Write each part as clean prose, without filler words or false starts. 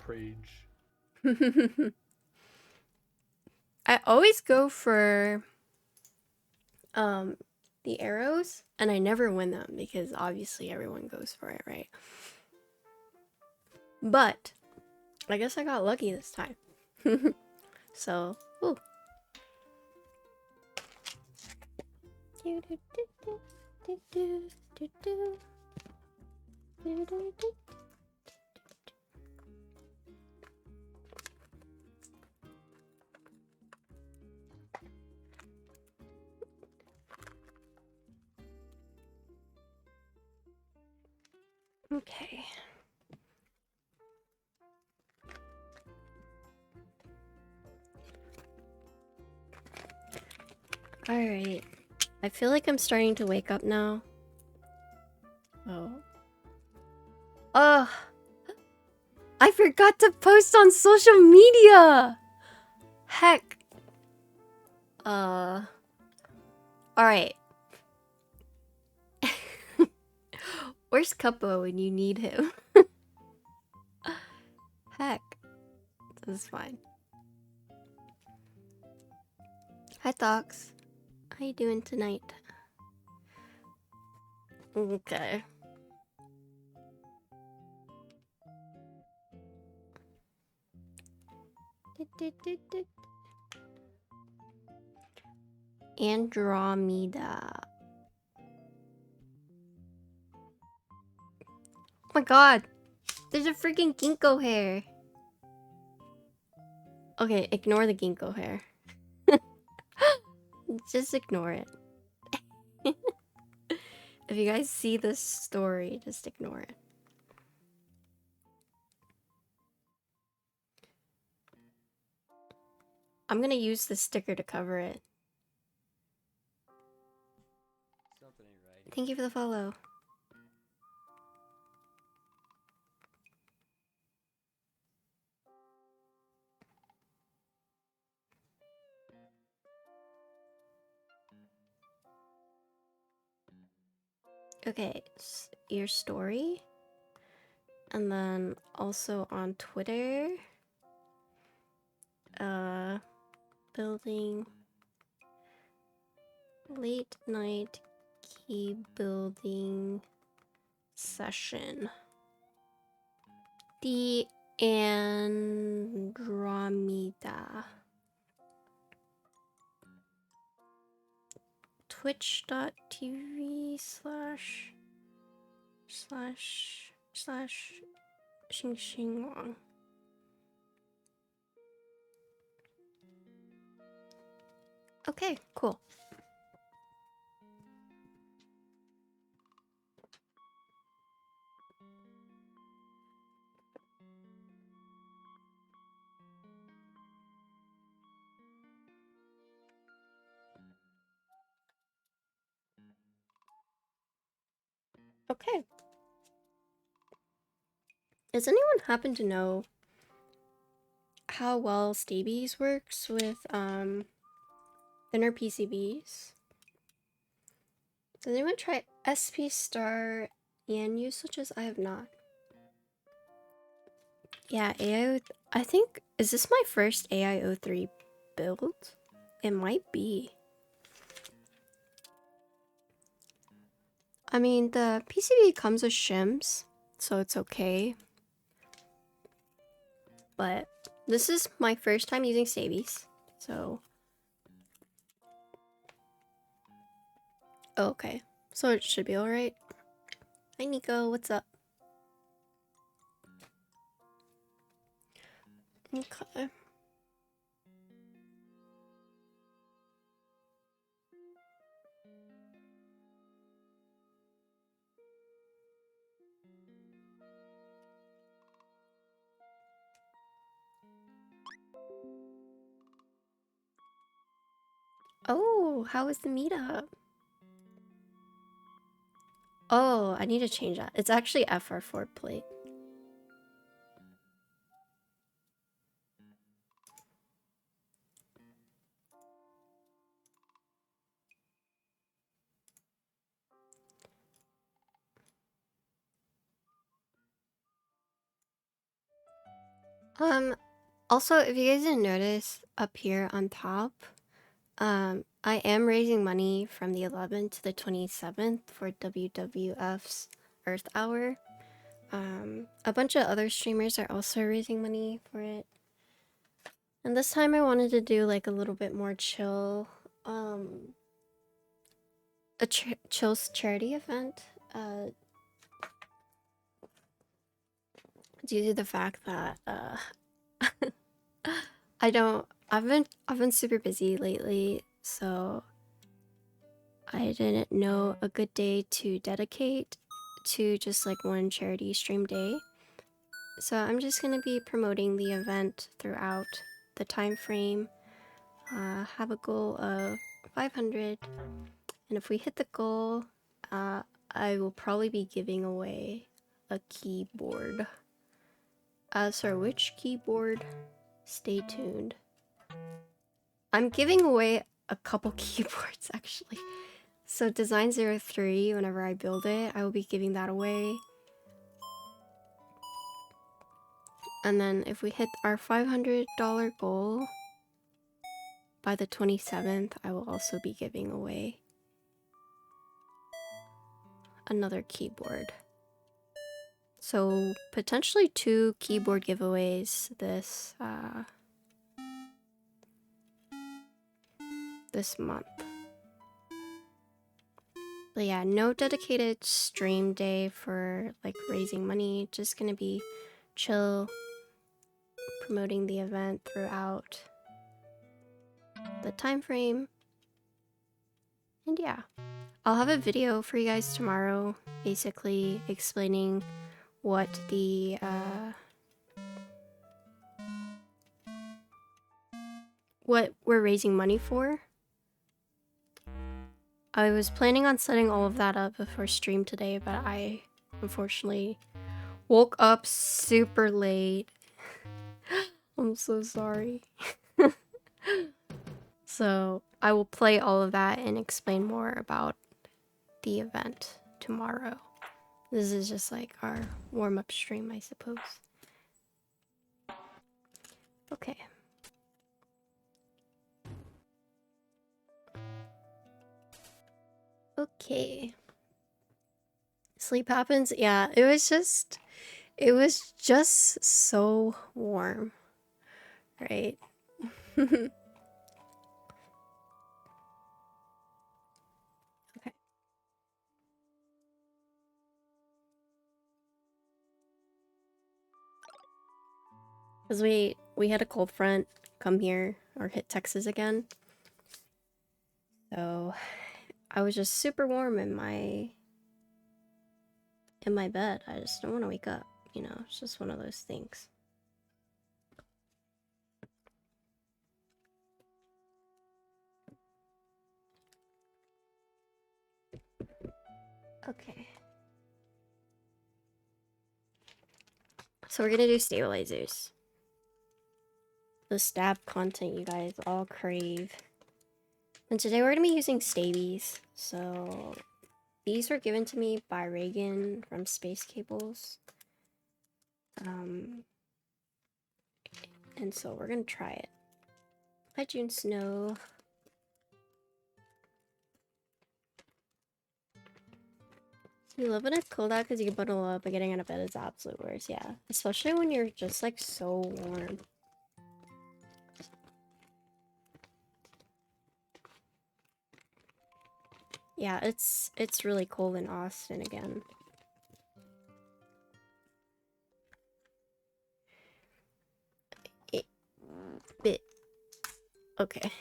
rage. I always go for the arrows, and I never win them because obviously everyone goes for it, right? But I guess I got lucky this time. So, ooh. Okay. Alright. I feel like I'm starting to wake up now. Oh. Ugh. I forgot to post on social media! Heck. Alright. Where's Cuppo when you need him? Heck. This is fine. Hi, Thox. How you doing tonight? Okay. Andromeda. Oh my god! There's a freaking ginkgo hair! Okay, ignore the ginkgo hair. Just ignore it. If you guys see this story, just ignore it. I'm gonna use the sticker to cover it. Something ain't right. Thank you for the follow. Okay, your story. And then also on Twitter. Building late night key building session. The Andromeda. Twitch.tv// xinxinwong. Okay, cool. Okay. Does anyone happen to know how well Staebies works with thinner PCBs? Does anyone try SP Star and usage? I have not. Yeah, I think, is this my first AIO3 build? It might be. I mean, the PCB comes with shims, so it's okay. But this is my first time using Staebies, so... Oh, okay. So it should be alright. Hi, Nico. What's up? Okay. Oh, how was the meetup? Oh, I need to change that. It's actually FR4 plate. Also, if you guys didn't notice, up here on top, I am raising money from the 11th to the 27th for WWF's Earth Hour. A bunch of other streamers are also raising money for it. And this time I wanted to do like a little bit more chill, a chill charity event, due to the fact that, I've been super busy lately, so I didn't know a good day to dedicate to just like one charity stream day. So I'm just gonna be promoting the event throughout the time frame. Have a goal of 500, and if we hit the goal, I will probably be giving away a keyboard. Sorry, which keyboard? Stay tuned. I'm giving away a couple keyboards actually. So Design 03, whenever I build it, I will be giving that away. And then if we hit our $500 goal by the 27th, I will also be giving away another keyboard. So potentially 2 keyboard giveaways this this month. But yeah, no dedicated stream day for like raising money, just gonna be chill, promoting the event throughout the time frame. And yeah, I'll have a video for you guys tomorrow, basically explaining what the what we're raising money for. I was planning on setting all of that up before stream today, but I unfortunately woke up super late. I'm so sorry. So I will play all of that and explain more about the event tomorrow. This is just like our warm-up stream, I suppose. Okay. Okay. Sleep happens. Yeah, it was just so warm. Right? Okay. Cuz we had a cold front come here or hit Texas again. So I was just super warm in my bed. I just don't want to wake up, you know. It's just one of those things. Okay. So we're gonna do stabilizers. The stab content you guys all crave. And today we're gonna be using Staebies. So these were given to me by Reagan from Space Cables. And so we're gonna try it. Hi June Snow. You live in a cold out because you can bundle up, but getting out of bed is absolute worst. Yeah, especially when you're just like so warm. Yeah, it's really cold in Austin again. Bit. Okay.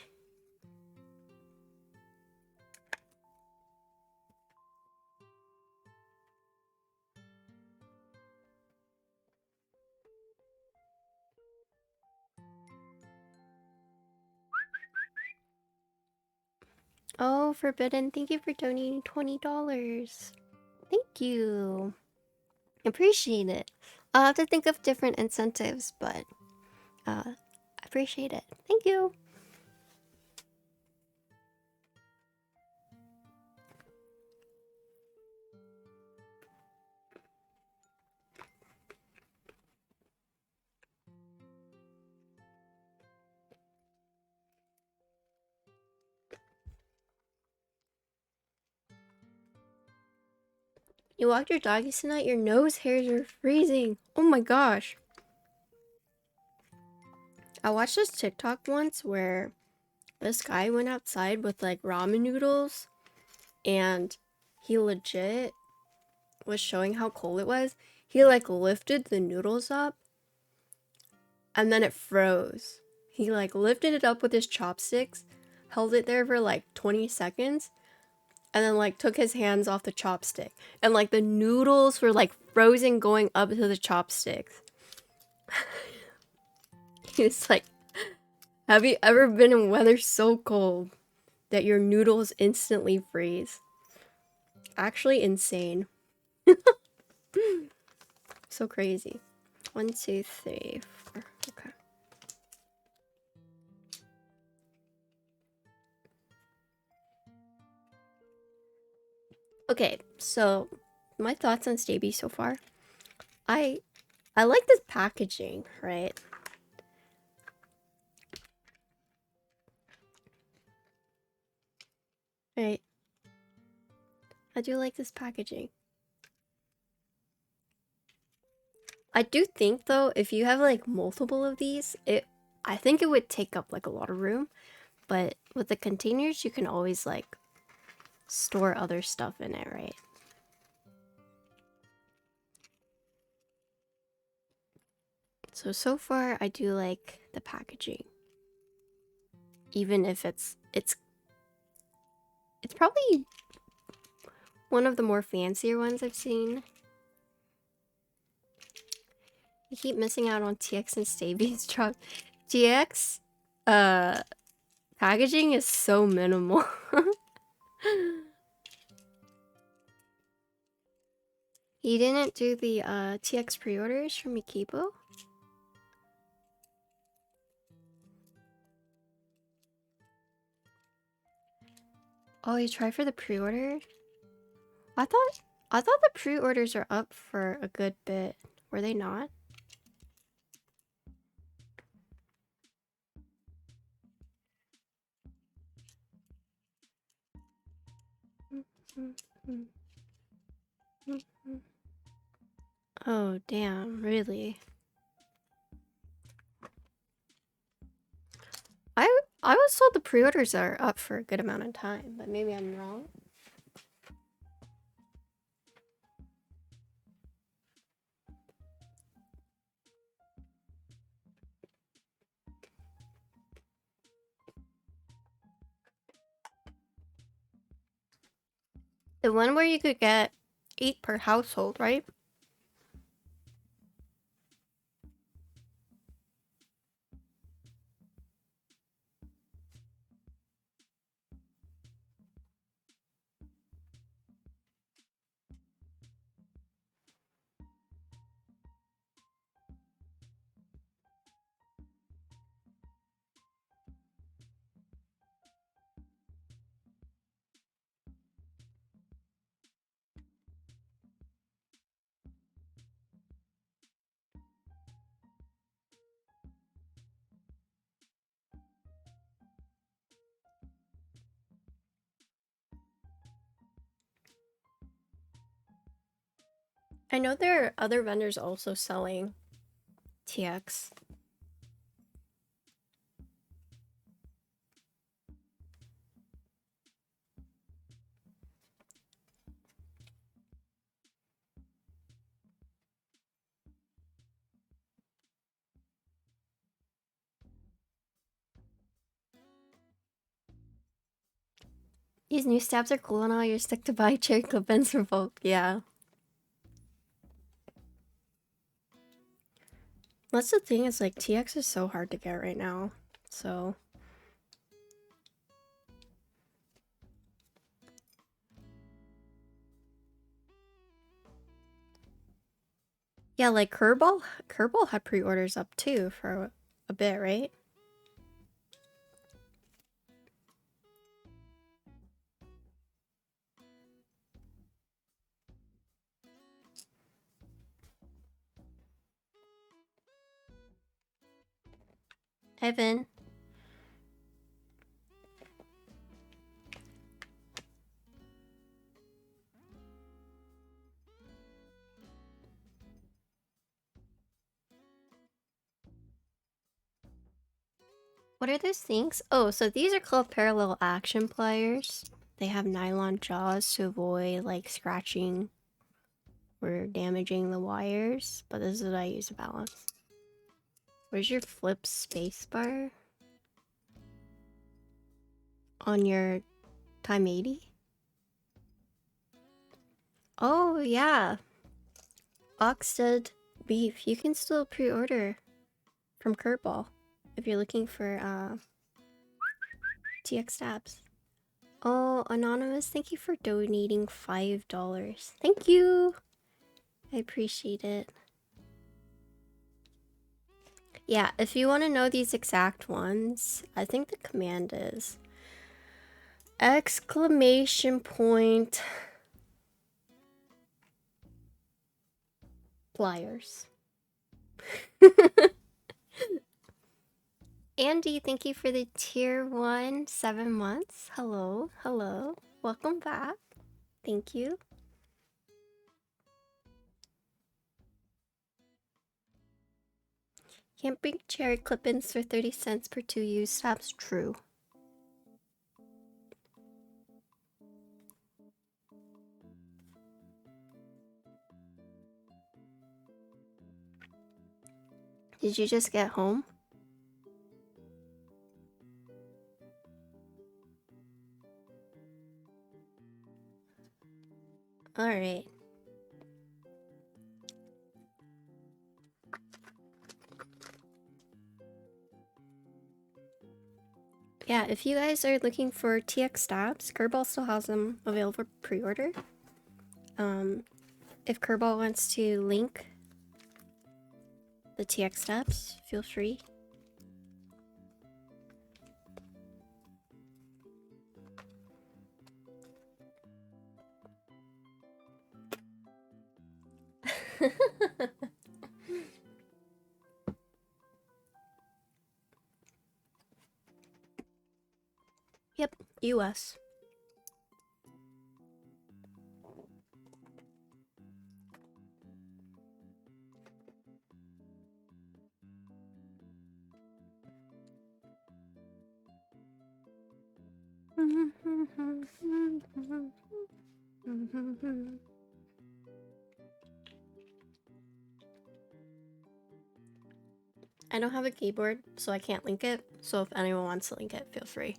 Oh, Forbidden, thank you for donating $20. Thank you. Appreciate it. I'll have to think of different incentives, but I appreciate it. Thank you. You walked your doggies tonight? Your nose hairs are freezing. Oh my gosh. I watched this TikTok once where this guy went outside with like ramen noodles and he legit was showing how cold it was. He like lifted the noodles up and then it froze. He like lifted it up with his chopsticks, held it there for like 20 seconds, and then like took his hands off the chopstick. And like the noodles were like frozen going up to the chopsticks. He was like, have you ever been in weather so cold that your noodles instantly freeze? Actually insane. So crazy. 1, 2, 3, 4. Okay. Okay, so my thoughts on Staebies so far. I like this packaging, right? Right. I do like this packaging. I do think though, if you have like multiple of these, I think it would take up like a lot of room. But with the containers, you can always like store other stuff in it, right? So far I do like the packaging. Even if it's probably one of the more fancier ones I've seen. You keep missing out on TX and Staebies drop. TX packaging is so minimal. He didn't do the TX pre-orders from Mikibo? Oh, you tried for the pre-order? I thought the pre-orders are up for a good bit. Were they not? Oh, damn, really? I was told the pre-orders are up for a good amount of time, but maybe I'm wrong. The one where you could get 8 per household, right? I know there are other vendors also selling TX. These new stabs are cool and all. You're stuck to buy cherry clip pens for both. Yeah. That's the thing, is like TX is so hard to get right now. So yeah, like Kerbal had pre-orders up too for a bit, right? Evan. What are those things? Oh, so these are called parallel action pliers. They have nylon jaws to avoid like scratching or damaging the wires, but this is what I use to balance. Where's your flip spacebar? On your time 80? Oh yeah, Oxted beef. You can still pre-order from Kerbal if you're looking for TX tabs. Oh, Anonymous, thank you for donating $5. Thank you! I appreciate it. Yeah, if you want to know these exact ones, I think the command is exclamation point pliers. Andy, thank you for the tier 1, 7 months. Hello, hello. Welcome back. Thank you. Can't bring cherry clip-ins for 30 cents per 2 used tabs. True. Did you just get home? Alright. Yeah, if you guys are looking for TX tabs, Kerbal still has them available for pre-order. If Kerbal wants to link the TX tabs, feel free. Yep, US. I don't have a keyboard, so I can't link it. So if anyone wants to link it, feel free.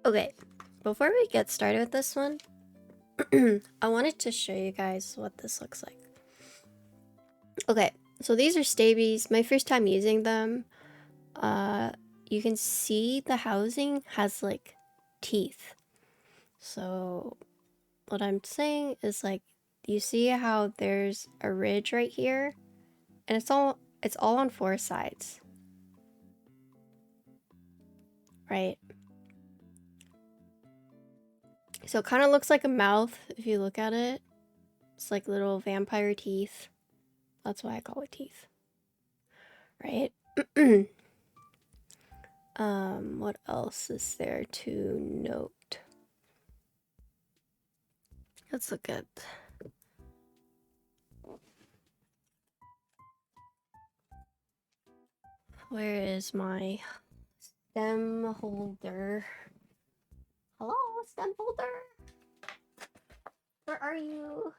Okay, before we get started with this one, I wanted to show you guys what this looks like. Okay, so these are Staebies. My first time using them. You can see the housing has like teeth. So what I'm saying is like, you see how there's a ridge right here? And it's all on 4 sides. Right? So it kind of looks like a mouth if you look at it. It's like little vampire teeth. That's why I call it teeth. Right? What else is there to note? Let's look at... Where is my stem holder? Hello, stem holder? Where are you?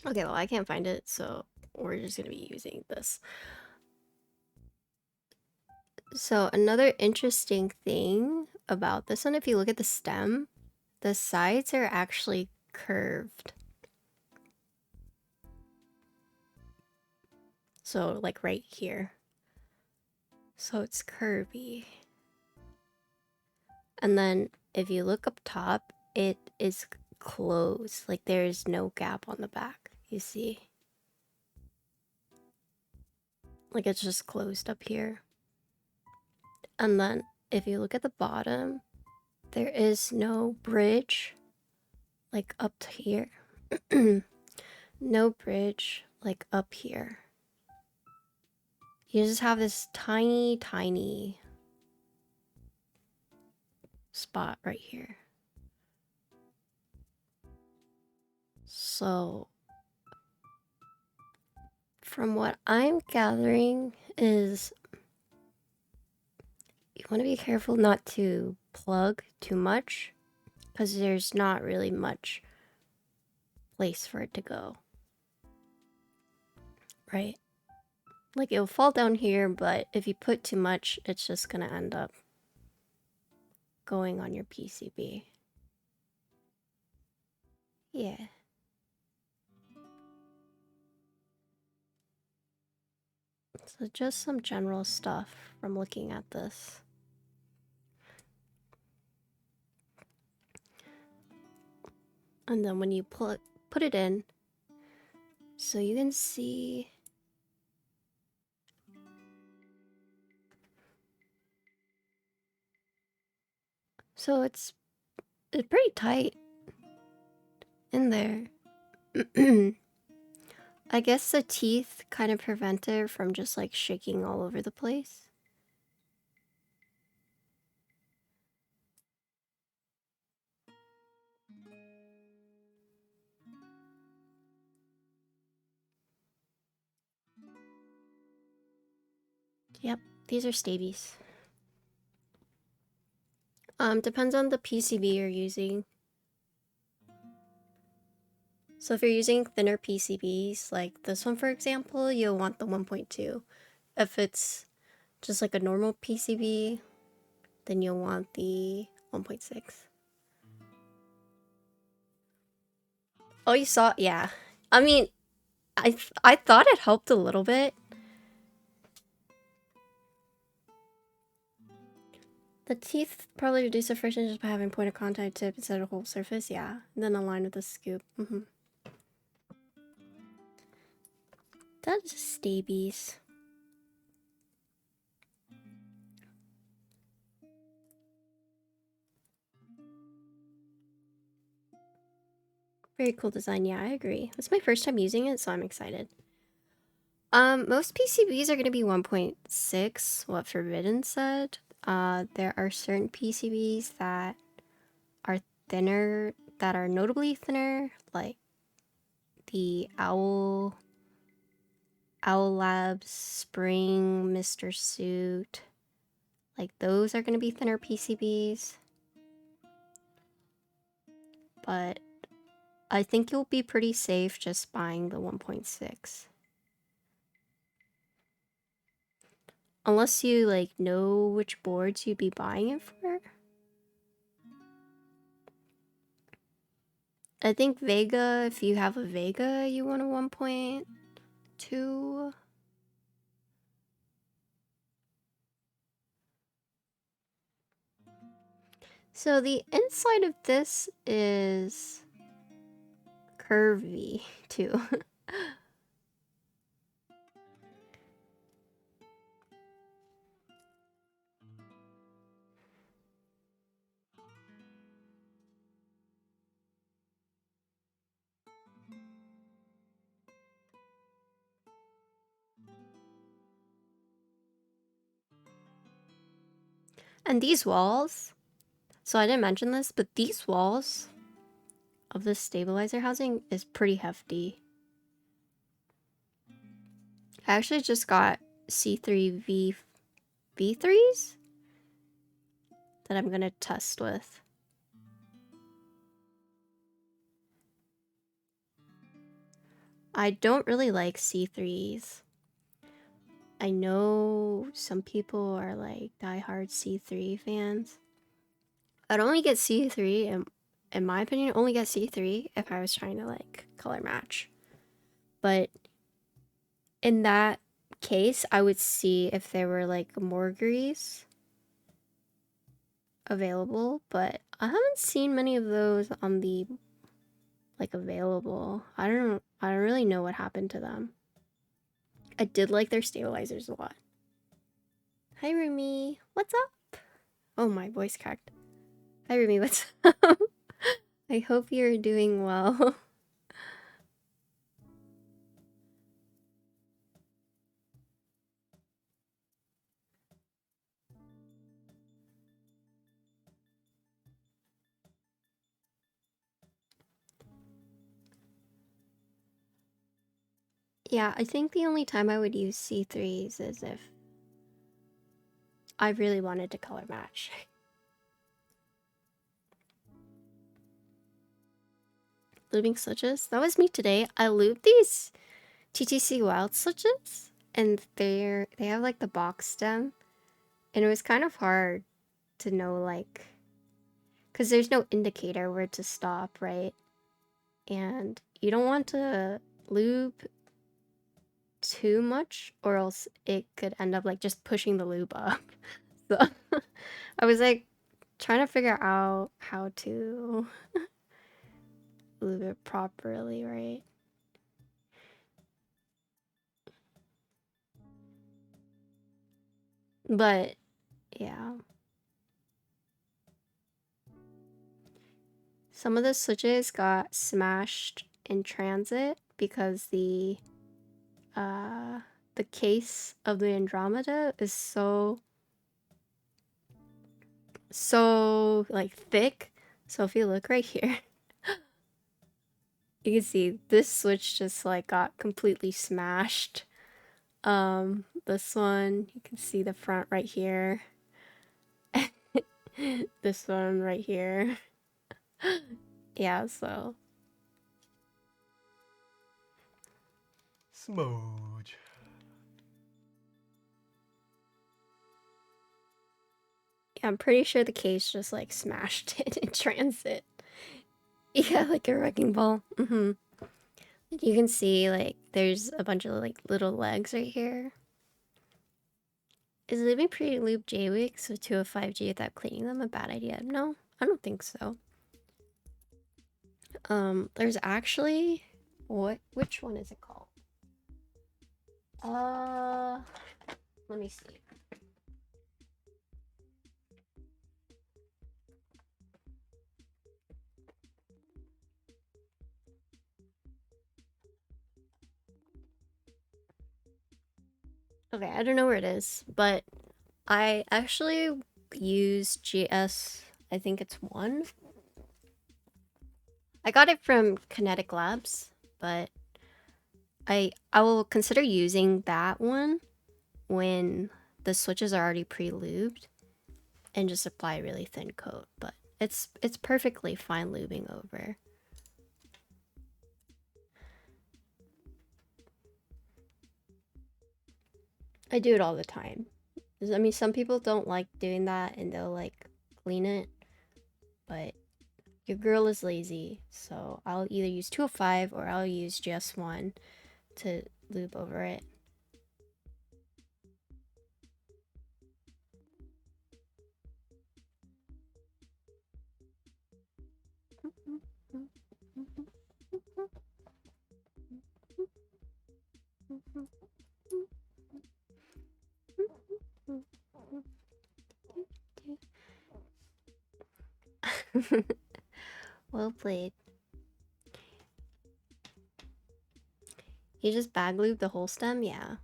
Okay, well, I can't find it, so we're just gonna be using this. So another interesting thing about this one, if you look at the stem, the sides are actually curved. So like right here. So it's curvy. And then if you look up top, it is closed. Like there's no gap on the back, you see? Like it's just closed up here. And then if you look at the bottom, there is no bridge like up to here. no bridge, like up here. You just have this tiny, tiny spot right here. So, from what I'm gathering is you want to be careful not to plug too much because there's not really much place for it to go. Right? Like it'll fall down here, but if you put too much, it's just gonna end up going on your PCB. Yeah. So just some general stuff from looking at this. And then when you put it in, so you can see. So it's pretty tight in there. I guess the teeth kind of prevent it from just like shaking all over the place. Yep, these are Staebies. Depends on the PCB you're using. So if you're using thinner PCBs, like this one for example, you'll want the 1.2. If it's just like a normal PCB, then you'll want the 1.6. Oh, you saw? Yeah. I mean, I thought it helped a little bit. The teeth probably reduce the friction just by having point of contact tip instead of whole surface, yeah. And then align with the scoop. That's Staebies. Very cool design, yeah, I agree. It's my first time using it, so I'm excited. Most PCBs are gonna be 1.6, what Forbidden said. There are certain PCBs that are thinner, that are notably thinner, like the Owl Labs, Spring, Mr. Suit. Like those are gonna be thinner PCBs. But I think you'll be pretty safe just buying the 1.6. Unless you like know which boards you'd be buying it for. I think Vega, if you have a Vega, you want a 1.2. So the inside of this is curvy too. And these walls, so I didn't mention this, but these walls of this stabilizer housing is pretty hefty. I actually just got C3 V3s that I'm gonna test with. I don't really like C3s. I know some people are like diehard C3 fans. I'd only get C3, and in my opinion, only get C3 if I was trying to like color match. But in that case, I would see if there were like more grease available, but I haven't seen many of those on the like available. I don't really know what happened to them. I did like their stabilizers a lot. Hi Rumi, what's up? Oh, my voice cracked. Hi Rumi, what's up? I hope you're doing well. Yeah, I think the only time I would use C3s is if I really wanted to color match. Lubing switches? That was me today. I lubed these TTC Wild switches, and they have like the box stem, and it was kind of hard to know, like, because there's no indicator where to stop, right? And you don't want to lube too much, or else it could end up like just pushing the lube up. So I was like trying to figure out how to lube it properly, right? But yeah, some of the switches got smashed in transit because the case of the Andromeda is so like thick. So if you look right here, you can see this switch just like got completely smashed. This one, you can see the front right here. This one right here. Yeah, so Smooch. yeah, I'm pretty sure the case just like smashed it in transit. Yeah, like a wrecking ball. You can see like there's a bunch of like little legs right here. Is leaving pre-loop J-Wicks with 205G without cleaning them a bad idea? No, I don't think so. There's actually which one is it called? Let me see. Okay, I don't know where it is, but I actually use GS, I think it's 1. I got it from Kinetic Labs, but I will consider using that one when the switches are already pre-lubed and just apply a really thin coat, but it's perfectly fine lubing over. I do it all the time. I mean, some people don't like doing that and they'll like clean it, but your girl is lazy, so I'll either use 205 or I'll use just 1 to lube over it. Well played. You just bag lube the whole stem? Yeah.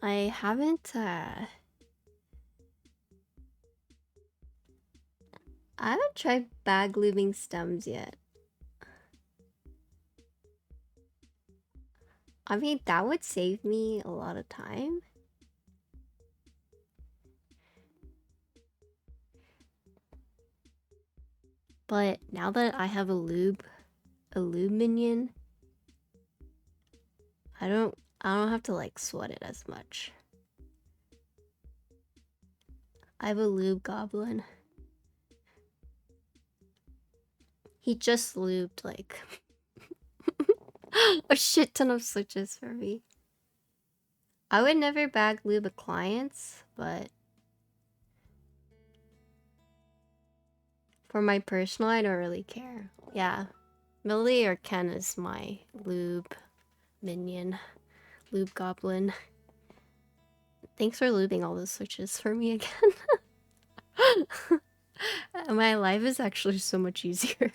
I haven't tried bag lubing stems yet. I mean, that would save me a lot of time. But now that I have a lube minion, I don't have to like sweat it as much. I have a lube goblin. He just lubed like a shit ton of switches for me. I would never bag lube a clients, but for my personal, I don't really care. Yeah, Millie or Ken is my lube minion, lube goblin. Thanks for lubing all those switches for me again. My life is actually so much easier.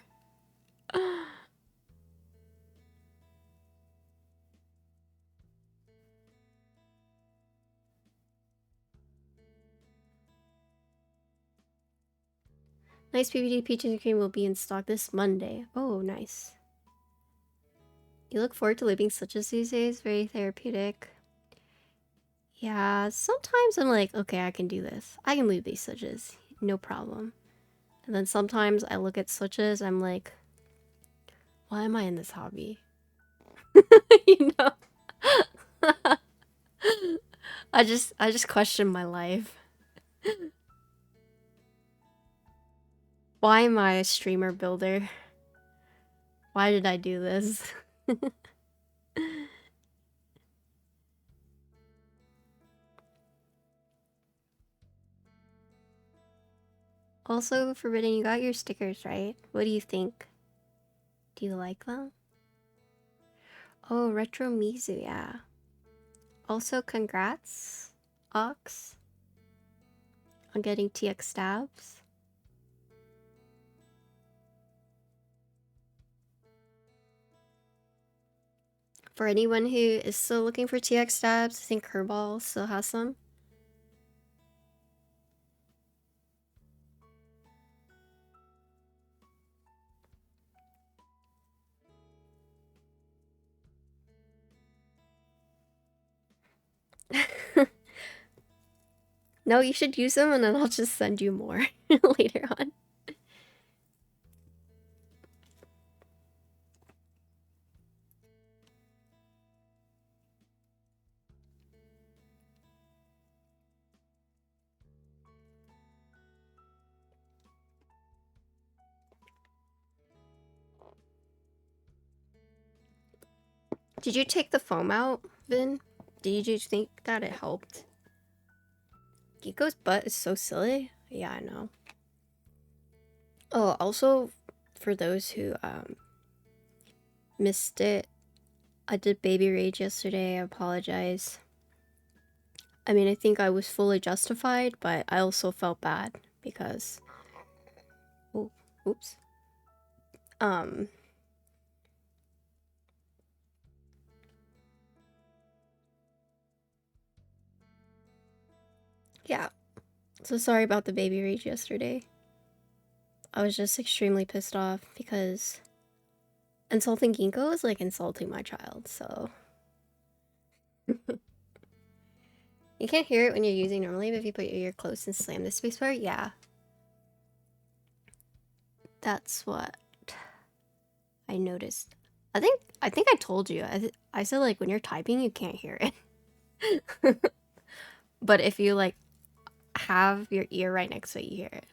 Nice PVD peaches and cream will be in stock this Monday. Oh, nice. You look forward to leaving switches these days? Very therapeutic. Yeah, sometimes I'm like, okay, I can do this. I can leave these switches. No problem. And then sometimes I look at switches, I'm like, why am I in this hobby? You know? I just question my life. Why am I a streamer builder? Why did I do this? Also, Forbidden, you got your stickers, right? What do you think? Do you like them? Oh, Retro Mizu, yeah. Also, congrats, Ox, on getting TX stabs. For anyone who is still looking for TX stabs, I think Kerbal still has some. No, you should use them and then I'll just send you more later on. Did you take the foam out, Vin? Did you think that it helped? Giko's butt is so silly. Yeah, I know. Oh, also, for those who missed it, I did baby rage yesterday. I apologize. I mean, I think I was fully justified, but I also felt bad because... Oh, oops. Yeah. So sorry about the baby rage yesterday. I was just extremely pissed off because insulting Ginkgo is like insulting my child, so... You can't hear it when you're using normally, but if you put your ear close and slam the spacebar, yeah. That's what I noticed. I think I told you. I said like when you're typing you can't hear it. But if you like have your ear right next to it, you hear it.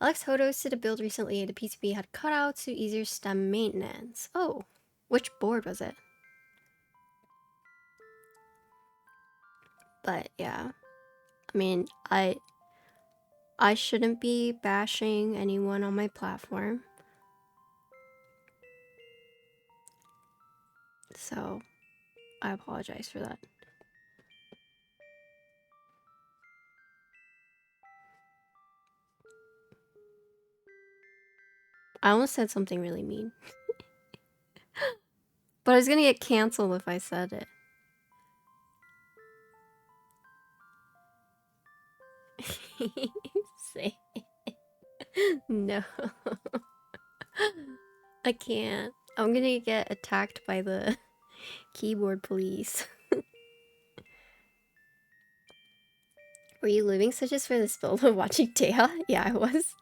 Alex Hodos did a build recently. The PCB had cutouts to easier stem maintenance. Oh, which board was it? But yeah, I mean, I shouldn't be bashing anyone on my platform. So, I apologize for that. I almost said something really mean. But I was gonna get canceled if I said it. Say no. I can't. I'm gonna get attacked by the keyboard police. Were you living such as for this build of watching Dea? Yeah, I was.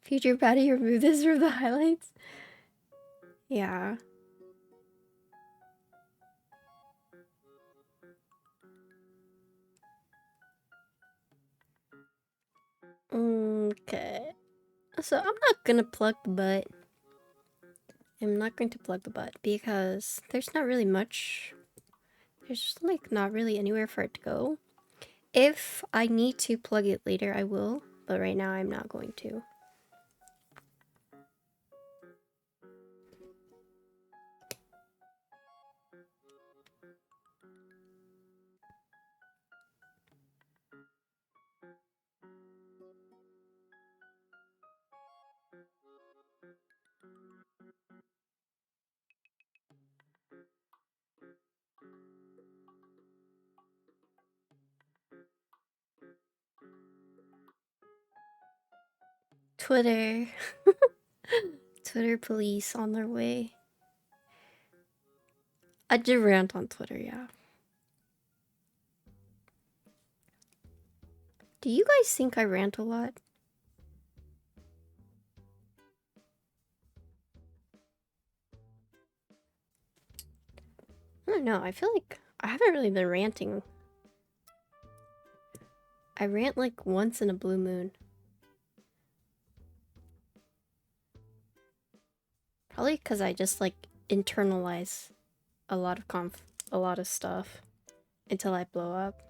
Future Patty, remove this from the highlights. Yeah. Okay. So I'm not gonna plug the butt. I'm not going to plug the butt because there's not really much. There's like not really anywhere for it to go. If I need to plug it later, I will. But right now, I'm not going to. Twitter. Twitter police on their way. I did rant on Twitter, yeah. Do you guys think I rant a lot? I don't know, I feel like I haven't really been ranting. I rant like once in a blue moon. Probably because I just like internalize a lot of stuff until I blow up.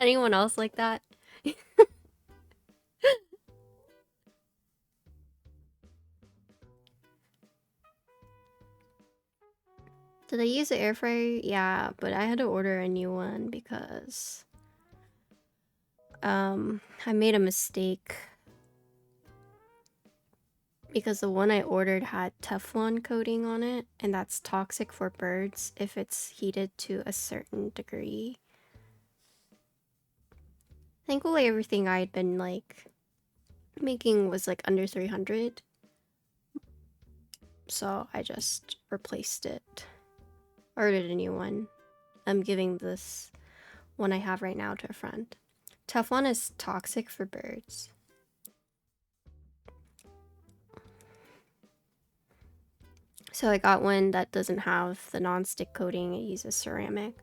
Anyone else like that? Did I use the air fryer? Yeah, but I had to order a new one because I made a mistake. Because the one I ordered had Teflon coating on it, and that's toxic for birds if it's heated to a certain degree. Thankfully, everything I had been like making was like under 300. So I just replaced it. Ordered a new one. I'm giving this one I have right now to a friend. Teflon is toxic for birds. So I got one that doesn't have the non-stick coating, it uses ceramic.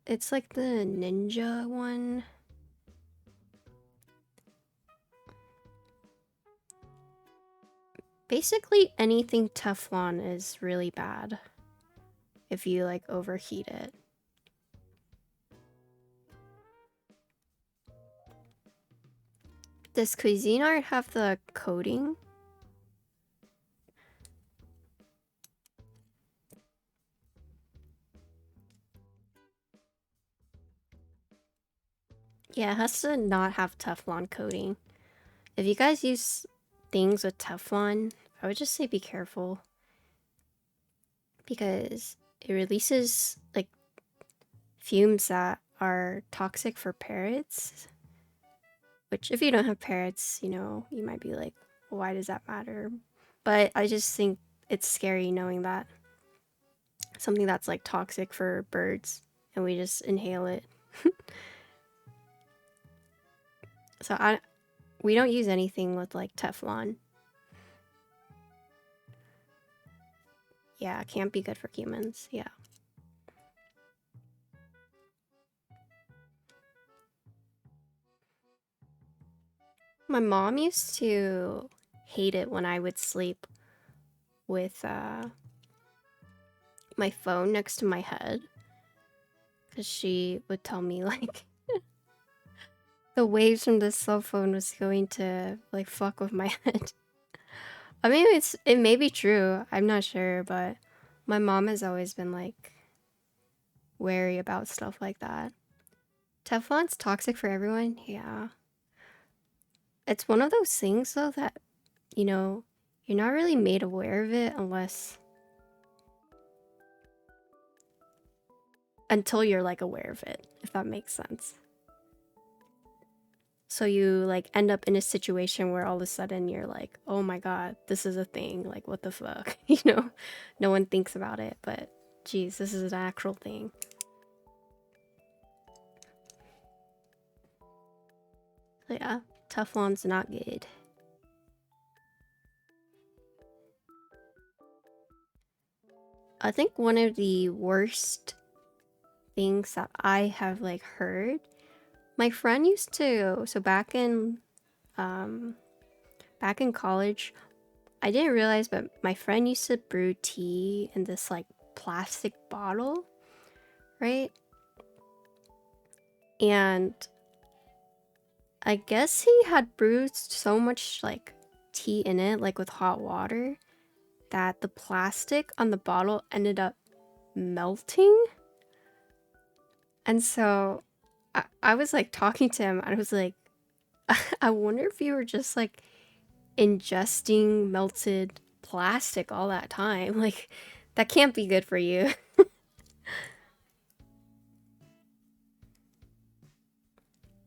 It's like the Ninja one. Basically anything Teflon is really bad if you like overheat it. Does Cuisinart have the coating? Yeah, it has to not have Teflon coating. If you guys use things with Teflon, I would just say be careful. Because it releases like fumes that are toxic for parrots. Which if you don't have parrots, you know, you might be like, why does that matter? But I just think it's scary knowing that. Something that's like toxic for birds and we just inhale it. So we don't use anything with like Teflon. Yeah, it can't be good for humans. Yeah. My mom used to hate it when I would sleep with my phone next to my head. Because she would tell me like the waves from the cell phone was going to like fuck with my head. I mean, it may be true. I'm not sure, but my mom has always been like wary about stuff like that. Teflon's toxic for everyone. Yeah. It's one of those things though that, you know, you're not really made aware of it until you're like aware of it, if that makes sense. So you like end up in a situation where all of a sudden you're like, oh my god, this is a thing. Like, what the fuck? You know, no one thinks about it, but geez, this is an actual thing. So yeah, Teflon's not good. I think one of the worst things that I have like heard, my friend used to, so back in college, I didn't realize, but my friend used to brew tea in this like plastic bottle, right? And I guess he had brewed so much like tea in it, like with hot water, that the plastic on the bottle ended up melting. And so I was like talking to him, and I was like, I wonder if you were just like ingesting melted plastic all that time. Like, that can't be good for you.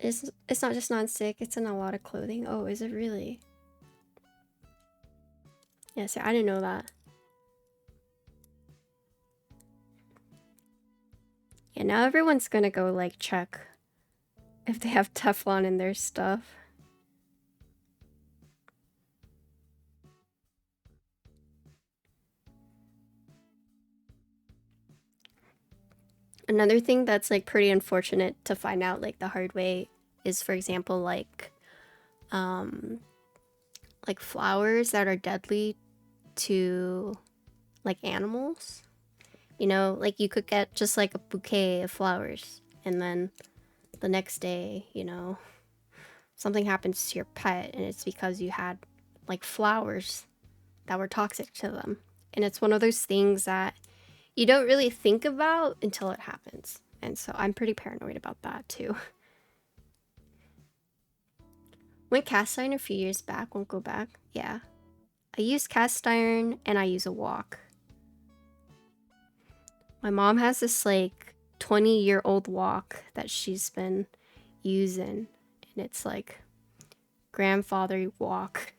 It's not just non-stick, it's in a lot of clothing. Oh, is it really? Yeah, see, I didn't know that. Yeah, now everyone's gonna go like check if they have Teflon in their stuff. Another thing that's like pretty unfortunate to find out like the hard way is, for example, like flowers that are deadly to like animals. You know, like you could get just like a bouquet of flowers and then the next day, you know, something happens to your pet and it's because you had like flowers that were toxic to them. And it's one of those things that you don't really think about until it happens. And so I'm pretty paranoid about that too. Went cast iron a few years back, won't go back. Yeah. I use cast iron and I use a wok. My mom has this like 20-year-old wok that she's been using. And it's like grandfather wok.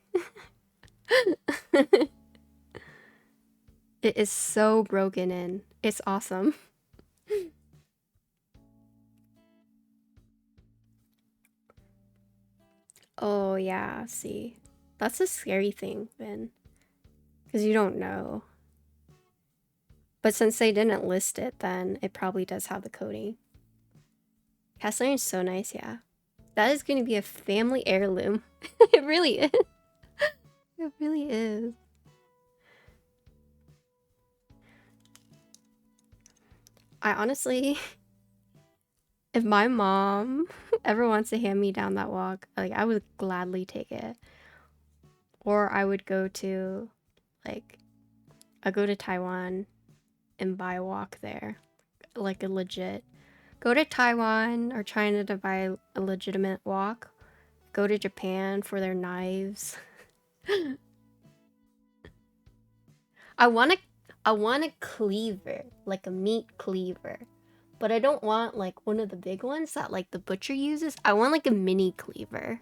It is so broken in. It's awesome. Oh yeah, see. That's a scary thing, Vin. Because you don't know. But since they didn't list it, then it probably does have the coating. Cast iron is so nice, yeah. That is going to be a family heirloom. It really is. It really is. I honestly, if my mom ever wants to hand me down that wok, like I would gladly take it. Or I would go to, like, I go to Taiwan and buy a wok there, like a legit. Go to Taiwan or China to buy a legitimate wok. Go to Japan for their knives. I want a cleaver, like a meat cleaver. But I don't want like one of the big ones that like the butcher uses. I want like a mini cleaver.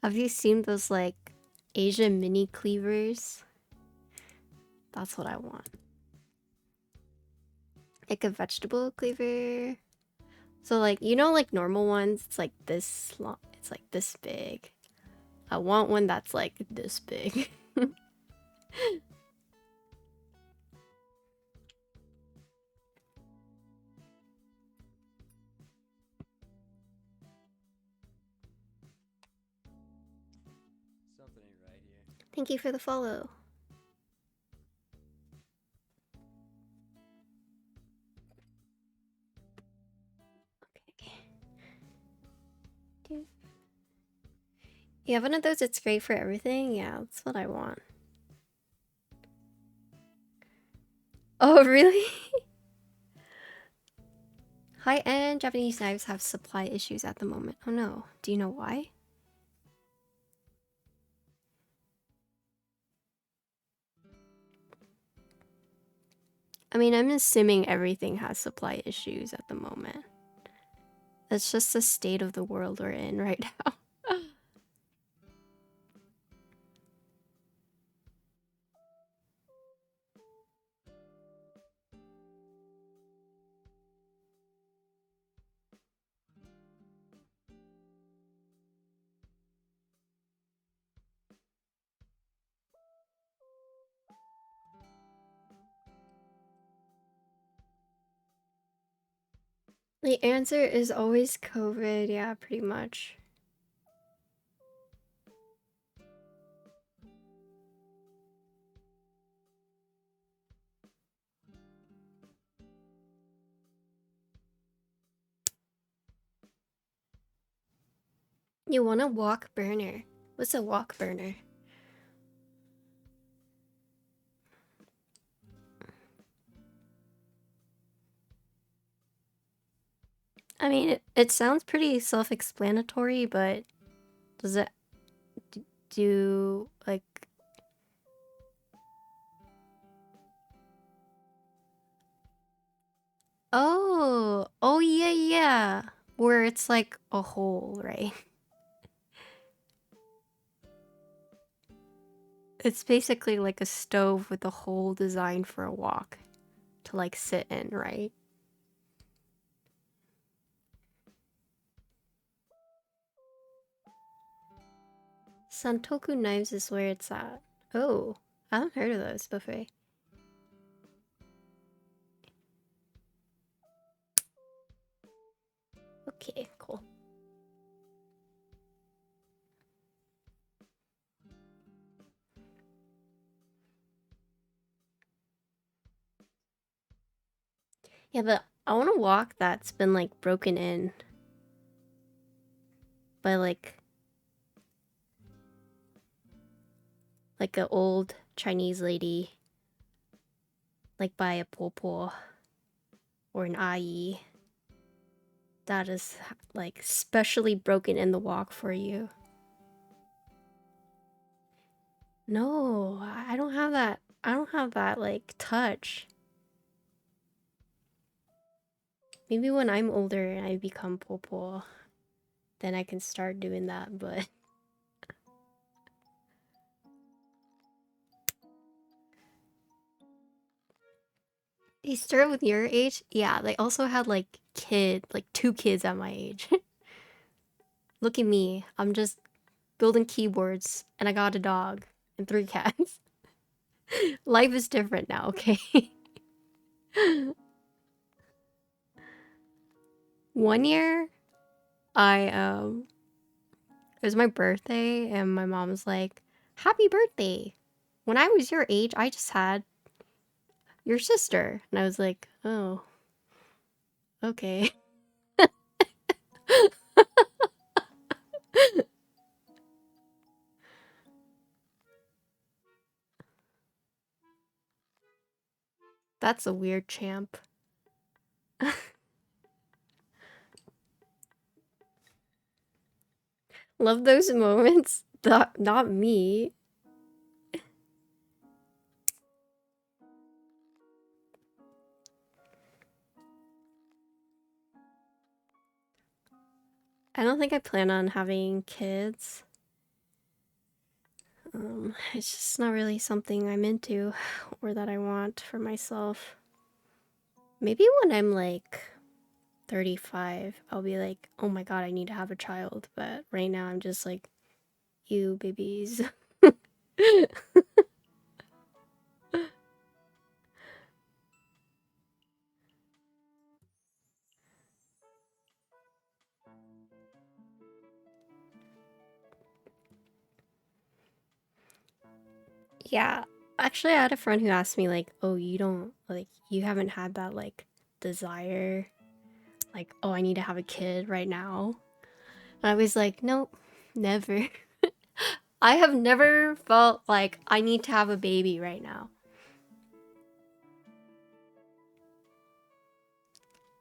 Have you seen those like Asian mini cleavers? That's what I want. Like a vegetable cleaver. So like, you know, like normal ones, it's like this long, it's like this big. I want one that's like this big. Something ain't right here. Thank you for the follow. Okay. You have one of those, it's great for everything? Yeah, that's what I want. Oh, really? High-end Japanese knives have supply issues at the moment. Oh no. Do you know why? I mean, I'm assuming everything has supply issues at the moment. That's just the state of the world we're in right now. The answer is always COVID, yeah, pretty much. You want a wok burner. What's a wok burner? I mean, it sounds pretty self-explanatory, but does it do, like... Oh, where it's like a hole, right? It's basically like a stove with a hole designed for a wok to like sit in, right? Santoku knives is where it's at. Oh, I haven't heard of those before. Okay, cool. Yeah, but I want a wok that's been like broken in by like an old Chinese lady, like by a popo or an ai that is like specially broken in the wok for you. No, I don't have that. I don't have that like touch. Maybe when I'm older and I become popo, then I can start doing that, but they start with your age? Yeah, they also had like two kids at my age. Look at me. I'm just building keyboards and I got a dog and 3 cats. Life is different now, okay? 1 year, it was my birthday and my mom was like, "Happy birthday. When I was your age, I just had your sister." And I was like, "Oh, okay." That's a weird champ. Love those moments. Not me. I don't think I plan on having kids. It's just not really something I'm into or that I want for myself. Maybe when I'm like 35, I'll be like, oh my god, I need to have a child. But right now, I'm just like, you babies. Yeah, actually, I had a friend who asked me, like, oh, you haven't had that, like, desire? Like, oh, I need to have a kid right now? And I was like, nope, never. I have never felt like I need to have a baby right now.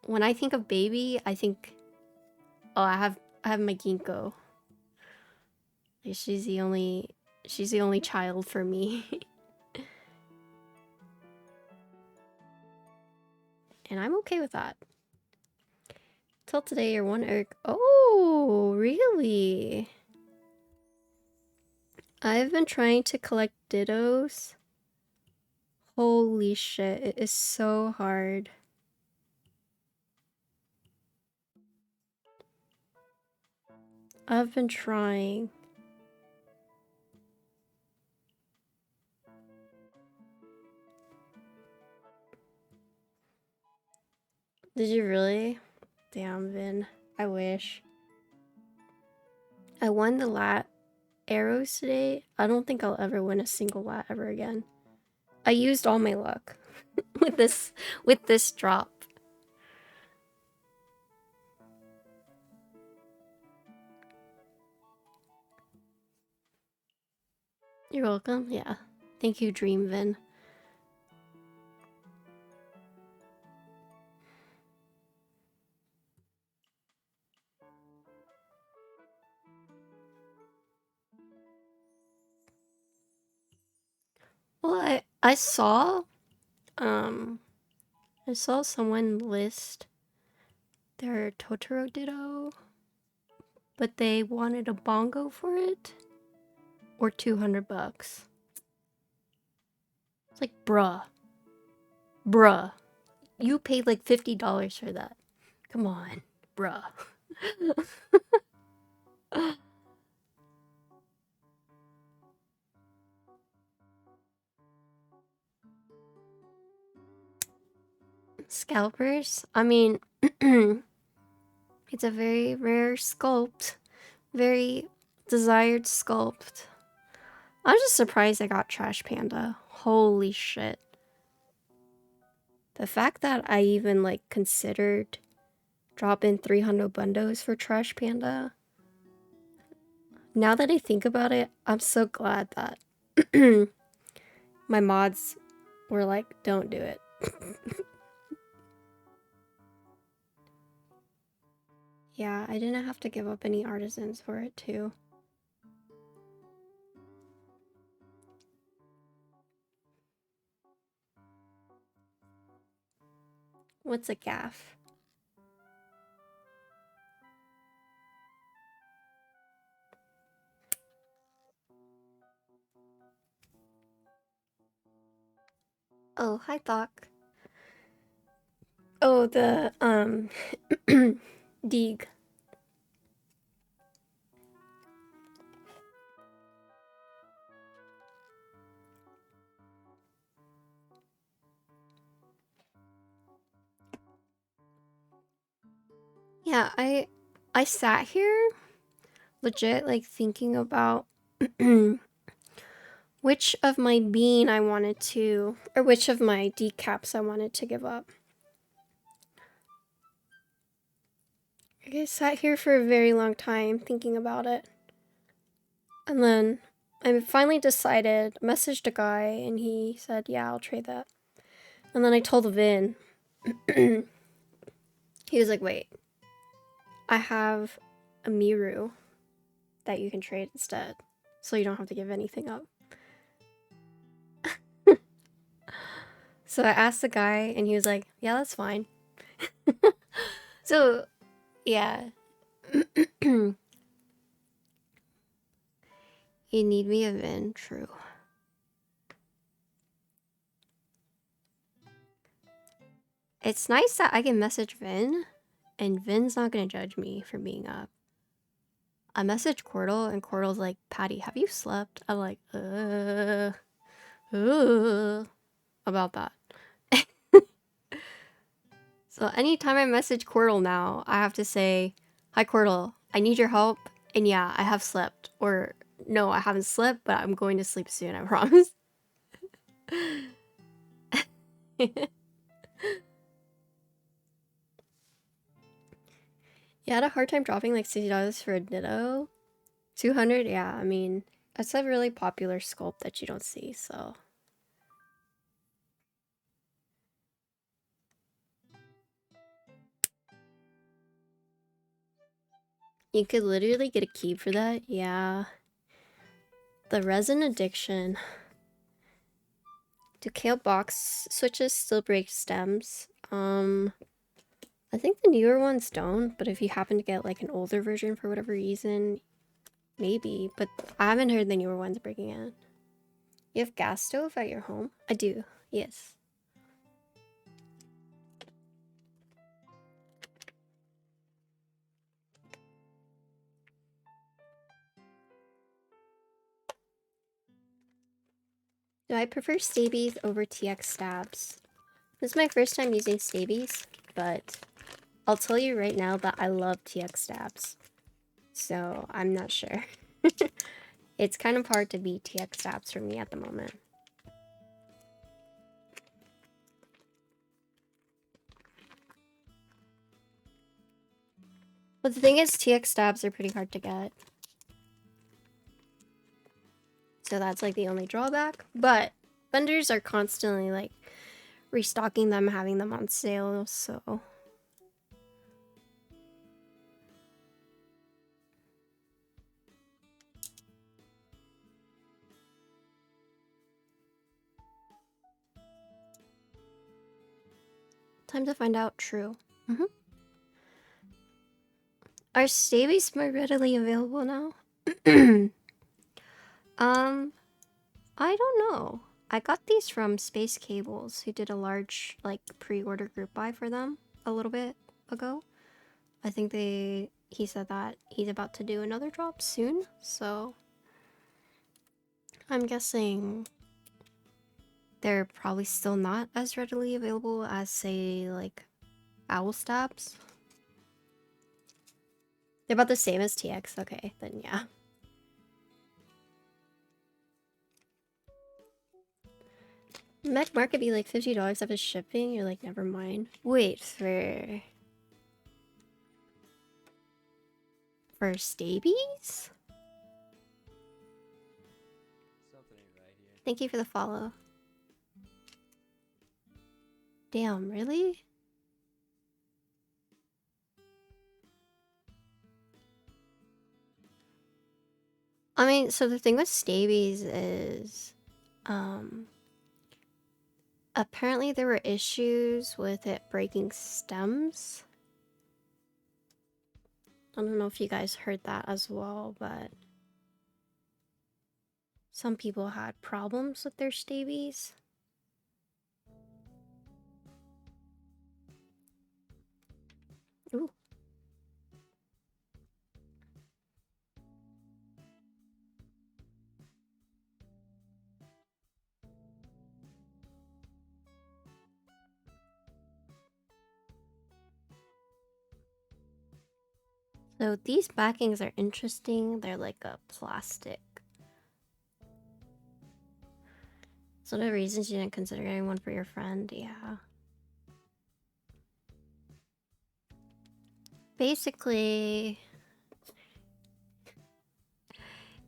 When I think of baby, I think, oh, I have my ginkgo. Like, she's the only child for me. And I'm okay with that. Till today, you're 1 ERC. Oh, really? I've been trying to collect dittos. Holy shit, it is so hard. I've been trying. Did you really? Damn, Vin. I wish. I won the lat arrows today. I don't think I'll ever win a single lat ever again. I used all my luck with this drop. You're welcome. Yeah. Thank you, Dreamvin. Well, I saw someone list their Totoro Ditto, but they wanted a bongo for it, or $200. It's like, bruh. You paid like $50 for that. Come on, bruh. Scalpers? I mean, it's a very rare sculpt. Very desired sculpt. I'm just surprised I got Trash Panda. Holy shit. The fact that I even like considered dropping 300 bundos for Trash Panda. Now that I think about it, I'm so glad that my mods were like, don't do it. Yeah, I didn't have to give up any artisans for it too. What's a gaff? Oh, hi Thok. Oh, the Deeg. Yeah, I sat here legit like thinking about which of my bean I wanted to, or which of my decaps I wanted to give up. I sat here for a very long time thinking about it. And then I finally decided, messaged a guy, and he said, yeah, I'll trade that. And then I told Vin. He was like, wait, I have a Miru that you can trade instead, so you don't have to give anything up. So I asked the guy, and he was like, yeah, that's fine. So, yeah. You need me a Vin, true. It's nice that I can message Vin, and Vin's not gonna judge me for being up. I messaged Quirtle, and Quirtle's like, Patty, have you slept? I'm like, about that. So anytime I message Quirtle now, I have to say, hi Quirtle, I need your help, and yeah, I have slept. Or, no, I haven't slept, but I'm going to sleep soon, I promise. You had a hard time dropping like $60 for a Ditto? 200? Yeah, I mean, that's a really popular sculpt that you don't see, so. You could literally get a keeb for that, yeah. The resin addiction. Do kale box switches still break stems? I think the newer ones don't, but if you happen to get like an older version for whatever reason, maybe. But I haven't heard the newer ones breaking it. You have gas stove at your home? I do, yes. Do I prefer Staebies over TX stabs? This is my first time using Staebies, but I'll tell you right now that I love TX stabs. So I'm not sure. It's kind of hard to beat TX stabs for me at the moment. But the thing is, TX stabs are pretty hard to get. So that's like the only drawback. But vendors are constantly like restocking them, having them on sale, so. Time to find out, true. Are Staebies more readily available now? I don't know. I got these from Space Cables, who did a large, like, pre-order group buy for them a little bit ago. I think he said that he's about to do another drop soon, so I'm guessing they're probably still not as readily available as, say, like, owl stabs. They're about the same as TX. Okay, then yeah. Mech Market be like $50 after shipping. You're like, never mind. Wait, for Staebies? Something ain't right here. Thank you for the follow. Damn, really? I mean, so the thing with Staebies is, apparently there were issues with it breaking stems. I don't know if you guys heard that as well, but some people had problems with their Staebies. Ooh. So these backings are interesting. They're like a plastic. So the reasons you didn't consider getting one for your friend, yeah. Basically,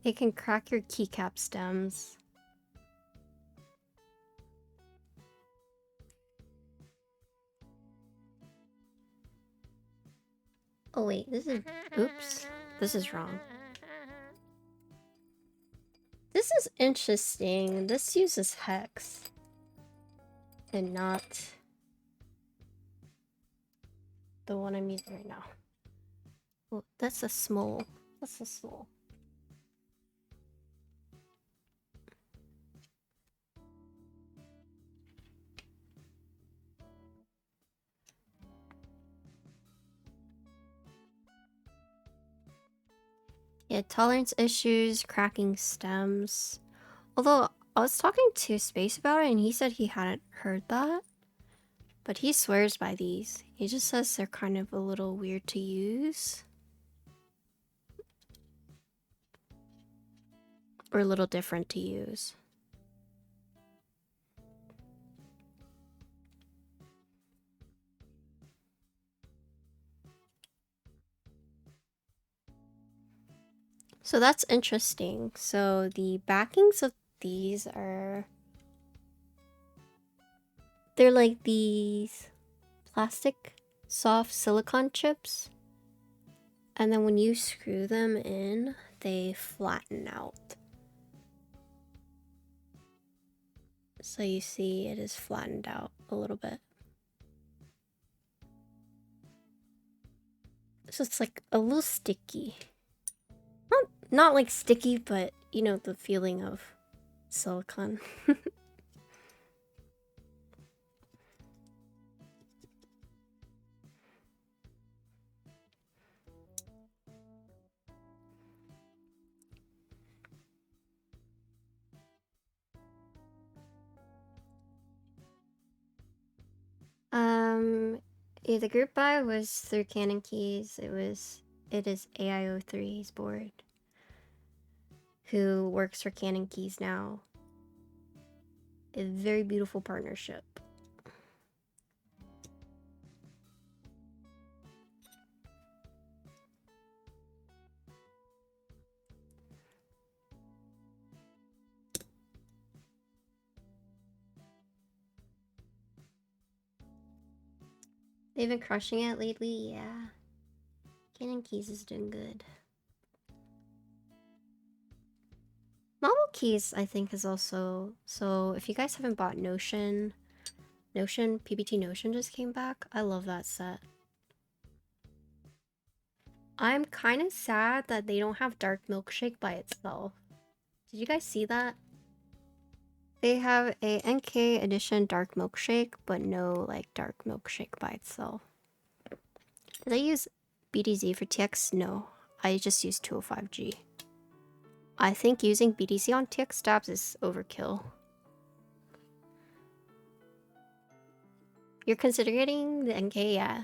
it can crack your keycap stems. Oh wait, this is... Oops. This is wrong. This is interesting. This uses hex. And not... the one I'm using right now. Oh, that's a small. That's a small. Yeah, tolerance issues, cracking stems. Although, I was talking to Space about it and he said he hadn't heard that. But he swears by these. He just says they're kind of a little weird to use. Or a little different to use. So that's interesting. So the backings of these are... they're like these plastic soft silicone chips. And then when you screw them in, they flatten out. So you see it is flattened out a little bit. So it's like a little sticky. Not like sticky, but you know the feeling of silicone. Yeah, the group buy was through Canon Keys. It is AIO3's board, who works for Canon Keys now. A very beautiful partnership. They've been crushing it lately, yeah. Canon Keys is doing good. Model Keys, I think, is also... so, if you guys haven't bought Notion, PBT Notion just came back. I love that set. I'm kind of sad that they don't have dark milkshake by itself. Did you guys see that? They have a NK edition dark milkshake, but no like dark milkshake by itself. Did I use BDZ for TX? No, I just used 205G. I think using BDZ on TX stabs is overkill. You're considering the NK, yeah.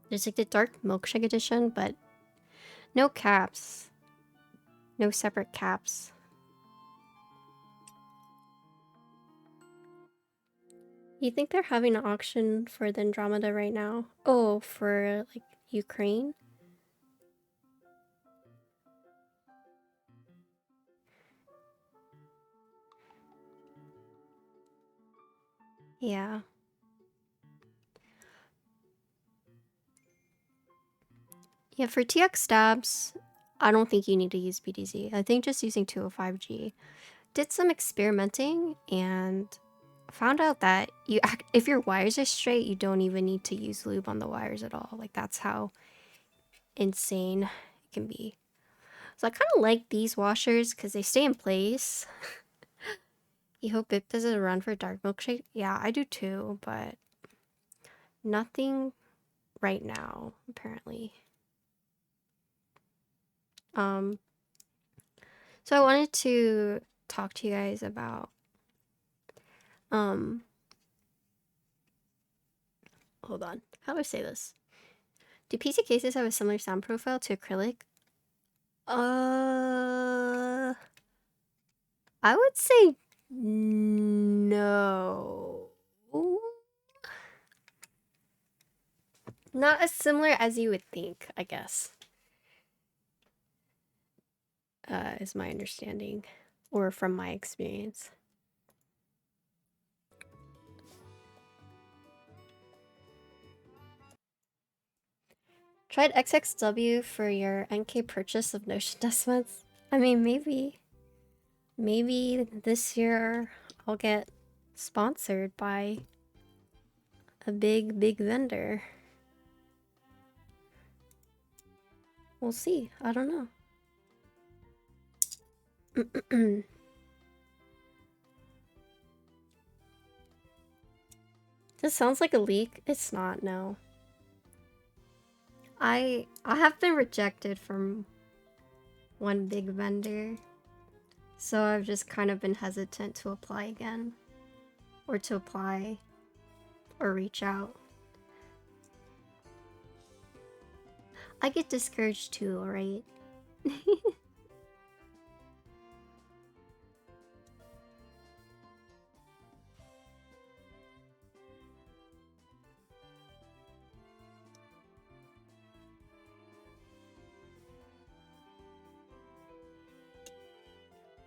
There's like the dark milkshake edition, but no caps. No separate caps. You think they're having an auction for the Andromeda right now? Oh, for like Ukraine? Yeah. Yeah, for TX stabs, I don't think you need to use BDZ. I think just using 205G. Did some experimenting and found out that if your wires are straight, you don't even need to use lube on the wires at all. Like, that's how insane it can be. So I kind of like these washers because they stay in place. You hope it does a run for dark milkshake? Yeah, I do too, but nothing right now, apparently. So I wanted to talk to you guys about hold on. How do I say this? Do PC cases have a similar sound profile to acrylic? I would say no. Not as similar as you would think, I guess. Is my understanding, or from my experience. Tried XXW for your NK purchase of Notion Decimates? I mean, maybe this year I'll get sponsored by a big vendor. We'll see. I don't know. This sounds like a leak. It's not, no. I have been rejected from one big vendor, so I've just kind of been hesitant to apply again, or to apply or reach out. I get discouraged too, right?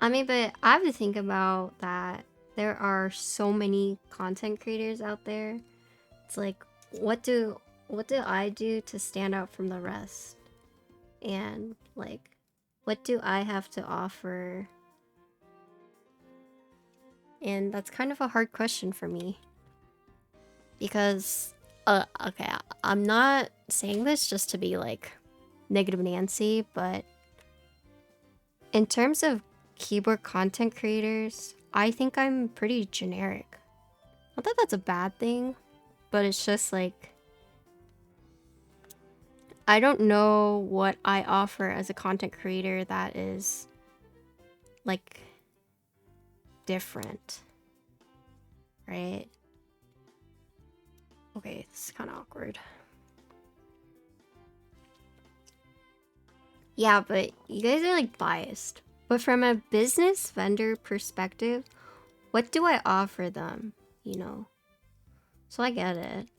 I mean, but I have to think about that. There are so many content creators out there. It's like, what do I do to stand out from the rest? And like, what do I have to offer? And that's kind of a hard question for me. Because, okay, I'm not saying this just to be like negative Nancy, but in terms of keyboard content creators, I think I'm pretty generic. Not that that's a bad thing, but it's just like, I don't know what I offer as a content creator that is like different, right? Okay, this is kind of awkward. Yeah, but you guys are like biased. But from a business vendor perspective, what do I offer them, you know? So I get it.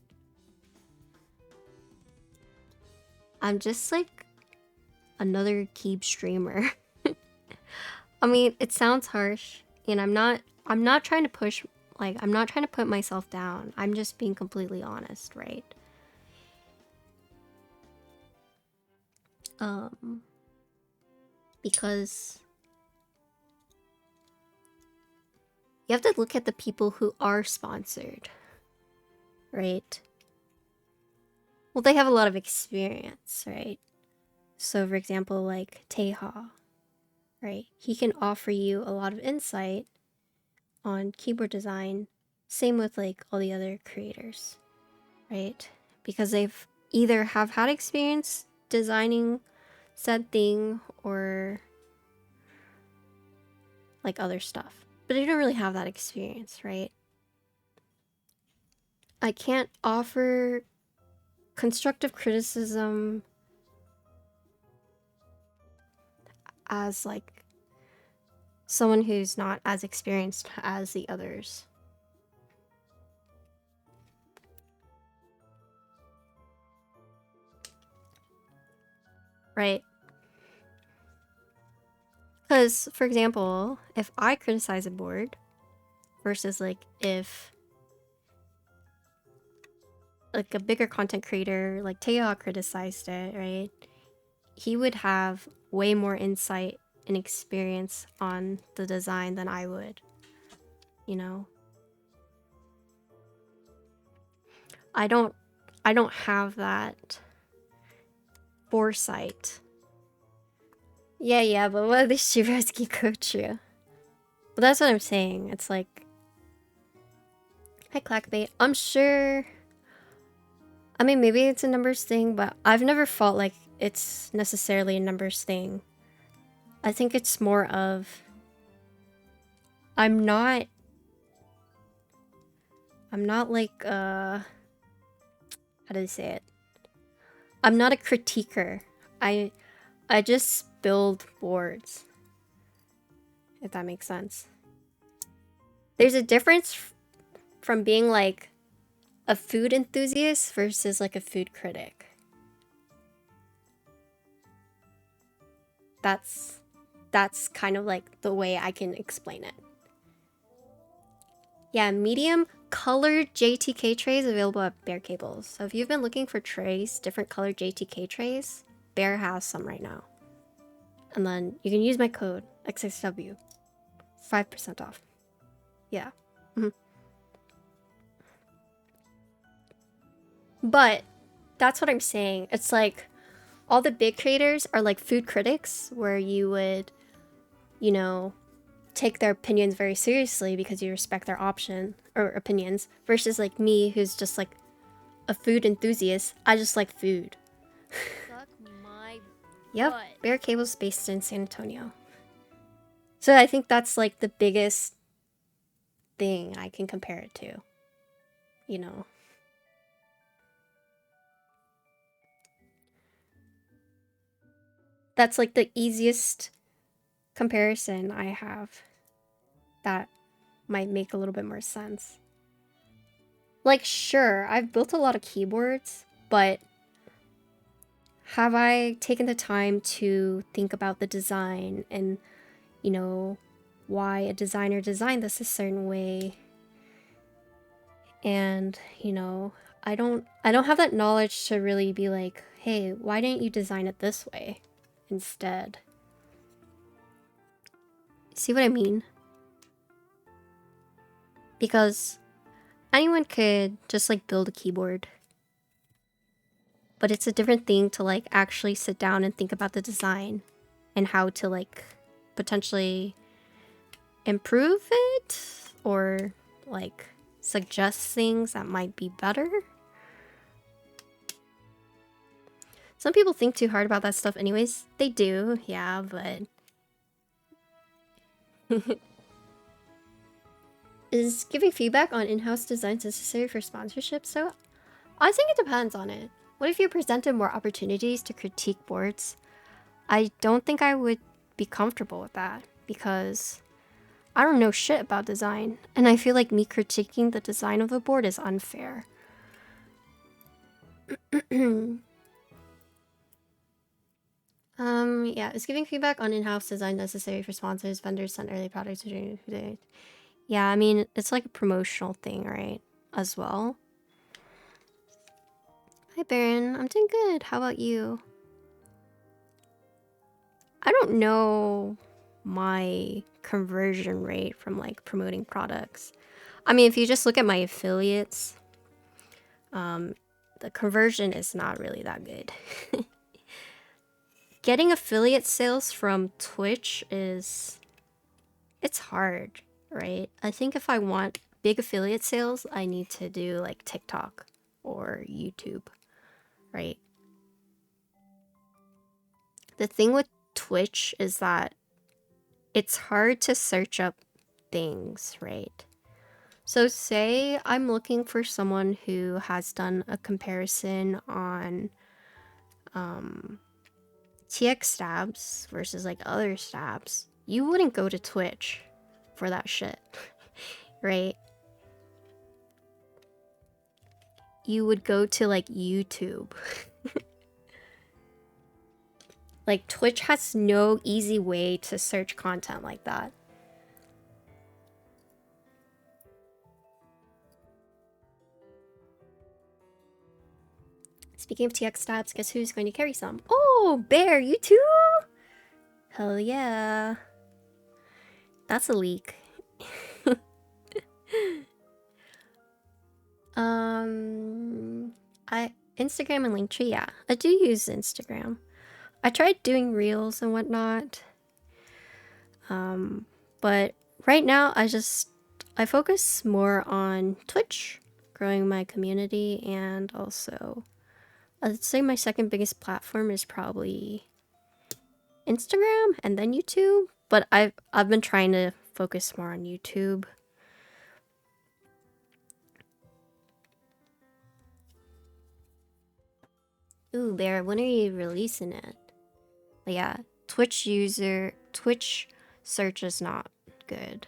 I'm just like another keeb streamer. I mean, it sounds harsh, and I'm not trying to push, like, I'm not trying to put myself down. I'm just being completely honest, right? Because you have to look at the people who are sponsored, right? Well, they have a lot of experience, right? So for example, like Teha, right? He can offer you a lot of insight on keyboard design. Same with like all the other creators, right? Because they've either have had experience designing said thing or like other stuff. But I don't really have that experience, right? I can't offer constructive criticism as like someone who's not as experienced as the others. Right? Because, for example, if I criticize a board versus like if like a bigger content creator like Teo criticized it, right? He would have way more insight and experience on the design than I would, you know? I don't have that foresight. Yeah, but what if the Shivaski coach you? But that's what I'm saying. It's like, hi Clackbait. I'm sure. I mean, maybe it's a numbers thing, but I've never felt like it's necessarily a numbers thing. I think it's more of I'm not like how do I say it? I'm not a critiquer. I just build boards. If that makes sense. There's a difference from being like a food enthusiast versus like a food critic. That's kind of like the way I can explain it. Yeah, medium colored JTK trays available at Bear Cables. So if you've been looking for trays, different colored JTK trays, Bear has some right now. And then you can use my code XXW. 5% off. Yeah. But that's what I'm saying. It's like all the big creators are like food critics where you would, you know, take their opinions very seriously because you respect their option or opinions versus like me who's just like a food enthusiast. I just like food. Suck my Yep, butt. Bear Cable's based in San Antonio. So I think that's like the biggest thing I can compare it to. You know. That's like the easiest comparison I have that might make a little bit more sense. Like, sure, I've built a lot of keyboards, but have I taken the time to think about the design and, you know, why a designer designed this a certain way? And, you know, I don't have that knowledge to really be like, hey, why didn't you design it this way instead? See what I mean? Because anyone could just like build a keyboard. But it's a different thing to like actually sit down and think about the design and how to like potentially improve it or like suggest things that might be better. Some people think too hard about that stuff anyways. They do, yeah, but is giving feedback on in-house designs necessary for sponsorship? So I think it depends on it. What if you're presented more opportunities to critique boards? I don't think I would be comfortable with that because I don't know shit about design, and I feel like me critiquing the design of a board is unfair. Yeah, is giving feedback on in-house design necessary for sponsors, vendors, send early products to yeah, I mean, it's like a promotional thing, right? As well. Hi, Baron. I'm doing good. How about you? I don't know my conversion rate from like promoting products. I mean, if you just look at my affiliates, the conversion is not really that good. getting affiliate sales from Twitch it's hard, right? I think if I want big affiliate sales, I need to do like TikTok or YouTube, right? The thing with Twitch is that it's hard to search up things, right? So say I'm looking for someone who has done a comparison on TX stabs versus like other stabs. You wouldn't go to Twitch for that shit, right? You would go to like YouTube. Like Twitch has no easy way to search content like that. Speaking of TX stabs, guess who's going to carry some? Oh, Bear, you too? Hell yeah. That's a leak. Instagram and Linktree, yeah. I do use Instagram. I tried doing reels and whatnot. But right now I focus more on Twitch, growing my community, and also I'd say my second biggest platform is probably Instagram and then YouTube, but I've been trying to focus more on YouTube. Ooh, Bear, when are you releasing it? But yeah, Twitch search is not good.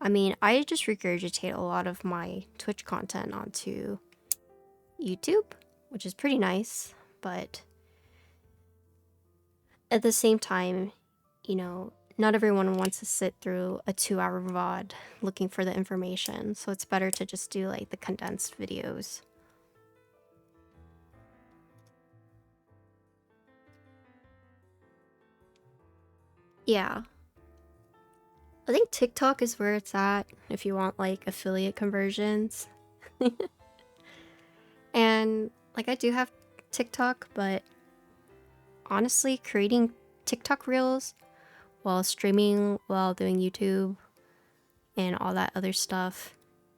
I mean, I just regurgitate a lot of my Twitch content onto YouTube, which is pretty nice, but at the same time, you know, not everyone wants to sit through a 2-hour VOD looking for the information, so it's better to just do like the condensed videos. Yeah. I think TikTok is where it's at if you want like affiliate conversions. And like I do have TikTok, but honestly, creating TikTok reels while streaming, while doing YouTube and all that other stuff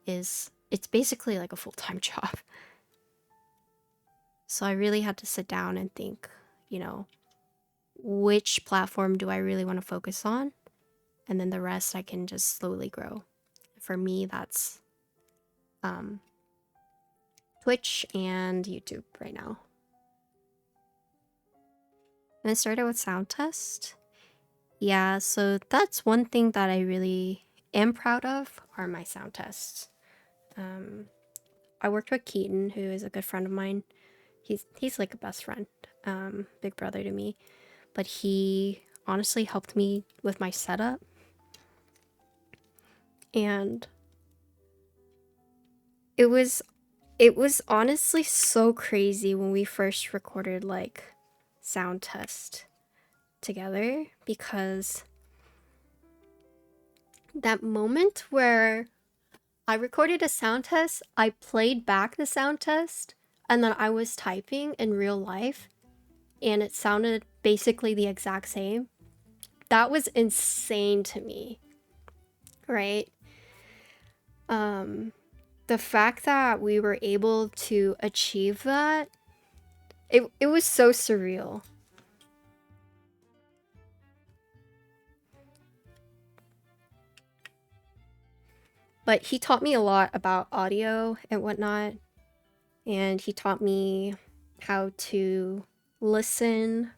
it's basically like a full-time job. So I really had to sit down and think, you know, which platform do I really want to focus on? And then the rest I can just slowly grow. For me, that's Twitch and YouTube right now. And I started with sound test. Yeah, so that's one thing that I really am proud of are my sound tests. I worked with Keaton, who is a good friend of mine. He's like a best friend, big brother to me. But he honestly helped me with my setup. And it was honestly so crazy when we first recorded like sound test together, because that moment where I recorded a sound test, I played back the sound test, and then I was typing in real life and it sounded basically the exact same. That was insane to me, right? The fact that we were able to achieve that, it was so surreal. But he taught me a lot about audio and whatnot, and he taught me how to listen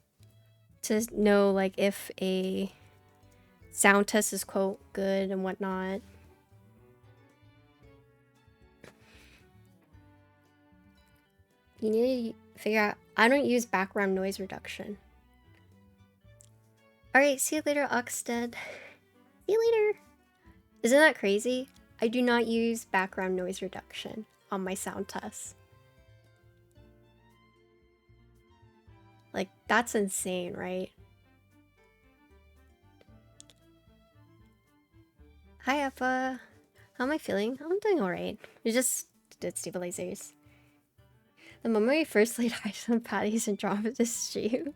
to know like if a sound test is quote good and whatnot. You need to figure out, I don't use background noise reduction. Alright, see you later, Oxted. See you later. Isn't that crazy? I do not use background noise reduction on my sound tests. Like, that's insane, right? Hi, Effa. How am I feeling? I'm doing alright. We just did stabilizers. The moment we first laid eyes on Patty's Andromeda stream.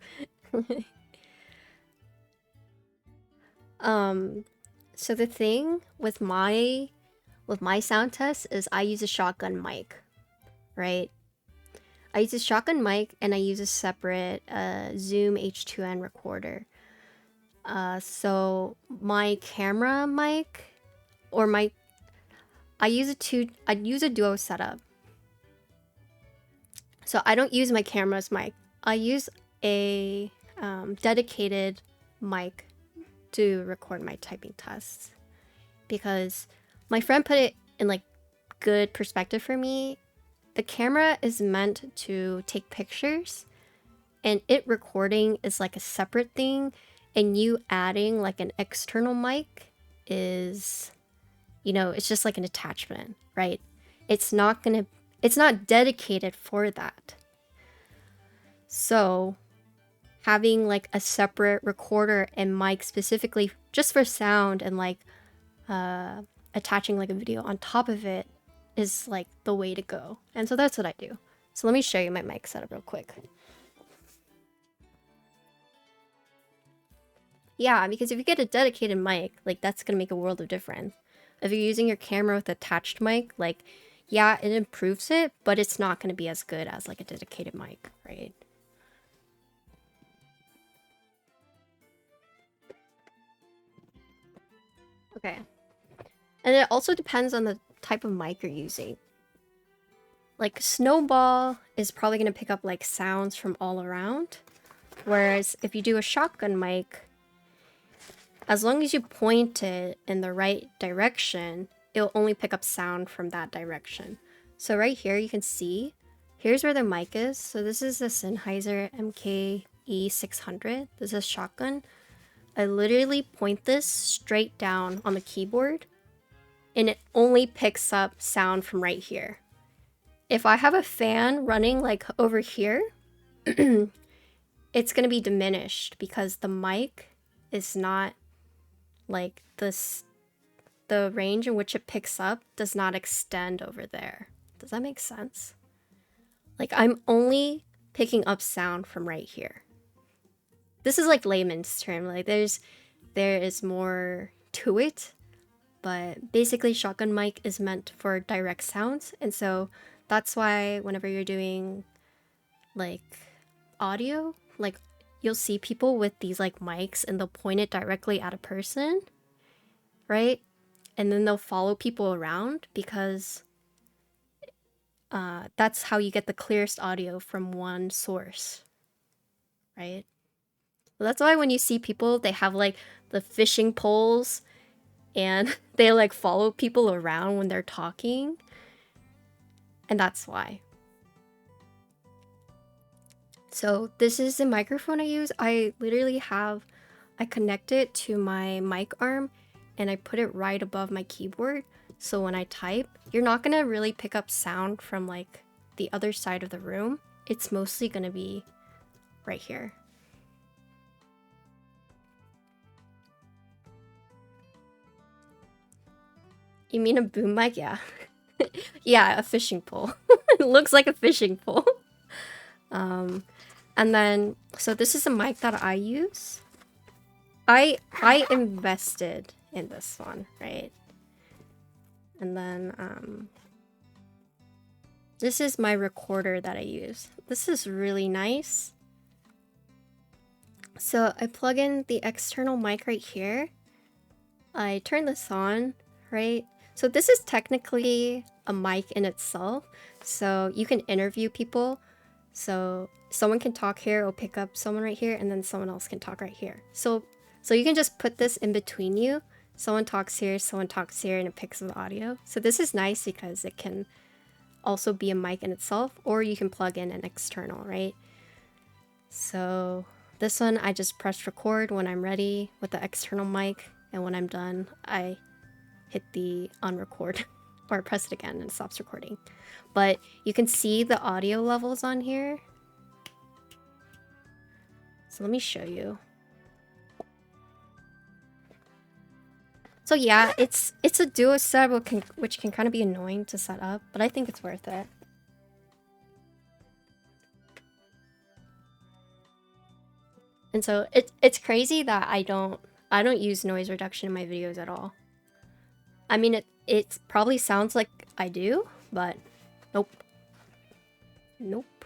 So the thing with my sound test is I use a shotgun mic, right? I use a shotgun mic and I use a separate Zoom H2N recorder. So my camera mic or I use a duo setup. So I don't use my camera's mic. I use a dedicated mic to record my typing tests because my friend put it in like good perspective for me. The camera is meant to take pictures and it recording is like a separate thing, and you adding like an external mic is, you know, it's just like an attachment, right? It's not dedicated for that. So having like a separate recorder and mic specifically just for sound and like attaching like a video on top of it is like the way to go. And so that's what I do. So let me show you my mic setup real quick. Yeah, because if you get a dedicated mic, like that's gonna make a world of difference. If you're using your camera with attached mic, like yeah, it improves it, but it's not gonna be as good as like a dedicated mic, right? Okay. And it also depends on the type of mic you're using. Like Snowball is probably gonna pick up like sounds from all around. Whereas if you do a shotgun mic, as long as you point it in the right direction, it'll only pick up sound from that direction. So right here you can see, here's where the mic is. So this is the Sennheiser MKE600. This is shotgun. I literally point this straight down on the keyboard and it only picks up sound from right here. If I have a fan running like over here, it's gonna be diminished because the mic is not like this, the range in which it picks up does not extend over there. Does that make sense? Like I'm only picking up sound from right here. This is like layman's term, like there is more to it, but basically shotgun mic is meant for direct sounds, and so that's why whenever you're doing like audio, like you'll see people with these like mics and they'll point it directly at a person, right? And then they'll follow people around because that's how you get the clearest audio from one source, right? Well, that's why when you see people, they have like the fishing poles and they like follow people around when they're talking. And that's why. So this is the microphone I use. I connect it to my mic arm and I put it right above my keyboard. So when I type, you're not gonna really pick up sound from like the other side of the room. It's mostly gonna be right here. You mean a boom mic? Yeah. Yeah, a fishing pole. It looks like a fishing pole. And then, so this is a mic that I use. I invested in this one, right? And then, this is my recorder that I use. This is really nice. So I plug in the external mic right here. I turn this on, right? So this is technically a mic in itself. So you can interview people. So someone can talk here, it'll pick up someone right here, and then someone else can talk right here. So you can just put this in between you. Someone talks here, and it picks up the audio. So this is nice because it can also be a mic in itself, or you can plug in an external, right? So this one, I just press record when I'm ready with the external mic, and when I'm done, I hit the unrecord or press it again and it stops recording. But you can see the audio levels on here. So let me show you. So yeah, it's a duo setup which can kind of be annoying to set up, but I think it's worth it. And so it's crazy that I don't use noise reduction in my videos at all. I mean, it probably sounds like I do, but nope. Nope.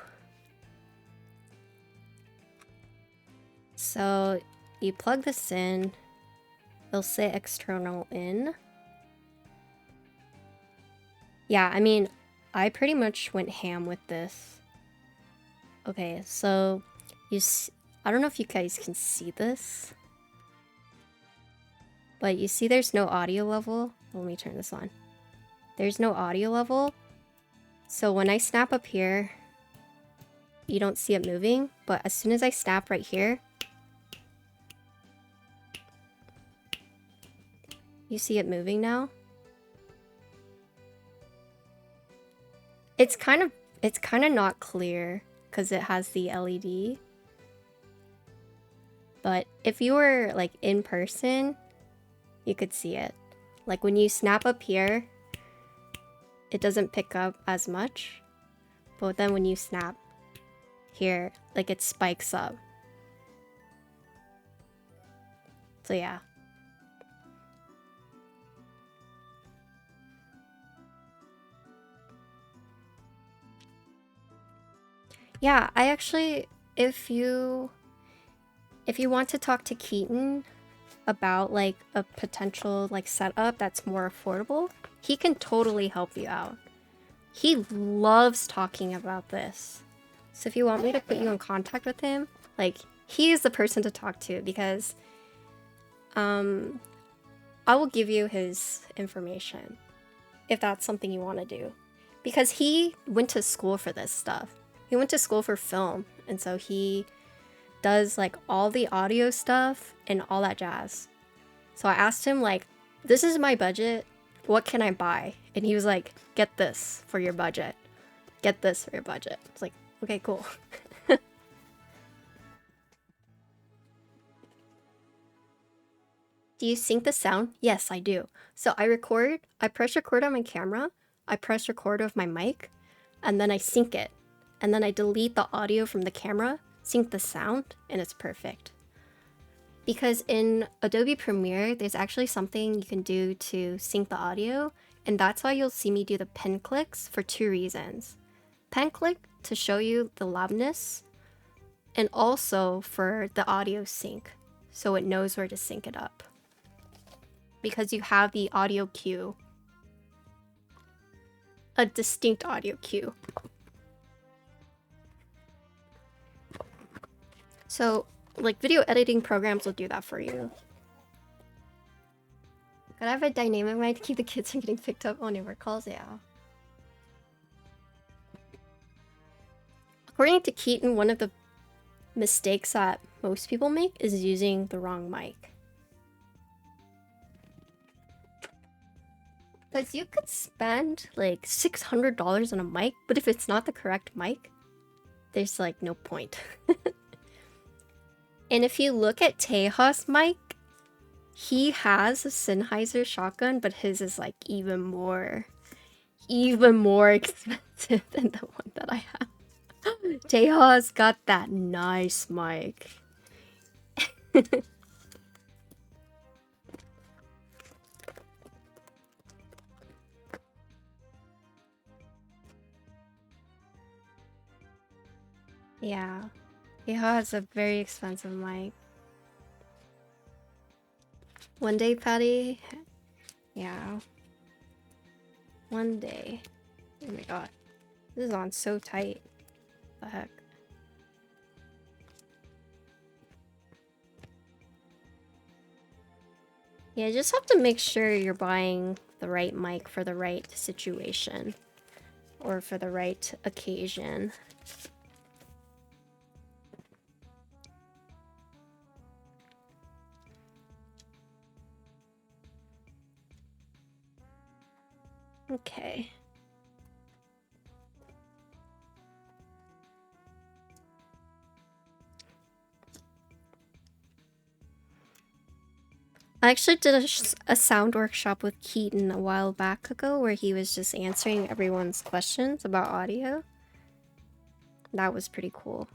So you plug this in, it'll say external in. Yeah, I mean, I pretty much went ham with this. Okay, so I don't know if you guys can see this, but you see there's no audio level. Let me turn this on. There's no audio level. So when I snap up here, you don't see it moving, but as soon as I snap right here, you see it moving now. It's kind of not clear because it has the LED. But if you were like in person, you could see it. Like when you snap up here, it doesn't pick up as much. But then when you snap here, like it spikes up. So yeah. Yeah, I actually, if you want to talk to Keaton about like a potential like setup that's more affordable, he can totally help you out. He loves talking about this. So if you want me to put you in contact with him, like he is the person to talk to because I will give you his information if that's something you want to do. Because he went to school for this stuff. He went to school for film, and so he does like all the audio stuff and all that jazz. So I asked him like, this is my budget, what can I buy? And he was like, get this for your budget. Get this for your budget. It's like, okay, cool. Do you sync the sound? Yes, I do. So I press record on my camera, I press record with my mic, and then I sync it. And then I delete the audio from the camera, sync the sound, and it's perfect. Because in Adobe Premiere, there's actually something you can do to sync the audio, and that's why you'll see me do the pen clicks for 2 reasons. Pen click to show you the loudness, and also for the audio sync, so it knows where to sync it up. Because you have the audio cue. A distinct audio cue. So, like, video editing programs will do that for you. Gotta have a dynamic mic to keep the kids from getting picked up on your calls, yeah. According to Keaton, one of the mistakes that most people make is using the wrong mic. Because you could spend like $600 on a mic, but if it's not the correct mic, there's like no point. And if you look at Teja's mic, he has a Sennheiser shotgun, but his is like even more expensive than the one that I have. Teja's got that nice mic. Yeah, Teja has a very expensive mic. One day, Patty. Yeah. One day. Oh my god. This is on so tight. What the heck? Yeah, just have to make sure you're buying the right mic for the right situation. Or for the right occasion. Okay. I actually did a sound workshop with Keaton a while back ago where he was just answering everyone's questions about audio. That was pretty cool.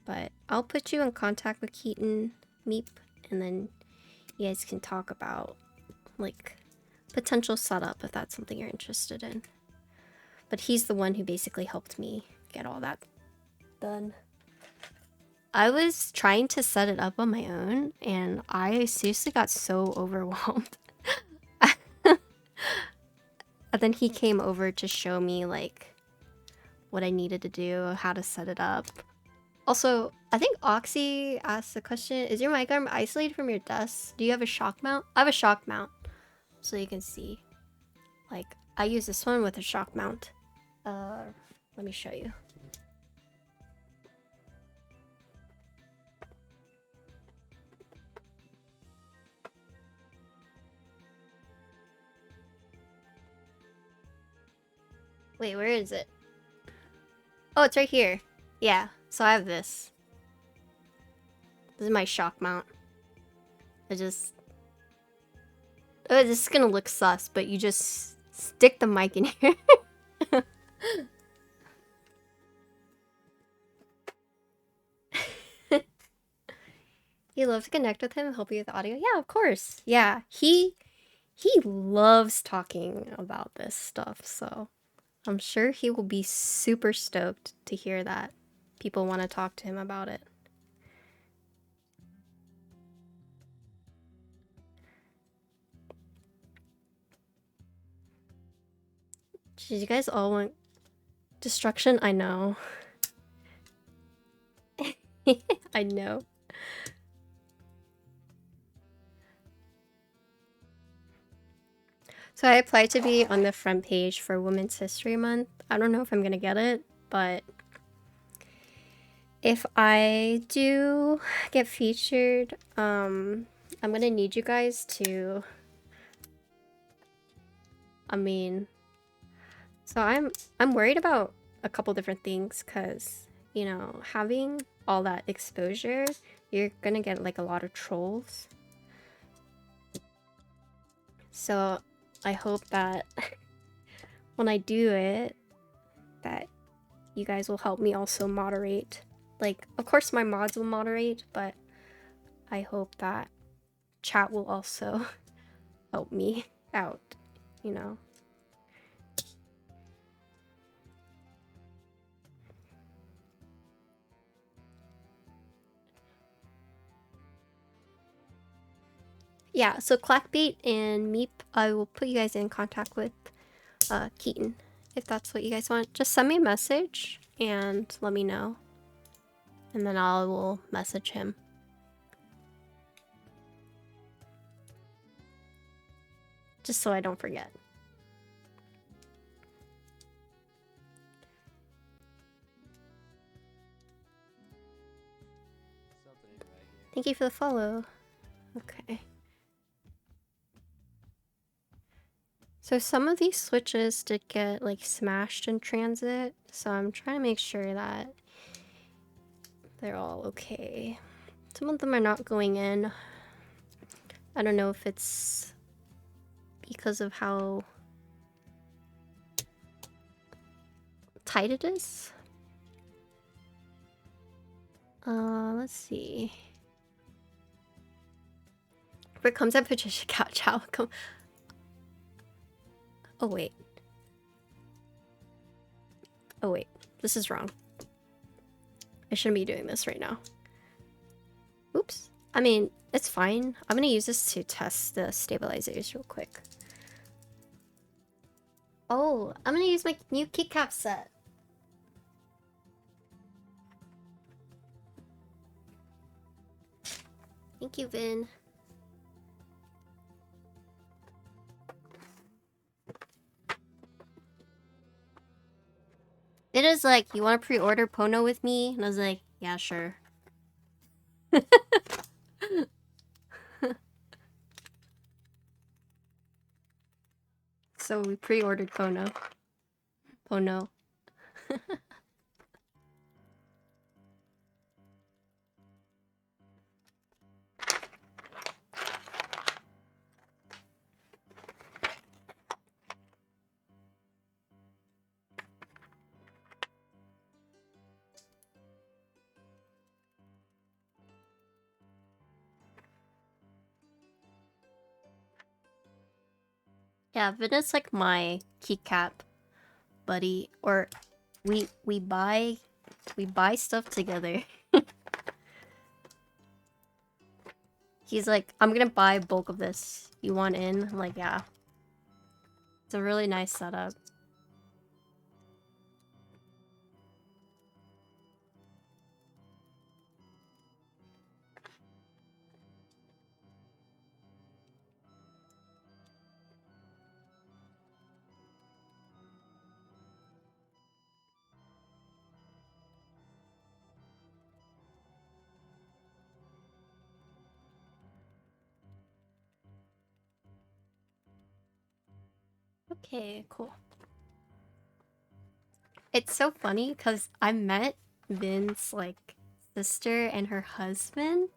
But I'll put you in contact with Keaton, Meep, and then you guys can talk about like potential setup if that's something you're interested in. But he's the one who basically helped me get all that done. I was trying to set it up on my own and I seriously got so overwhelmed. And then he came over to show me like what I needed to do, how to set it up. Also, I think Oxy asked the question, is your mic arm isolated from your desk? Do you have a shock mount? I have a shock mount, so you can see. Like, I use this one with a shock mount. Let me show you. Wait, where is it? Oh, it's right here. Yeah, so I have this. This is my shock mount. I just... Oh, this is gonna look sus, but you just stick the mic in here. You love to connect with him and help you with audio? Yeah, of course. Yeah, he loves talking about this stuff, so I'm sure he will be super stoked to hear that people want to talk to him about it. Did you guys all want destruction? I know. I know. So I applied to be on the front page for Women's History Month. I don't know if I'm gonna get it, but if I do get featured, I'm gonna need you guys to... So I'm worried about a couple different things because, you know, having all that exposure, you're gonna get like a lot of trolls. So I hope that when I do it, that you guys will help me also moderate. Like, of course my mods will moderate, but I hope that chat will also help me out, you know. Yeah, so Clackbait and Meep, I will put you guys in contact with Keaton, if that's what you guys want. Just send me a message and let me know. And then I will message him. Just so I don't forget. Something ain't right here. Thank you for the follow. Okay. So some of these switches did get like smashed in transit, so I'm trying to make sure that they're all okay. Some of them are not going in. I don't know if it's because of how tight it is. Let's see. If it comes at Patricia Couch, how come? Oh wait. Oh wait, this is wrong. I shouldn't be doing this right now. Oops. I mean, it's fine. I'm gonna use this to test the stabilizers real quick. Oh, I'm gonna use my new Keycaps set. Thank you, Vin. It is like, you want to pre-order Pono with me? And I was like, yeah, sure. So we pre-ordered Pono. Pono. Yeah, Vinet's like my keycap buddy, or we buy stuff together. He's like, I'm gonna buy bulk of this. You want in? I'm like, yeah. It's a really nice setup. Okay, cool. It's so funny because I met Vin's like sister and her husband.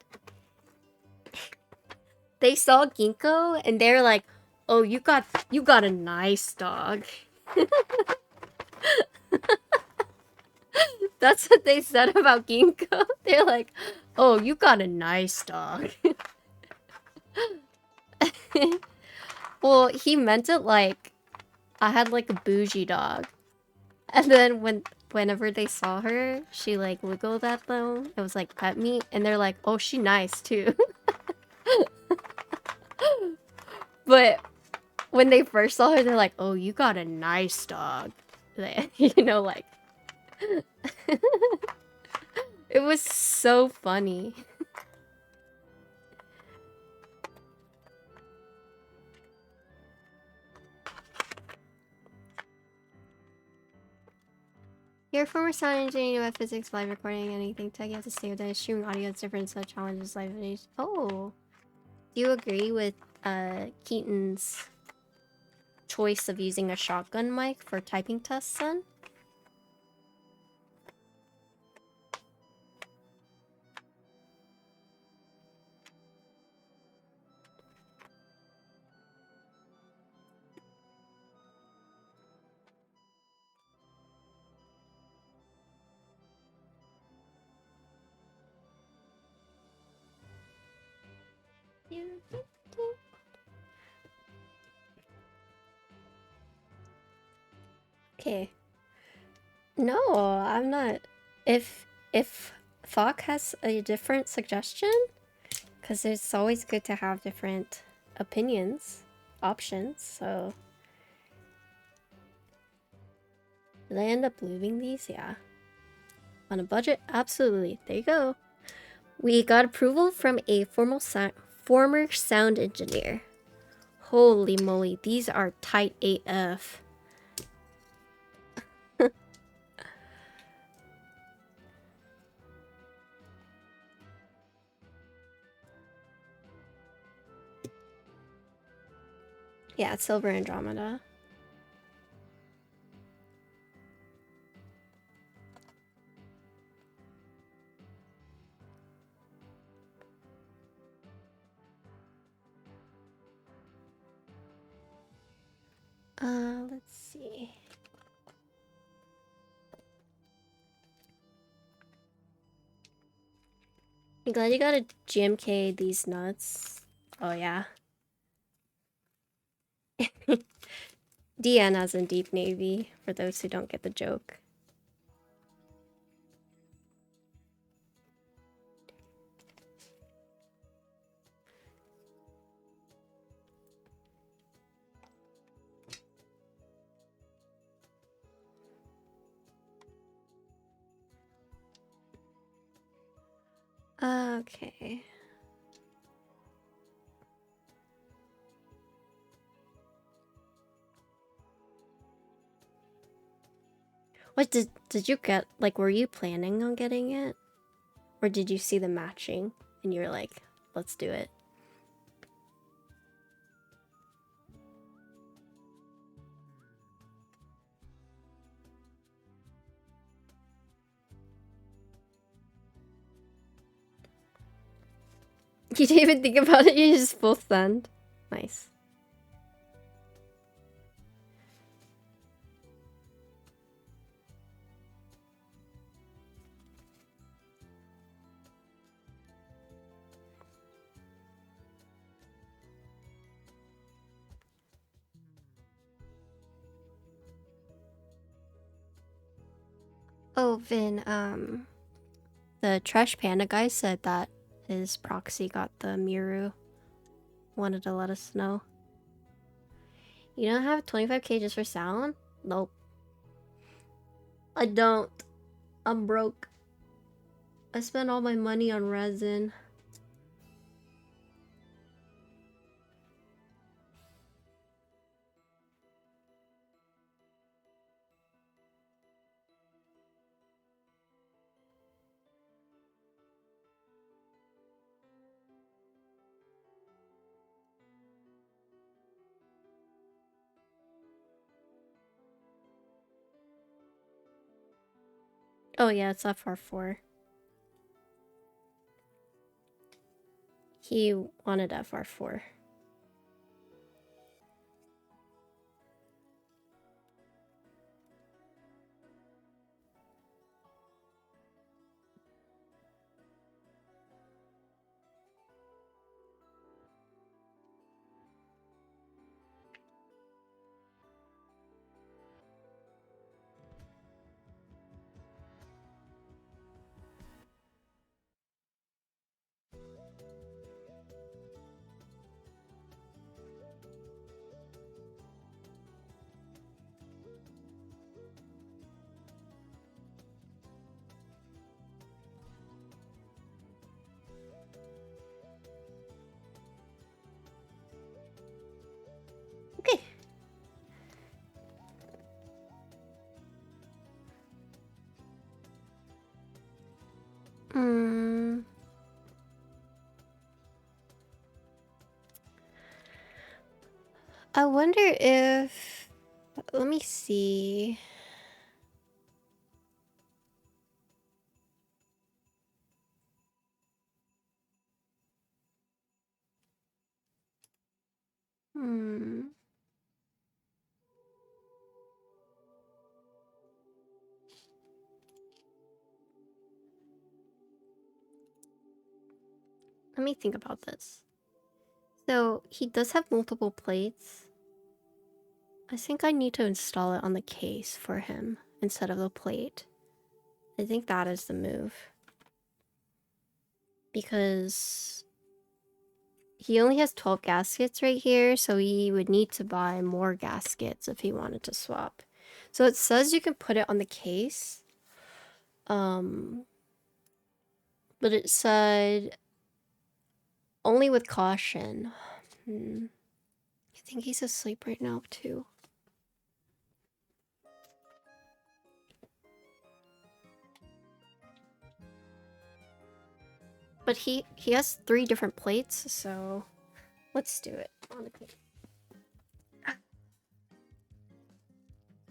They saw Ginkgo and they're like, "Oh, you got a nice dog." That's what they said about Ginkgo. They're like, "Oh, you got a nice dog." Well, he meant it like I had like a bougie dog. And then whenever they saw her, she like wiggled at them. It was like pet meat, and they're like, "Oh, she nice too." But when they first saw her, they're like, "Oh, you got a nice dog." You know, like it was so funny. You're a former sound engineer, you know, physics, live recording, anything tech, you have to stay with that. Streaming audio is different, so challenges live videos. Oh, do you agree with Keaton's choice of using a shotgun mic for typing tests then? Okay. No, I'm not. If Thok has a different suggestion, because it's always good to have different opinions, options, so... Did I end up lubing these? Yeah. On a budget? Absolutely. There you go. We got approval from a former sound engineer. Holy moly, these are tight AF. Yeah, it's Silver Andromeda. Let's see. I'm glad you got a GMK these nuts. Oh yeah. DN as in Deep Navy, for those who don't get the joke. Okay. What did you get? Like, were you planning on getting it? Or did you see the matching and you're like, let's do it? You didn't even think about it, you just full send. Nice. Oh, Vin, the Trash Panda guy said that his proxy got the Miru. Wanted to let us know. You don't have 25k just for sound? Nope. I don't. I'm broke. I spent all my money on resin. Oh yeah, it's FR4. He wanted FR4. Okay. I wonder if... Let me see. Let me think about this. So, he does have multiple plates. I think I need to install it on the case for him instead of the plate. I think that is the move. Because he only has 12 gaskets right here, so he would need to buy more gaskets if he wanted to swap. So it says you can put it on the case. But it said only with caution. I think he's asleep right now too. But he has 3 different plates, so let's do it on the case.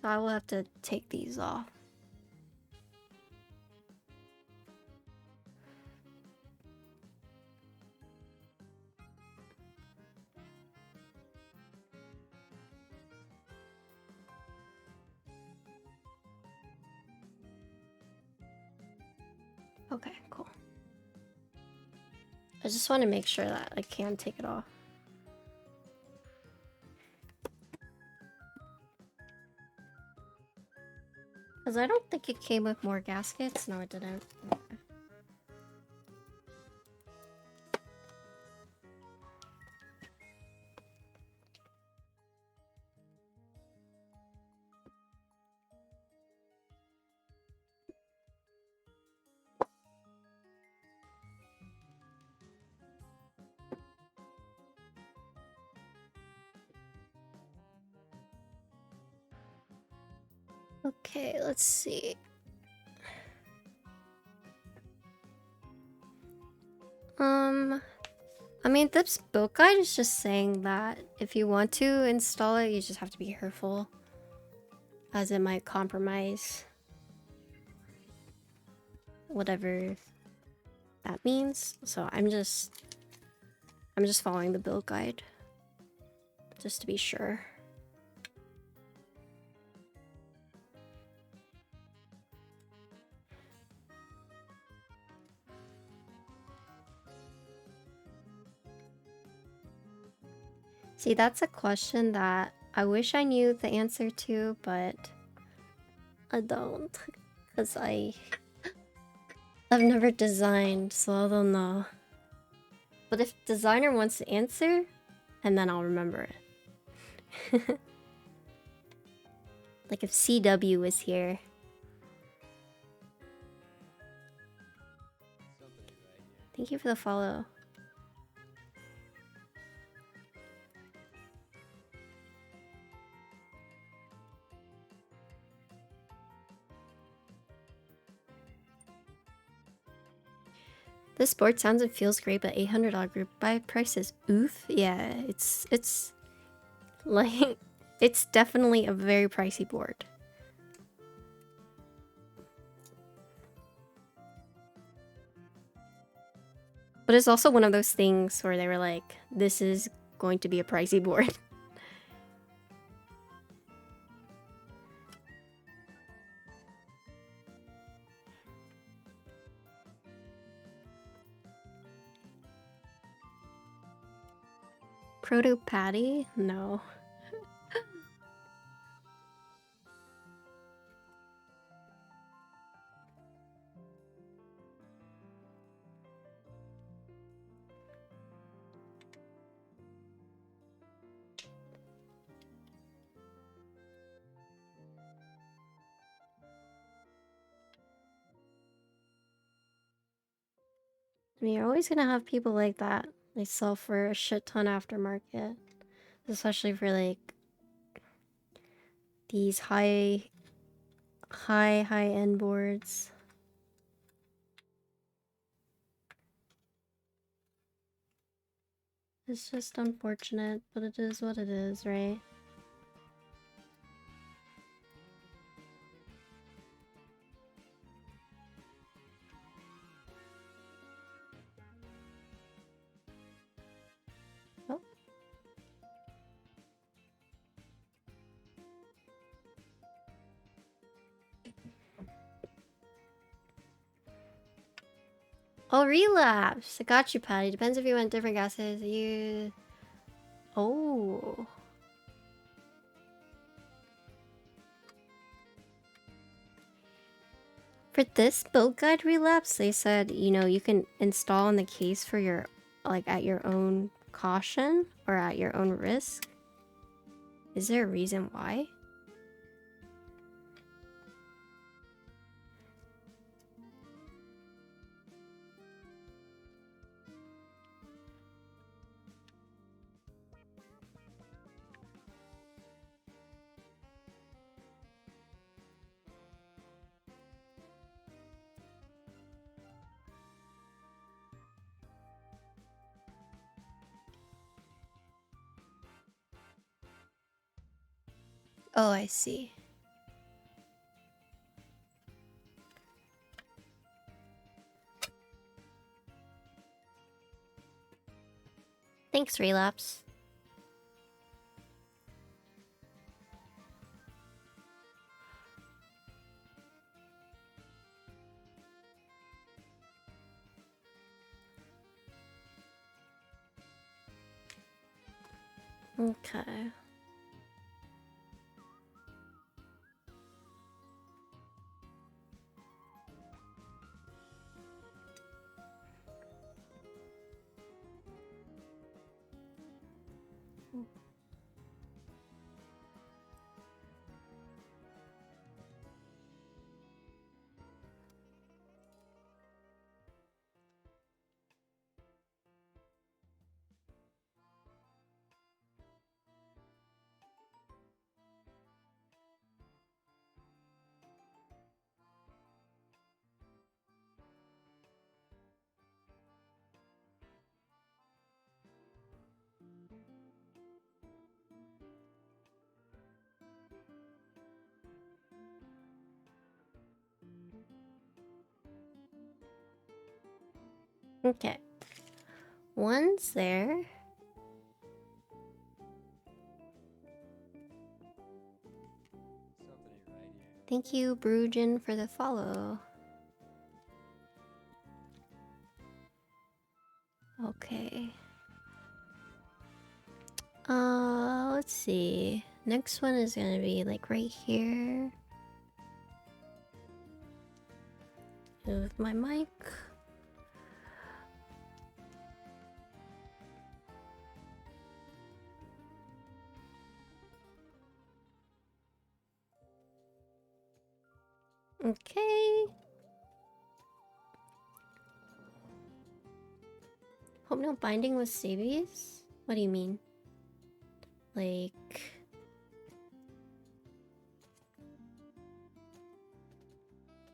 I will have to take these off. Okay, cool. I just want to make sure that I can take it off. Because I don't think it came with more gaskets. No, it didn't. Okay, let's see. I mean, this build guide is just saying that if you want to install it, you just have to be careful, as it might compromise whatever that means. So I'm just following the build guide, just to be sure. See, that's a question that I wish I knew the answer to, but I don't. Because I've never designed, so I don't know. But if designer wants to answer, and then I'll remember it. Like if CW was here. Something ain't right here. Thank you for the follow. This board sounds and feels great, but $800 group buy price is oof. Yeah, it's like it's definitely a very pricey board. But it's also one of those things where they were like, this is going to be a pricey board. Proto patty? No. I mean, you're always gonna have people like that. They sell for a shit ton aftermarket. Especially for like these high-end boards. It's just unfortunate, but it is what it is, right? Oh. Oh, relapse! I got you, Patty. Depends if you want different gases. You... Oh. For this build guide relapse, they said, you know, you can install in the case for your, like, at your own caution or at your own risk. Is there a reason why? Oh, I see. Thanks, relapse. Okay. Okay. One's there. Something ain't right here. Thank you, Brujin, for the follow. Okay. Let's see. Next one is gonna be like right here. Move my mic. Okay. Hope no binding with Staebies? What do you mean? Like...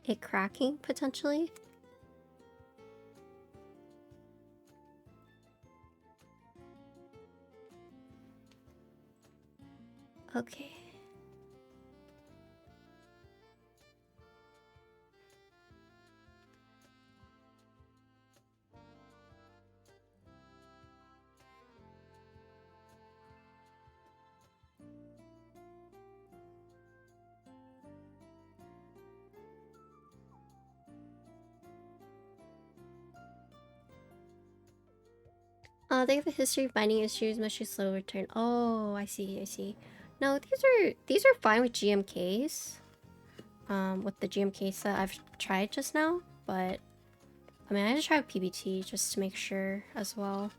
it cracking, potentially? Okay. They have a history of binding issues, mostly slow return. Oh, I see, I see. No, these are fine with GMKs. With the GMKs that I've tried just now, but I mean I just tried PBT just to make sure as well.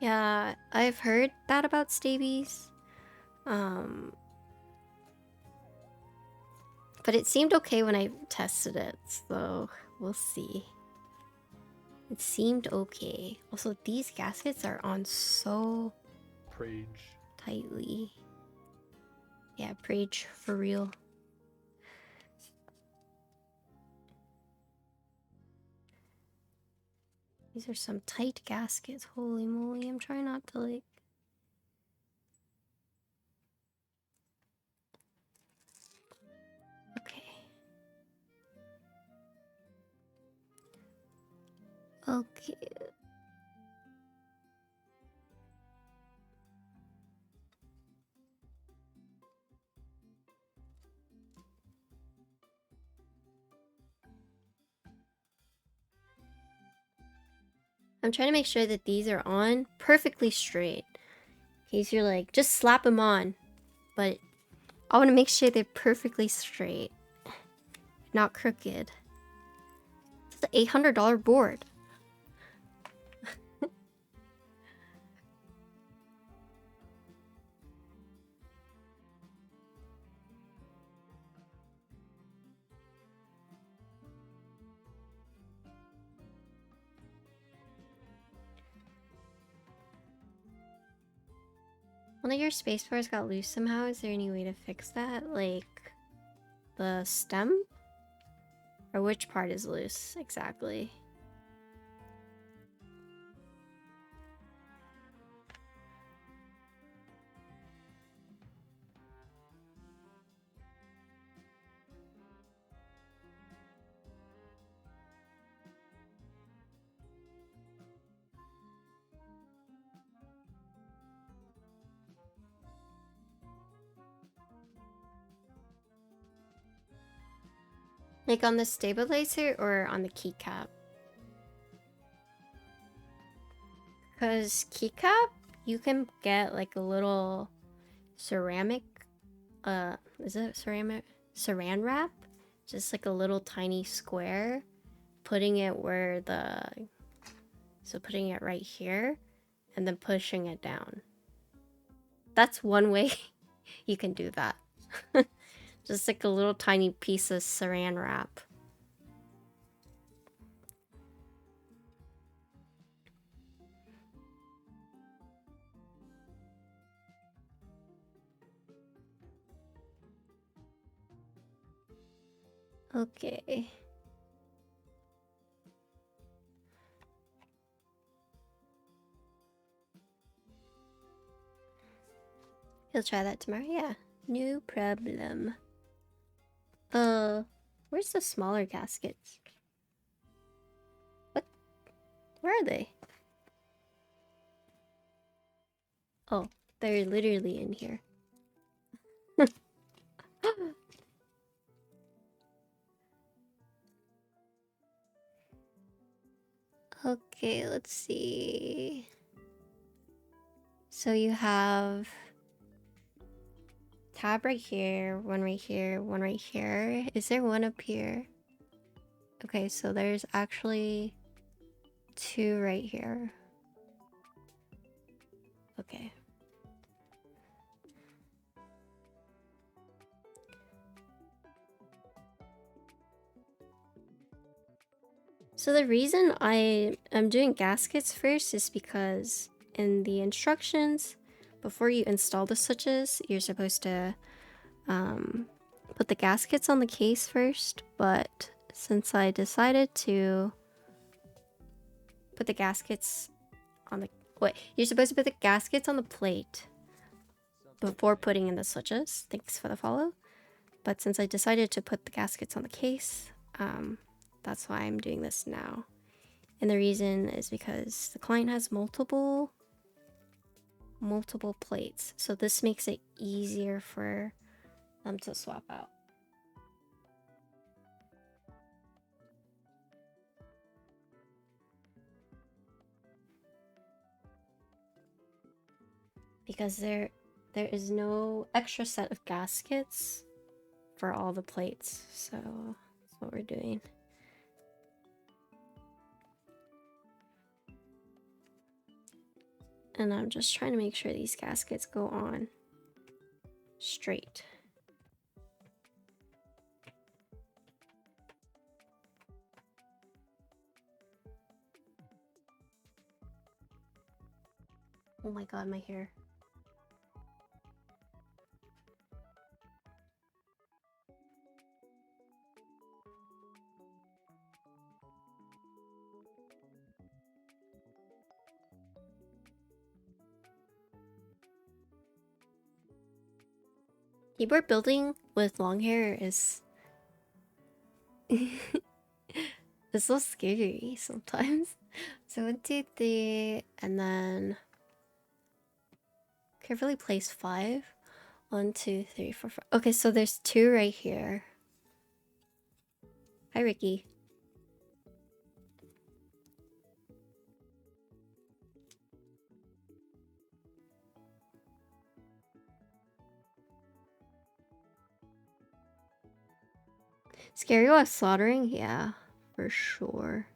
Yeah, I've heard that about Staebies. But it seemed okay when I tested it, so we'll see. It seemed okay. Also, these gaskets are on so Prage. tightly. Yeah, Prage for real. These are some tight gaskets. Holy moly, I'm trying not to like... Okay. Okay. I'm trying to make sure that these are on perfectly straight. In case you're like, just slap them on. But I want to make sure they're perfectly straight. Not crooked. It's an $800 board. One of your spacebars got loose somehow. Is there any way to fix that? Like the stem? Or which part is loose exactly? Like on the stabilizer or on the keycap? Because keycap, you can get like a little ceramic, is it ceramic? Saran wrap? Just like a little tiny square. Putting it where the... So putting it right here and then pushing it down. That's one way you can do that. Just like a little tiny piece of saran wrap. Okay. He'll try that tomorrow? Yeah. No problem. Where's the smaller gaskets? What? Where are they? Oh, they're literally in here. Okay, let's see. So you have tab right here, one right here, one right here. Is there one up here? Okay, so there's actually two right here. Okay. So the reason I am doing gaskets first is because in the instructions, before you install the switches, you're supposed to put the gaskets on the case first, but since I decided to put the gaskets on the... Wait, you're supposed to put the gaskets on the plate before putting in the switches. Thanks for the follow. But since I decided to put the gaskets on the case, that's why I'm doing this now. And the reason is because the client has multiple plates. So this makes it easier for them to swap out. Because there is no extra set of gaskets for all the plates. So that's what we're doing. And I'm just trying to make sure these gaskets go on straight. Oh my god, my hair. Keyboard building with long hair is it's so scary sometimes. So 1, 2, 3, and then carefully place 5. 1, 2, 3, 4, 5. Okay, so there's 2 right here. Hi, Ricky. Scary while soldering? Yeah, for sure.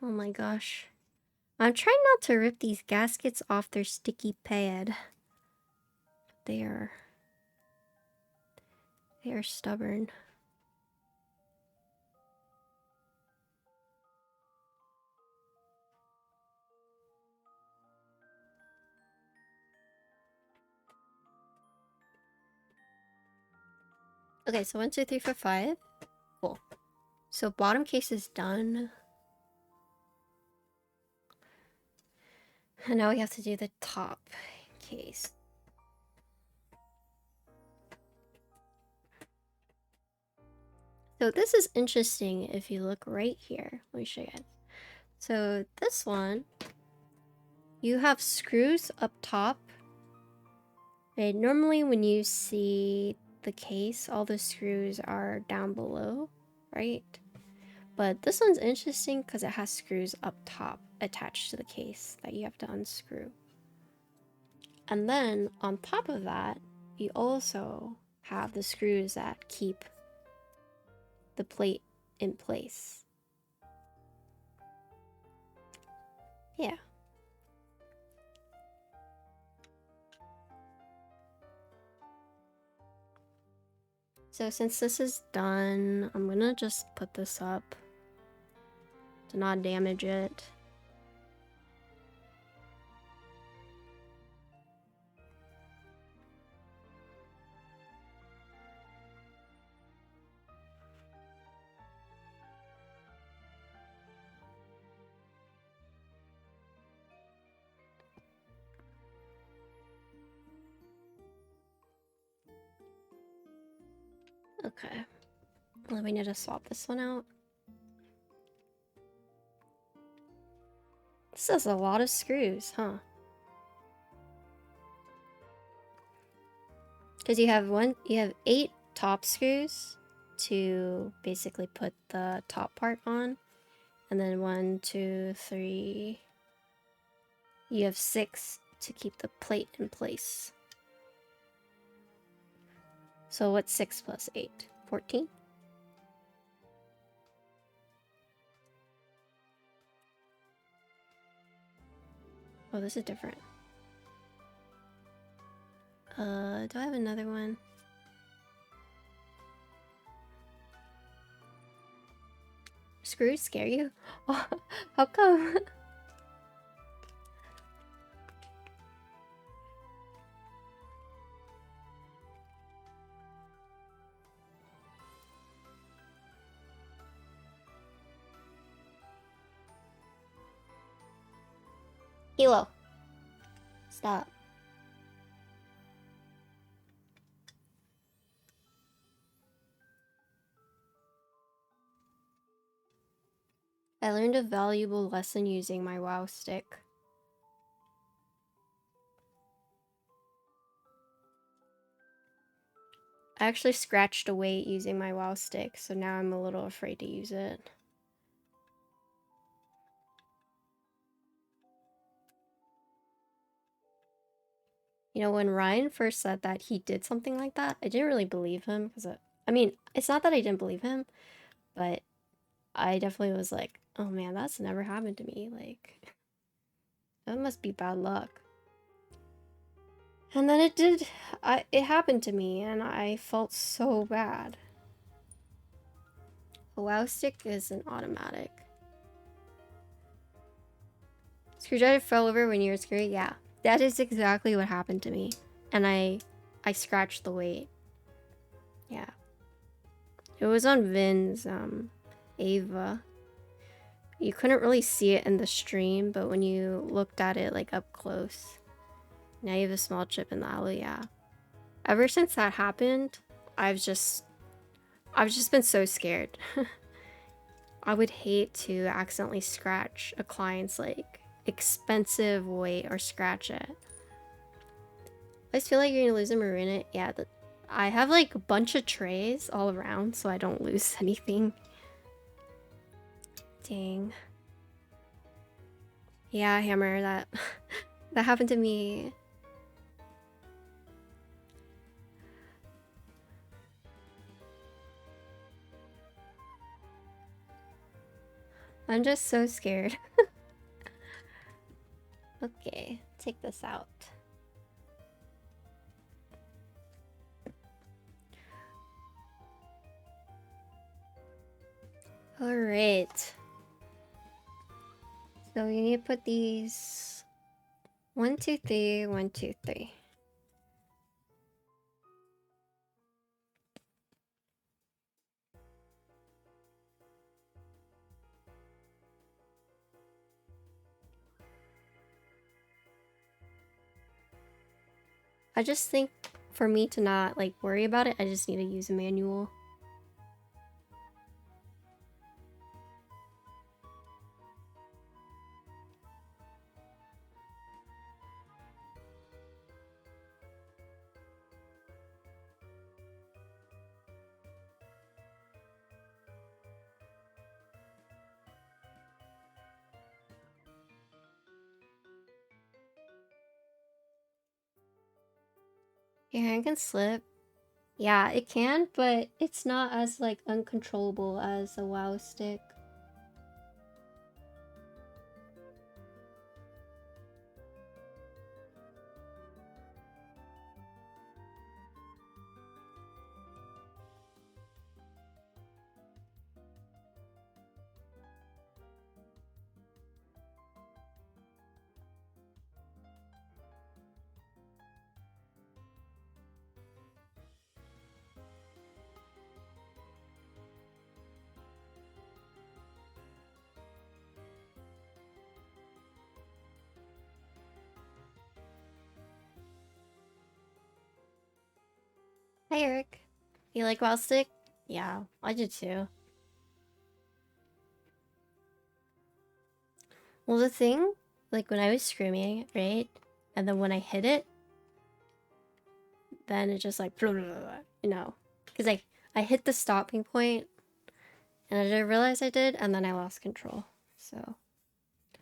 Oh my gosh. I'm trying not to rip these gaskets off their sticky pad. They are stubborn. Okay, so 1, 2, 3, 4, 5. Cool. So bottom case is done. And now we have to do the top case. So this is interesting if you look right here. Let me show you guys. So this one, you have screws up top. Right? Normally when you see the case, all the screws are down below, right? But this one's interesting because it has screws up top attached to the case that you have to unscrew. And then on top of that, you also have the screws that keep the plate in place. Yeah. So since this is done, I'm gonna just put this up to not damage it. Okay. Well, we need to swap this one out. This is a lot of screws, huh? Because you have 8 top screws to basically put the top part on. And then 1, 2, 3. You have 6 to keep the plate in place. So what's 6 plus 8? 14? Oh, this is different. Do I have another one? Screws scare you? Oh, how come? Hilo. Stop. I learned a valuable lesson using my WoW stick. I actually scratched a weight using my WoW stick, so now I'm a little afraid to use it. You know, when Ryan first said that he did something like that, I didn't really believe him because I mean, it's not that I didn't believe him, but I definitely was like, oh man, that's never happened to me. Like, that must be bad luck. And then it did, it happened to me and I felt so bad. A WoW stick is an automatic. Screwdriver fell over when you were screwing? Yeah, that is exactly what happened to me. And I scratched the weight. Yeah. It was on Vin's, Ava. You couldn't really see it in the stream, but when you looked at it, like, up close. Now you have a small chip in the alley, yeah. Ever since that happened, I've just been so scared. I would hate to accidentally scratch a client's, like, expensive weight or scratch it. I just feel like you're gonna lose them or ruin it. Yeah, I have, like, a bunch of trays all around so I don't lose anything. Dang. Yeah, Hammer, that that happened to me. I'm just so scared. Okay, take this out. Alright. So you need to put these 1, 2, 3, 1, 2, 3. I just think for me to not like worry about it, I just need to use a manual. Your hand can slip. Yeah, it can, but it's not as like uncontrollable as a WoW stick. Hi Eric. You like WoW stick? Yeah, I did too. Well, the thing, like when I was screaming, right? And then when I hit it, then it just like, blah, blah, blah, blah, you know. Because I hit the stopping point and I didn't realize I did, and then I lost control. So,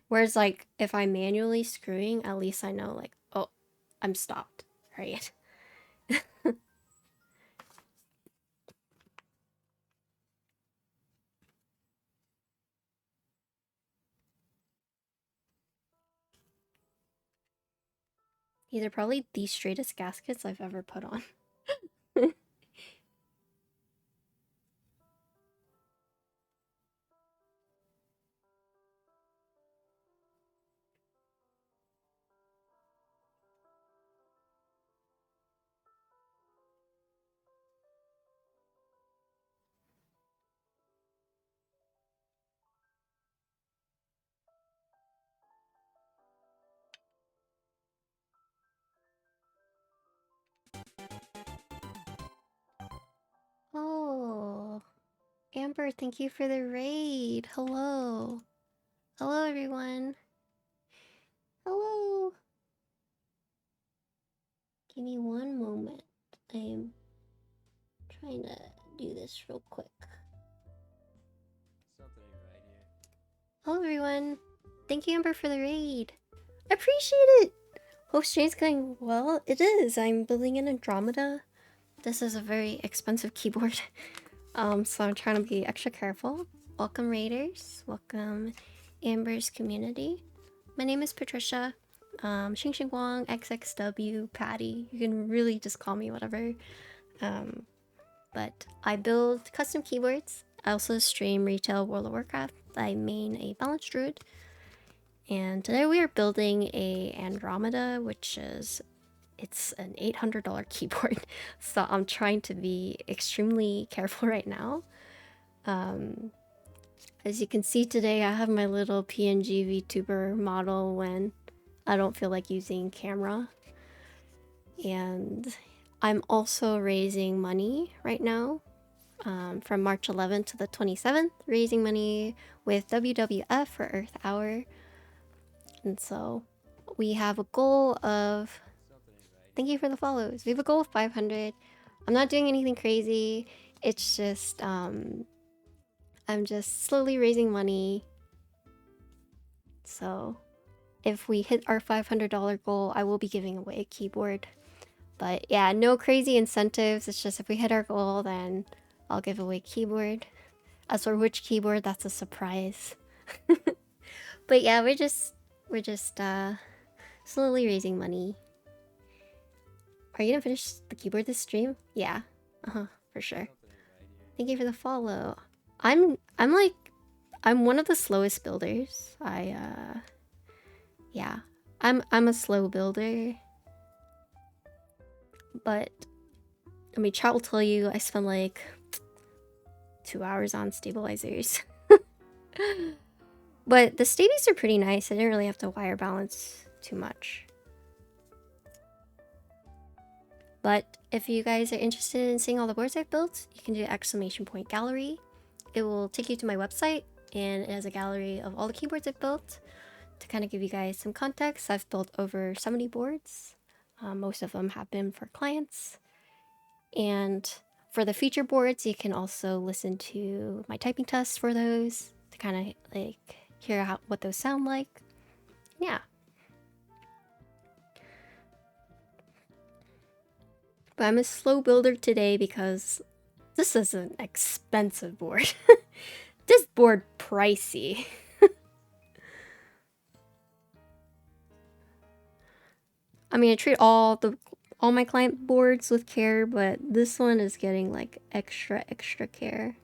whereas like if I'm manually screwing, at least I know like, oh, I'm stopped, right? These are probably the straightest gaskets I've ever put on. Oh, Amber, thank you for the raid. Hello. Hello, everyone. Hello. Give me one moment. I'm trying to do this real quick. Something ain't right here. Hello, everyone. Thank you, Amber, for the raid. I appreciate it. Hope stream's going well. It is. I'm building an Andromeda. This is a very expensive keyboard. So I'm trying to be extra careful. Welcome, raiders. Welcome, Amber's community. My name is Patricia. Xinxinwong, XXW, Patty. You can really just call me whatever. But I build custom keyboards. I also stream retail World of Warcraft. I main a balanced druid. And today we are building a Andromeda, which is it's an $800 keyboard. So I'm trying to be extremely careful right now. As you can see today, I have my little PNG VTuber model when I don't feel like using camera. And I'm also raising money right now from March 11th to the 27th, raising money with WWF for Earth Hour. And so we have a goal of, thank you for the follows. We have a goal of 500. I'm not doing anything crazy. It's just, I'm just slowly raising money. So if we hit our $500 goal, I will be giving away a keyboard. But yeah, no crazy incentives. It's just if we hit our goal, then I'll give away a keyboard. As for which keyboard, that's a surprise. But yeah, we're just slowly raising money. Are you gonna finish the keyboard this stream? Yeah. For sure. Thank you for the follow. I'm one of the slowest builders. Yeah. I'm a slow builder. But I mean, chat will tell you I spend like 2 hours on stabilizers. But the Staebies are pretty nice. I didn't really have to wire balance too much. But if you guys are interested in seeing all the boards I've built, you can do ! gallery. It will take you to my website, and it has a gallery of all the keyboards I've built. To kind of give you guys some context, I've built over 70 boards. Most of them have been for clients. And for the feature boards, you can also listen to my typing tests for those to kind of like hear what those sound like. Yeah. But I'm a slow builder today because this is an expensive board. This board pricey. I mean, I treat all my client boards with care, but this one is getting like extra care.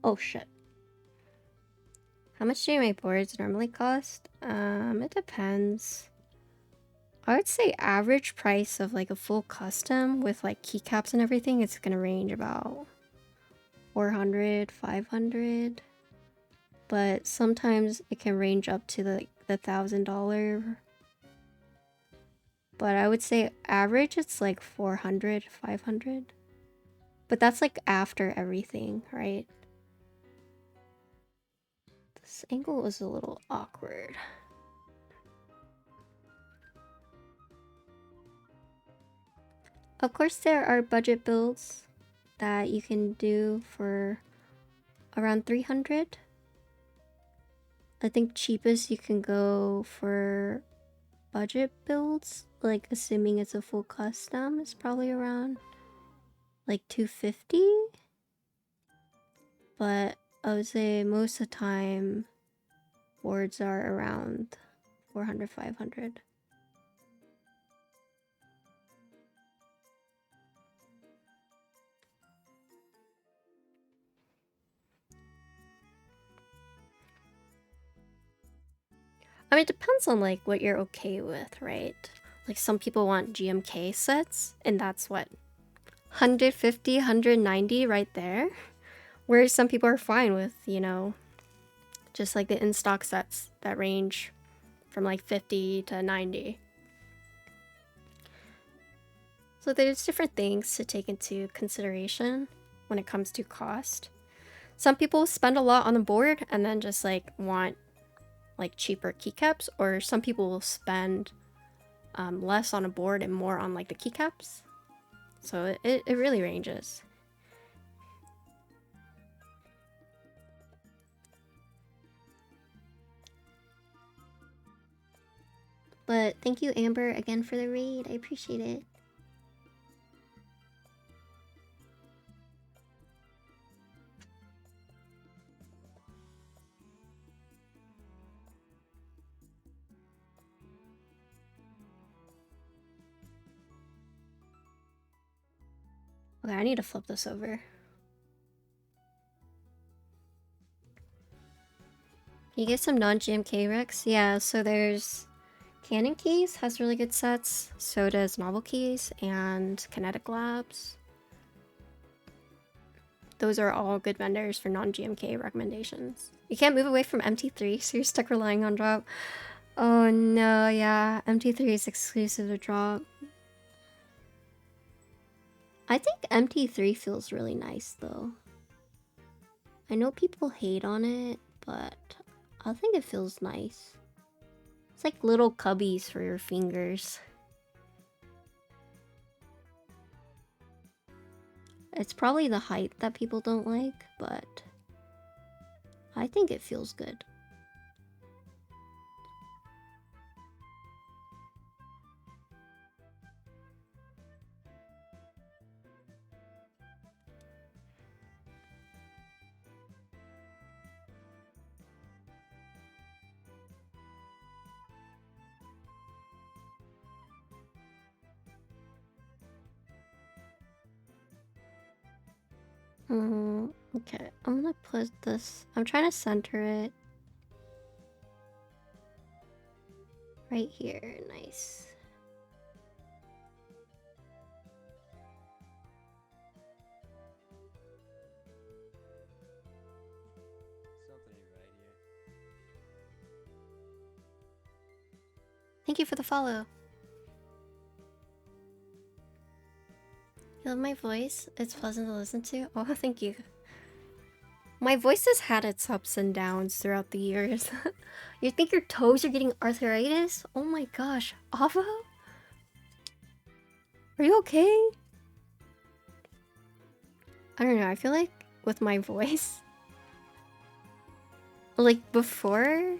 Oh shit. How much do my boards normally cost? It depends. I would say average price of like a full custom with like keycaps and everything, it's gonna range about 400, 500. But sometimes it can range up to the $1,000 But I would say average it's like 400, 500. But that's like after everything, right? This angle was a little awkward. Of course, there are budget builds that you can do for around 300. I think cheapest you can go for budget builds, like assuming it's a full custom, is probably around like 250. But I would say most of the time boards are around 400, 500. I mean, it depends on like what you're okay with, right? Like some people want GMK sets, and that's what, 150, 190 right there. Whereas some people are fine with, you know, just like the in-stock sets that range from like 50 to 90. So there's different things to take into consideration when it comes to cost. Some people spend a lot on the board and then just like want like cheaper keycaps, or some people will spend less on a board and more on like the keycaps. So it really ranges. But thank you, Amber, again for the raid. I appreciate it. Okay, I need to flip this over. Can you get some non-GMK Rex? Yeah, so there's Canon Keys has really good sets. So does Novel Keys and Kinetic Labs. Those are all good vendors for non-GMK recommendations. You can't move away from MT3, so you're stuck relying on drop. Oh no, yeah, MT3 is exclusive to drop. I think MT3 feels really nice though. I know people hate on it, but I think it feels nice. It's like little cubbies for your fingers. It's probably the height that people don't like, but I think it feels good. Okay, I'm gonna put this. I'm trying to center it right here. Nice. Something ain't right here. Thank you for the follow. You love my voice? It's pleasant to listen to. Oh, thank you. My voice has had its ups and downs throughout the years. You think your toes are getting arthritis? Oh my gosh. Ava? Are you okay? I don't know, I feel like with my voice, like before,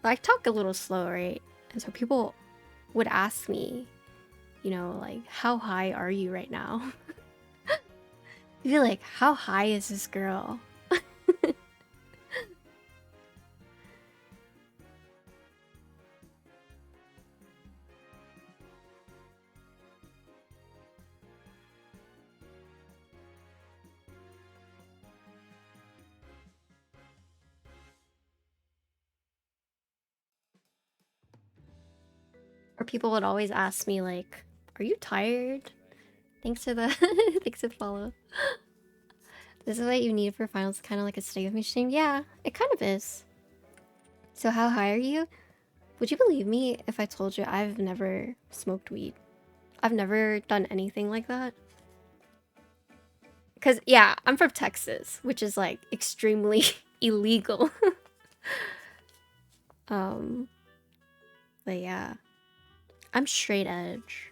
I talk a little slow, right? And so people would ask me, you know, like, how high are you right now? I feel like, how high is this girl? Or people would always ask me like, are you tired? Thanks for the thanks for the follow. This is what you need for finals, kind of like a study with me stream. Yeah, it kind of is. So how high are you? Would you believe me if I told you I've never smoked weed? I've never done anything like that. Because, yeah, I'm from Texas, which is, like, extremely illegal. But yeah. I'm straight edge.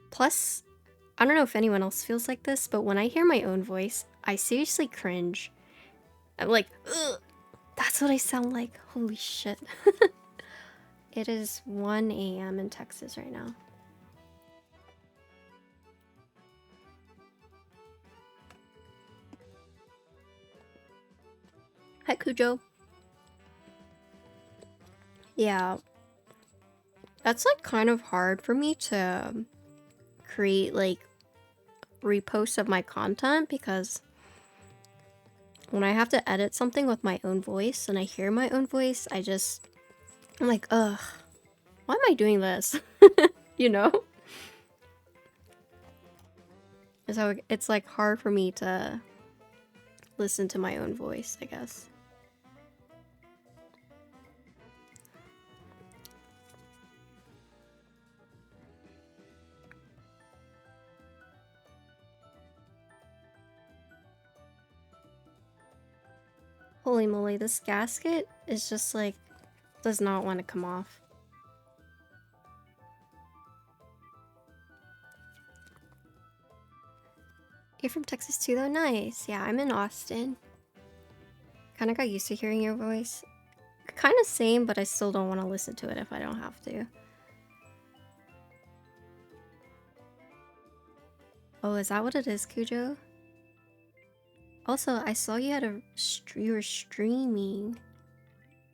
Plus, I don't know if anyone else feels like this, but when I hear my own voice, I seriously cringe. I'm like, ugh, that's what I sound like. Holy shit. It is 1 a.m. in Texas right now. Hi, Cujo. Yeah. That's like kind of hard for me to create like reposts of my content because when I have to edit something with my own voice and I hear my own voice, I'm like, ugh, why am I doing this? You know? So it's like hard for me to listen to my own voice, I guess. Holy moly, this gasket is just like, does not want to come off. You're from Texas too though? Nice. Yeah, I'm in Austin. Kinda got used to hearing your voice. Kinda same, but I still don't want to listen to it if I don't have to. Oh, is that what it is, Cujo? Also, I saw you had you were streaming.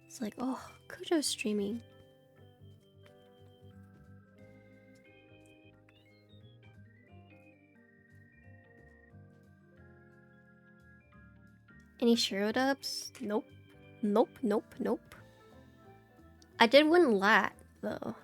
It's like, oh, Cujo's streaming. Any Shiro dubs? Nope. Nope, nope, nope. I did win lat, though.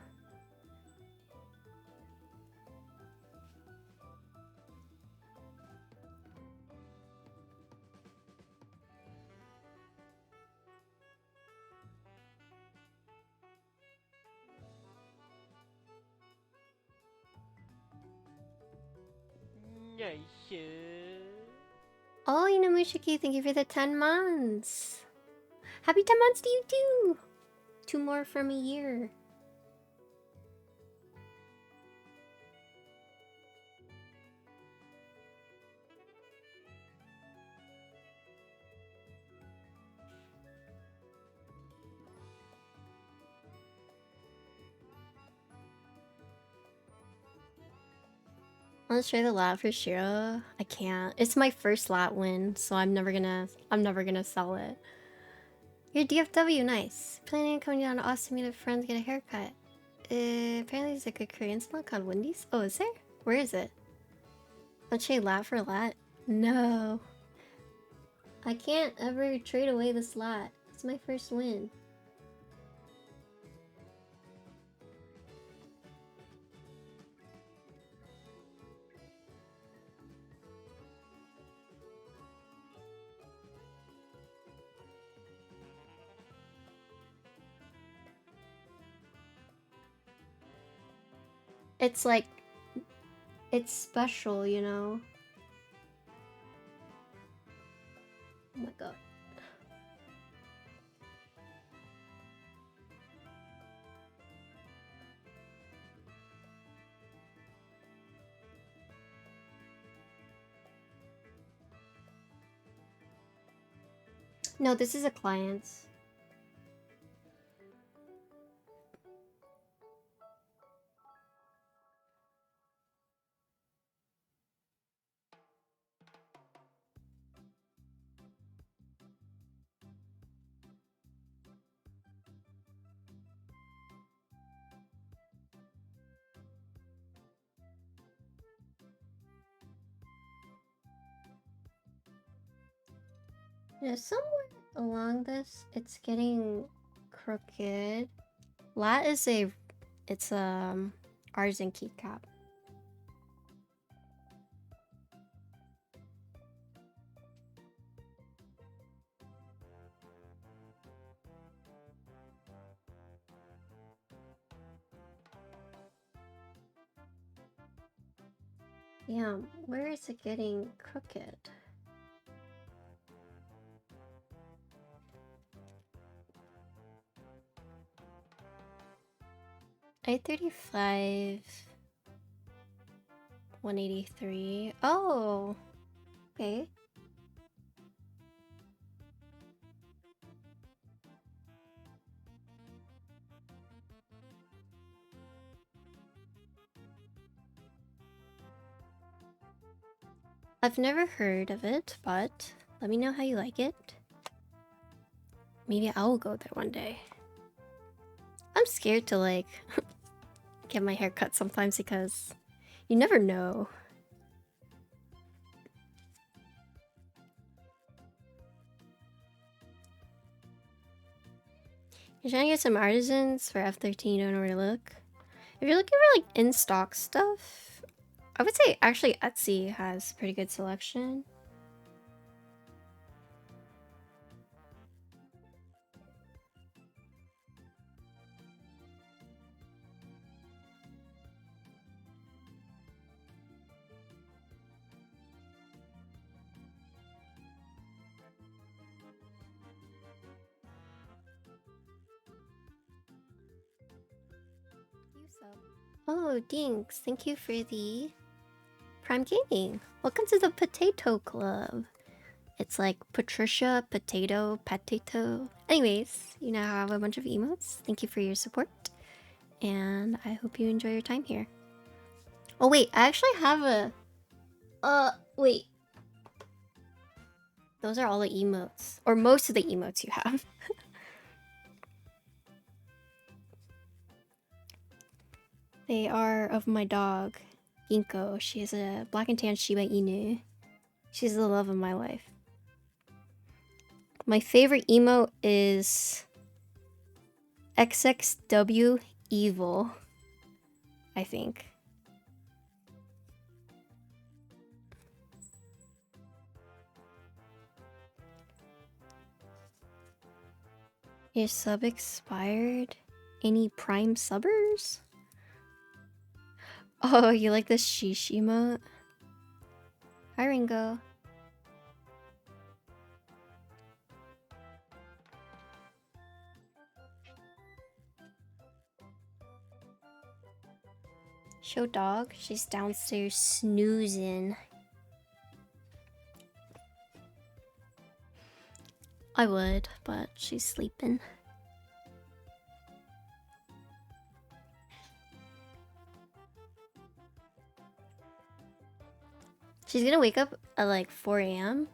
Nice. Oh, Inamushiki, thank you for the 10 months. Happy 10 months to you too. 2 more from a year. Let's try the lat for Shiro. I can't. It's my first lat win, so I'm never gonna sell it. Your DFW, nice. Planning on coming down to Austin to meet a friend to get a haircut. Apparently there's like a Korean salon called Wendy's. Oh, is there? Where is it? Let's say lat for lat. No. I can't ever trade away this lat. It's my first win. It's like, it's special, you know? Oh my god. No, this is a client's. Yeah, somewhere along this, it's getting crooked. Lat is it's artisan keycap. Damn, where is it getting crooked? I-35 183. Oh, okay. I've never heard of it, but let me know how you like it. Maybe I'll go there one day. I'm scared to like get my hair cut sometimes because you never know. You're trying to get some artisans for F13, you don't know where to look. If you're looking for like in-stock stuff, I would say actually Etsy has pretty good selection. Oh, Dinks, thank you for the Prime Gaming. Welcome to the Potato Club. It's like Patricia, potato. Anyways, you now have a bunch of emotes. Thank you for your support. And I hope you enjoy your time here. Oh wait, I actually have a... wait. Those are all the emotes. Or most of the emotes you have. They are of my dog, Ginkgo. She is a black and tan Shiba Inu. She's the love of my life. My favorite emote is XXW Evil, I think. Your sub expired? Any Prime subbers? Oh, you like the sheesh emote? Hi, Ringo. Show dog. She's downstairs snoozing. I would, but she's sleeping. She's gonna wake up at like 4 AM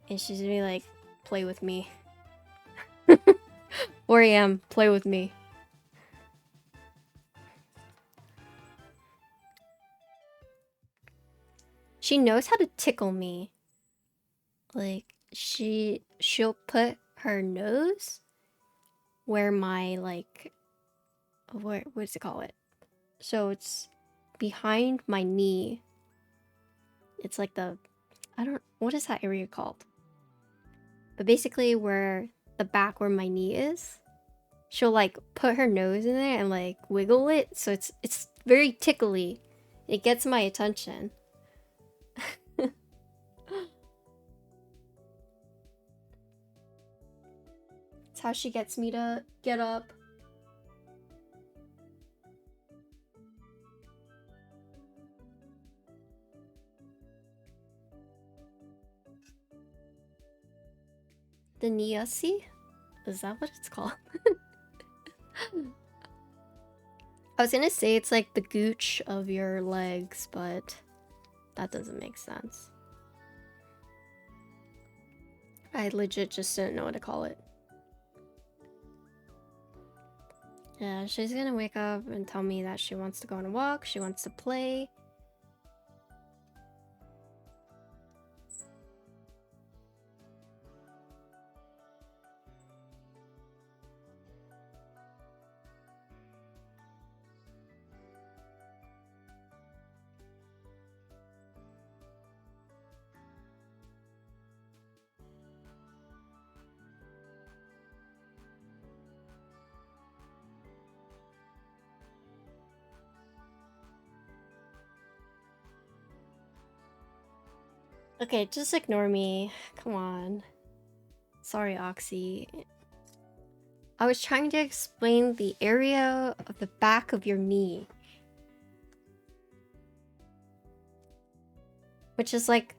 and she's gonna be like, play with me. 4 AM, play with me. She knows how to tickle me. Like, she'll put her nose where my, like, what does it call it? So it's behind my knee. It's like the, what is that area called? But basically where the back where my knee is, she'll like put her nose in there and like wiggle it. So it's very tickly. It gets my attention. It's how she gets me to get up. The Niasi? Is that what it's called? I was gonna say it's like the gooch of your legs, but that doesn't make sense. I legit just didn't know what to call it. Yeah, she's gonna wake up and tell me that she wants to go on a walk, she wants to play. Okay, just ignore me. Come on. Sorry, Oxy. I was trying to explain the area of the back of your knee. Which is like...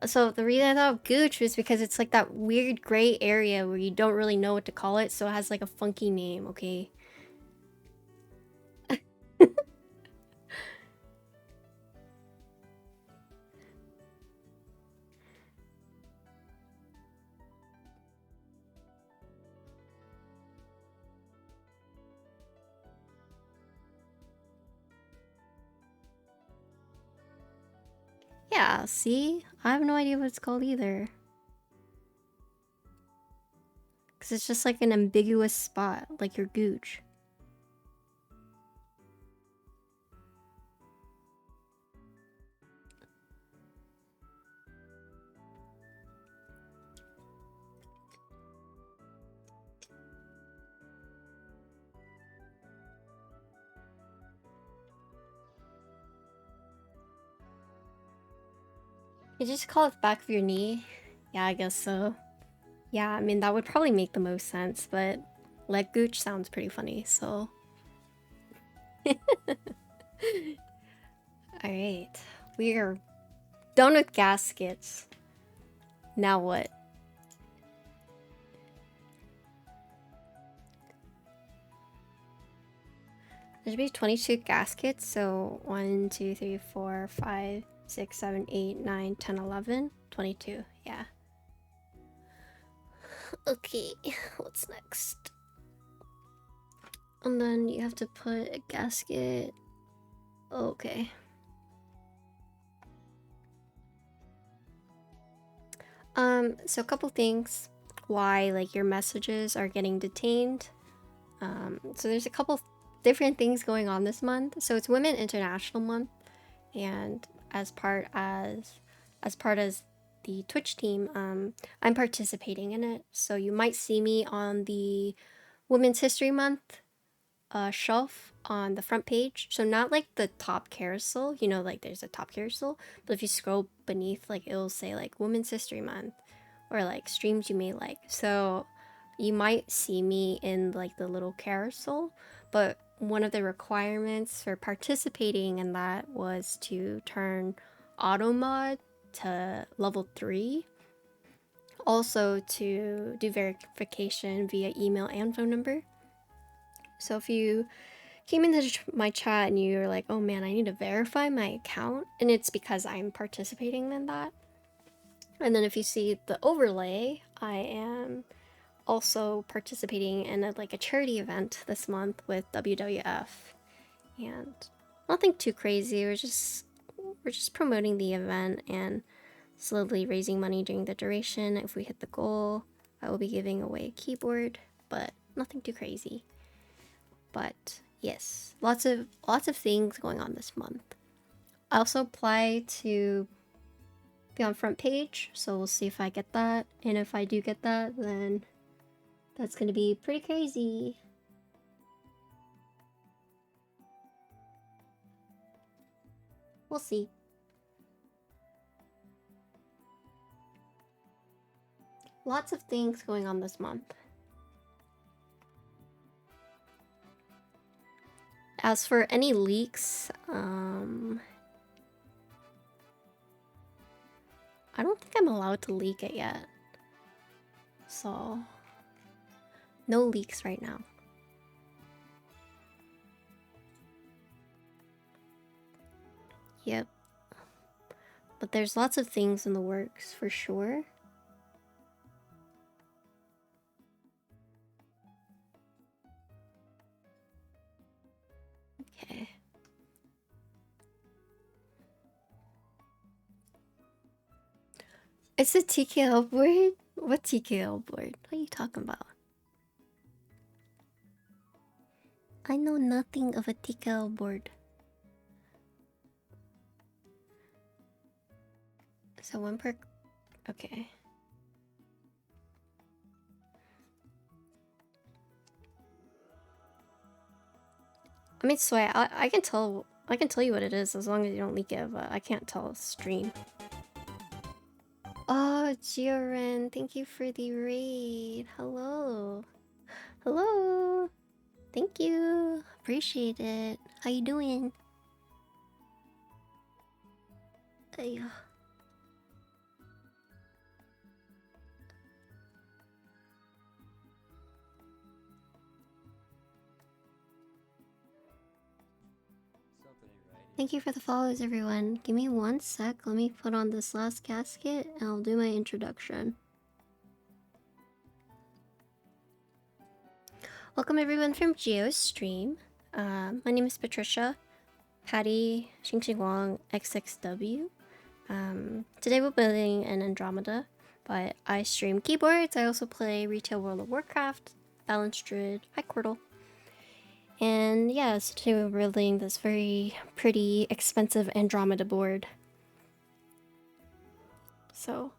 So the reason I thought of gooch was because it's like that weird gray area where you don't really know what to call it, so it has like a funky name, okay? Yeah, see? I have no idea what it's called either. Because it's just like an ambiguous spot, like your gooch. You just call it the back of your knee? Yeah, I guess so. Yeah, I mean, that would probably make the most sense, but leg gooch sounds pretty funny, so... Alright, we are done with gaskets. Now what? There should be 22 gaskets, so 1, 2, 3, 4, 5, 6, 7, 8, 9, 10, 11, 22, yeah. Okay, what's next? And then you have to put a gasket. Okay. So a couple things why like your messages are getting detained. So there's a couple different things going on this month. So it's Women International Month, and as part as the Twitch team, I'm participating in it. So you might see me on the Women's History Month shelf on the front page. So not like the top carousel, you know, like there's a top carousel, but if you scroll beneath, like it'll say like Women's History Month or like streams you may like. So you might see me in like the little carousel, but one of the requirements for participating in that was to turn auto mod to level 3. Also to do verification via email and phone number. So if you came into my chat and you're like, oh man, I need to verify my account, and it's because I'm participating in that. And then if you see the overlay, I am also participating in like a charity event this month with WWF, and nothing too crazy. We're just promoting the event and slowly raising money during the duration. If we hit the goal, I will be giving away a keyboard, but nothing too crazy. But yes, lots of things going on this month. I also apply to be on front page, so we'll see if I get that. And if I do get that, then that's gonna be pretty crazy. We'll see. Lots of things going on this month. As for any leaks, I don't think I'm allowed to leak it yet. So, no leaks right now. Yep. But there's lots of things in the works for sure. Okay. It's a TKL board? What TKL board? What are you talking about? I know nothing of a TKL board. So one per... Okay. I mean, Sway, I can tell you what it is as long as you don't leak it, but I can't tell stream. Oh, Jiren, thank you for the raid. Hello. Hello. Thank you. Appreciate it. How you doing? Ay, Something ain't right here. Thank you for the follows, everyone. Give me 1 sec. Let me put on this last gasket and I'll do my introduction. Welcome, everyone, from Geo's stream. My name is Patricia, Patty, xinxinwong, XXW. Today we're building an Andromeda, but I stream keyboards. I also play Retail World of Warcraft, Balanced Druid, hi Quirtle. And yeah, so today we're building this very pretty, expensive Andromeda board. So,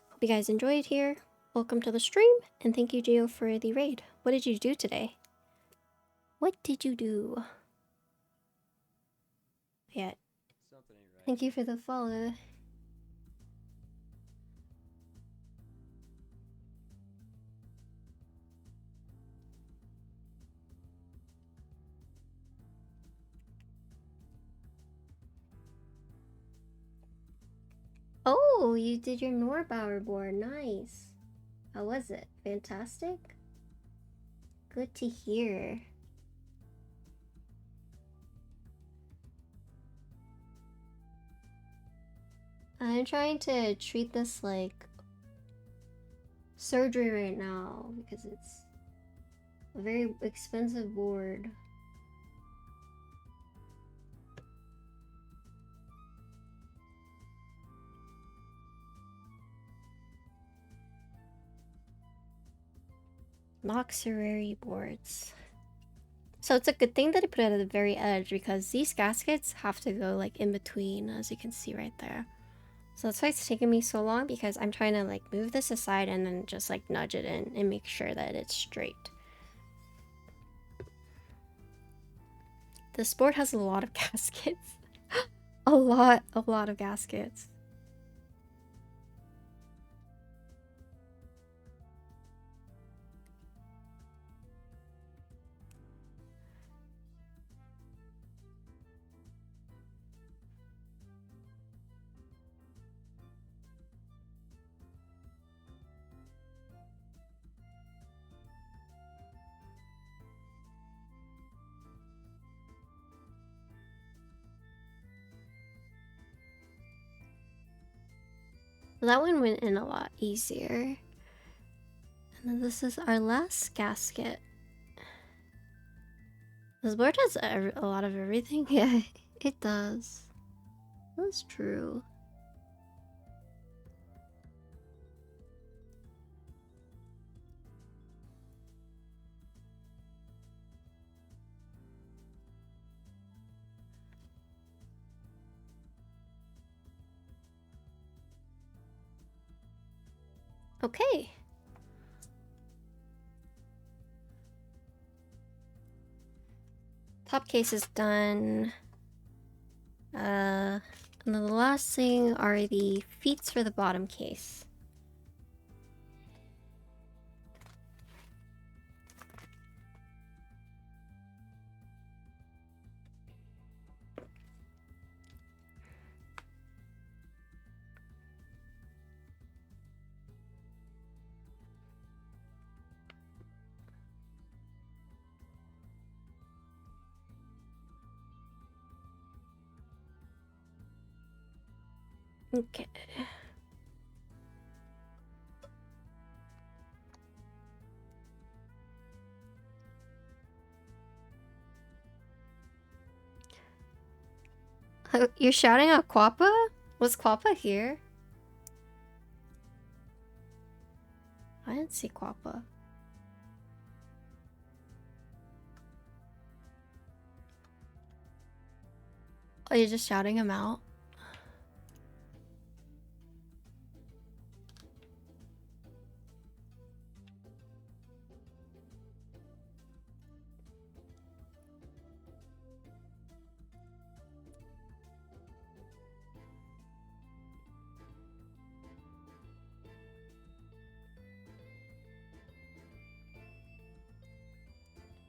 hope you guys enjoyed here. Welcome to the stream, and thank you, Geo, for the raid. What did you do today? What did you do? Yeah, Something ain't right. thank you for the follow. Oh, you did your Norbauer board. Nice. How was it? Fantastic? Good to hear. I'm trying to treat this like surgery right now because it's a very expensive board. Noxerary boards. So it's a good thing that I put it at the very edge because these gaskets have to go like in between, as you can see right there. So that's why it's taking me so long, because I'm trying to like move this aside and then just like nudge it in and make sure that it's straight. This board has a lot of gaskets. a lot of gaskets. That one went in a lot easier. And then this is our last gasket. This board has a lot of everything. Yeah, it does. That's true. Okay. Top case is done. And then the last thing are the feet for the bottom case. Okay. You're shouting at Quappa? Was Quappa here? I didn't see Quappa. Oh, you're just shouting him out?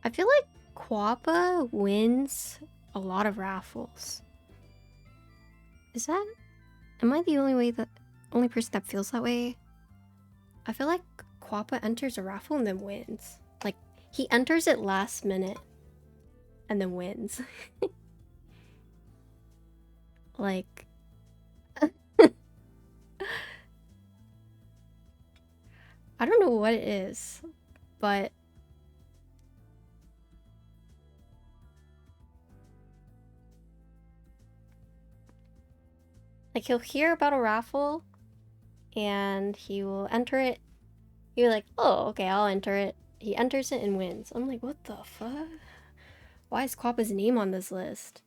I feel like Quappa wins a lot of raffles. Is that... Am I the only person that feels that way? I feel like Quappa enters a raffle and then wins. Like, he enters it last minute and then wins. Like... I don't know what it is, but... Like, he'll hear about a raffle, and he will enter it. You're like, oh, okay, I'll enter it. He enters it and wins. I'm like, what the fuck? Why is Quappa's name on this list?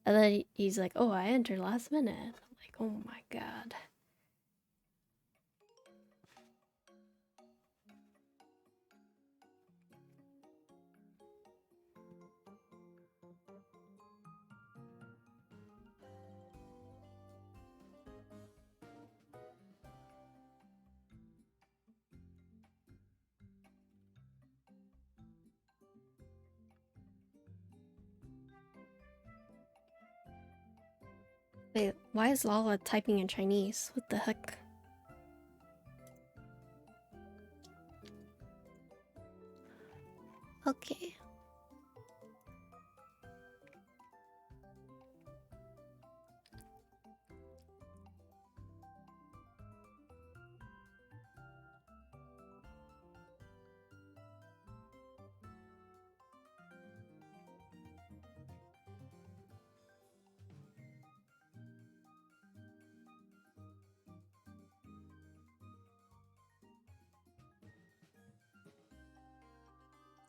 And then he's like, oh, I entered last minute. I'm like, oh my god. Wait, why is Lala typing in Chinese? What the heck? Okay.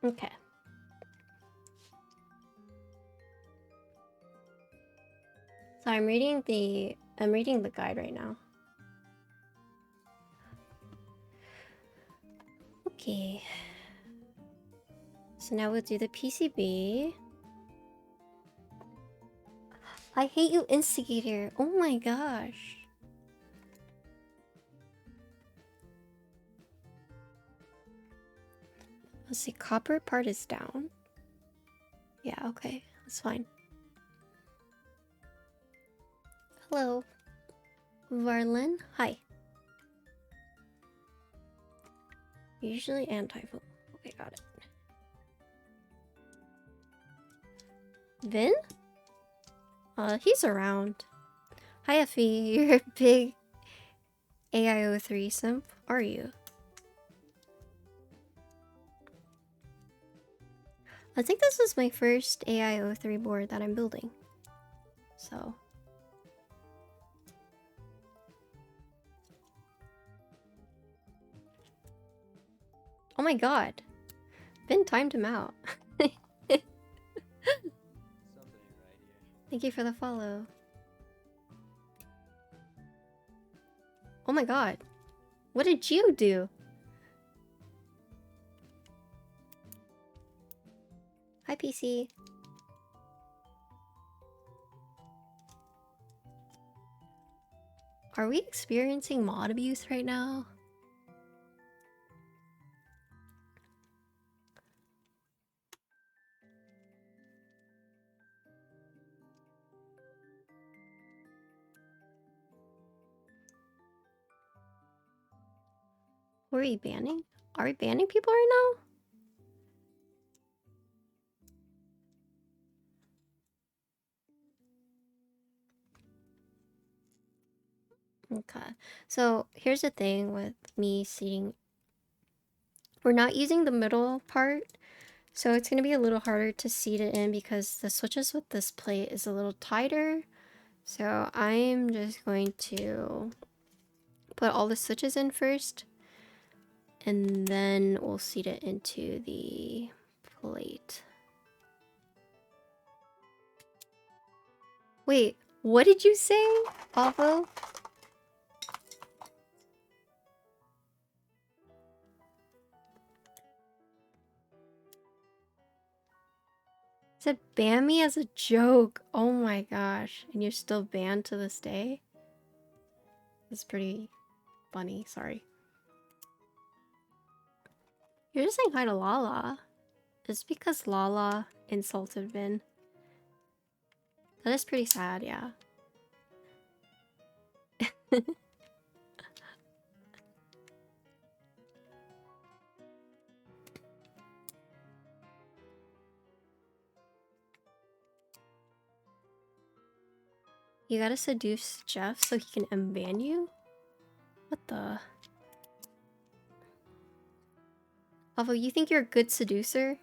Okay. So I'm reading the guide right now. Okay. So now we'll do the PCB. I hate you, Instigator. Oh my gosh. Let's see, copper part is down. Yeah, okay, that's fine. Hello. Varlin, hi. Usually anti-vote. Okay, got it. Vin? He's around. Hi, Effie. You're a big AIO3 simp, are you? I think this is my first AIO3 board that I'm building. So... Oh my god. Vin timed him out. Something ain't right here. Thank you for the follow. Oh my god. What did you do? Hi, PC. Are we experiencing mod abuse right now? Who are we banning? Are we banning people right now? Okay. So here's the thing with me seating. We're not using the middle part, so it's going to be a little harder to seat it in because the switches with this plate is a little tighter. So I'm just going to put all the switches in first, and then we'll seat it into the plate. Wait, what did you say, Avo? Said ban me as a joke. Oh my gosh. And you're still banned to this day? That's pretty funny, sorry. You're just saying hi to Lala. It's because Lala insulted Vin. That is pretty sad, yeah. You gotta seduce Jeff so he can unban you? What the? Although you think you're a good seducer?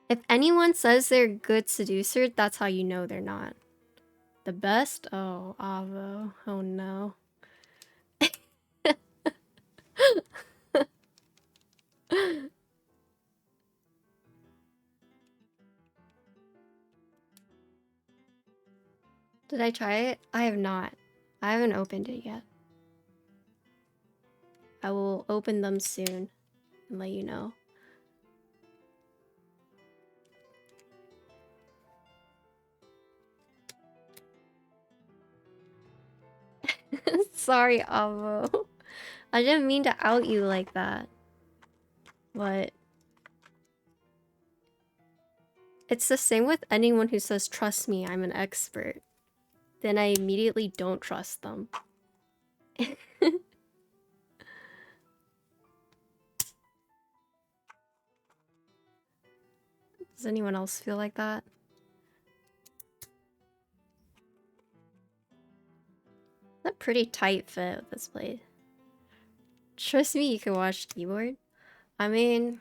If anyone says they're a good seducer, that's how you know they're not. The best? Oh, Avo. Oh no. Did I try it? I have not. I haven't opened it yet. I will open them soon and let you know. Sorry, Avo. I didn't mean to out you like that. But it's the same with anyone who says, trust me, I'm an expert. Then I immediately don't trust them. Does anyone else feel like that? That's a pretty tight fit with this blade. Trust me, you can wash keyboard. I mean,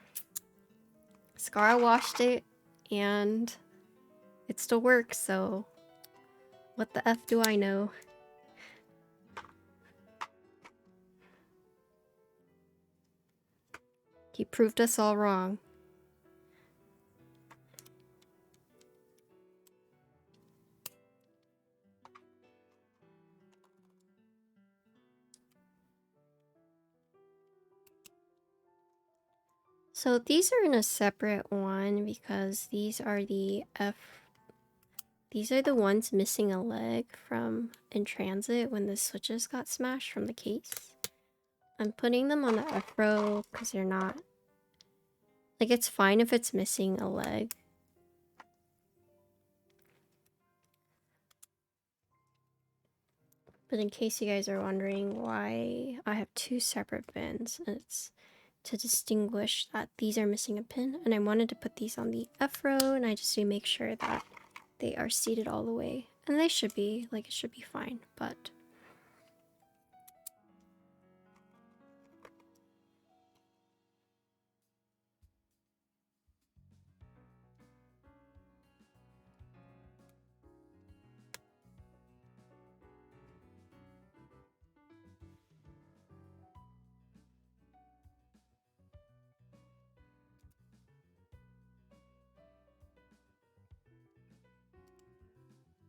Scar washed it and it still works, so what the F do I know? He proved us all wrong. So these are in a separate one because these are the these are the ones missing a leg from in transit when the switches got smashed from the case. I'm putting them on the F row because they're not... Like, it's fine if it's missing a leg. But in case you guys are wondering why I have two separate bins, it's to distinguish that these are missing a pin, and I wanted to put these on the F row, and I just need to make sure that they are seated all the way. And they should be, like, it should be fine, but...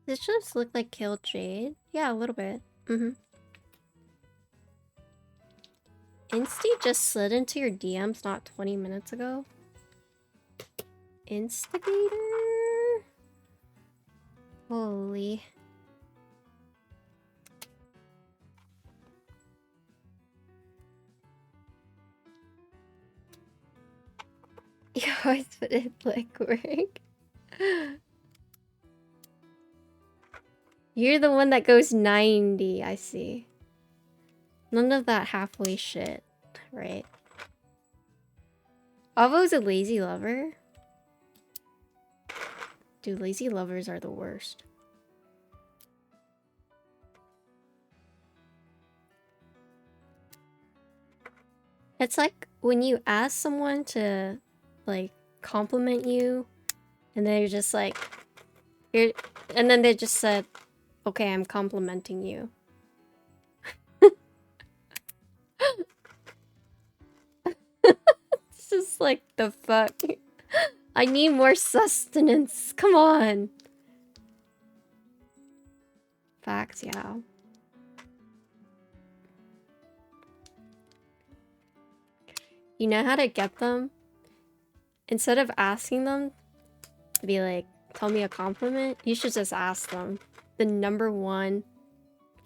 This just look like killed jade? Yeah, a little bit. Insty just slid into your DMs not 20 minutes ago. Instigator? Holy. You always put in like work. You're the one that goes 90, I see. None of that halfway shit, right? Avo's a lazy lover? Dude, lazy lovers are the worst. It's like when you ask someone to, like, compliment you, and they're just like, here, and then they just said, okay, I'm complimenting you. It's just like, the fuck? I need more sustenance. Come on. Facts, yeah. You know how to get them? Instead of asking them to be like, tell me a compliment, you should just ask them the #1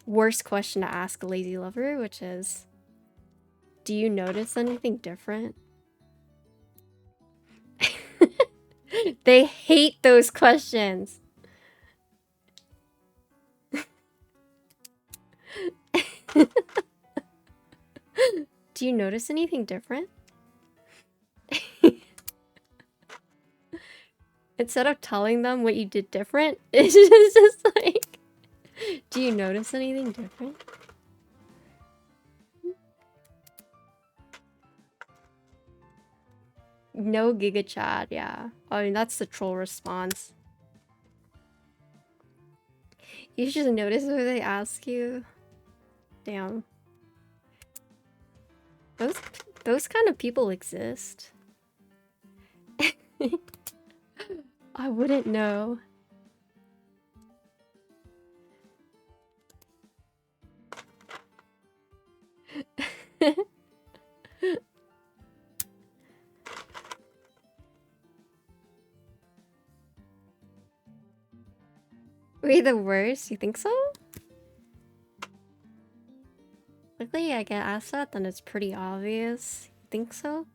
worst question to ask a lazy lover, which is, Do you notice anything different? They hate those questions. Do you notice anything different? Instead of telling them what you did different, it's just like, do you notice anything different? No Giga Chat, yeah. I mean, that's the troll response. You should notice what they ask you. Damn. Those kind of people exist. I wouldn't know. We the worst? You think so? Luckily, I get asked that, then it's pretty obvious. You think so?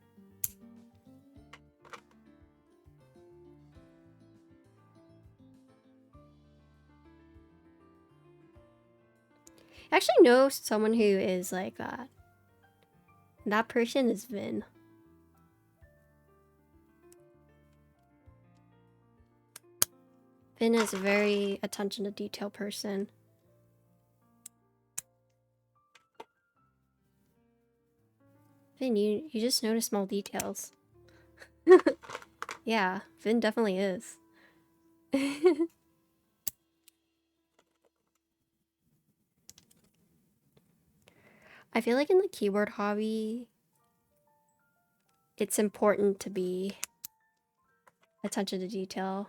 I actually know someone who is like that. That person is Vin. Vin is a very attention to detail person. Vin, you just notice small details. Yeah, Vin definitely is. I feel like in the keyboard hobby, it's important to be attention to detail.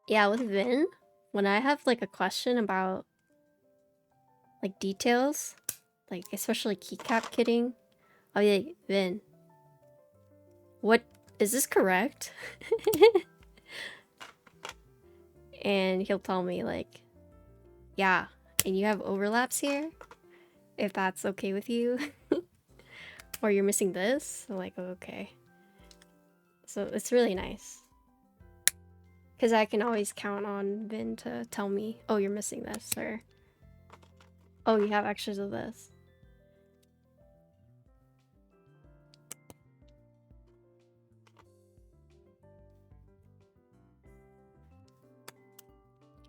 Yeah, with Vin, when I have like a question about like details, like especially keycap kitting, I'll be like, Vin, what is this correct? And he'll tell me like, yeah, and you have overlaps here, if that's okay with you. Or you're missing this. I'm like, okay. So it's really nice. Because I can always count on Vin to tell me, oh, you're missing this, or oh, you have extras of this.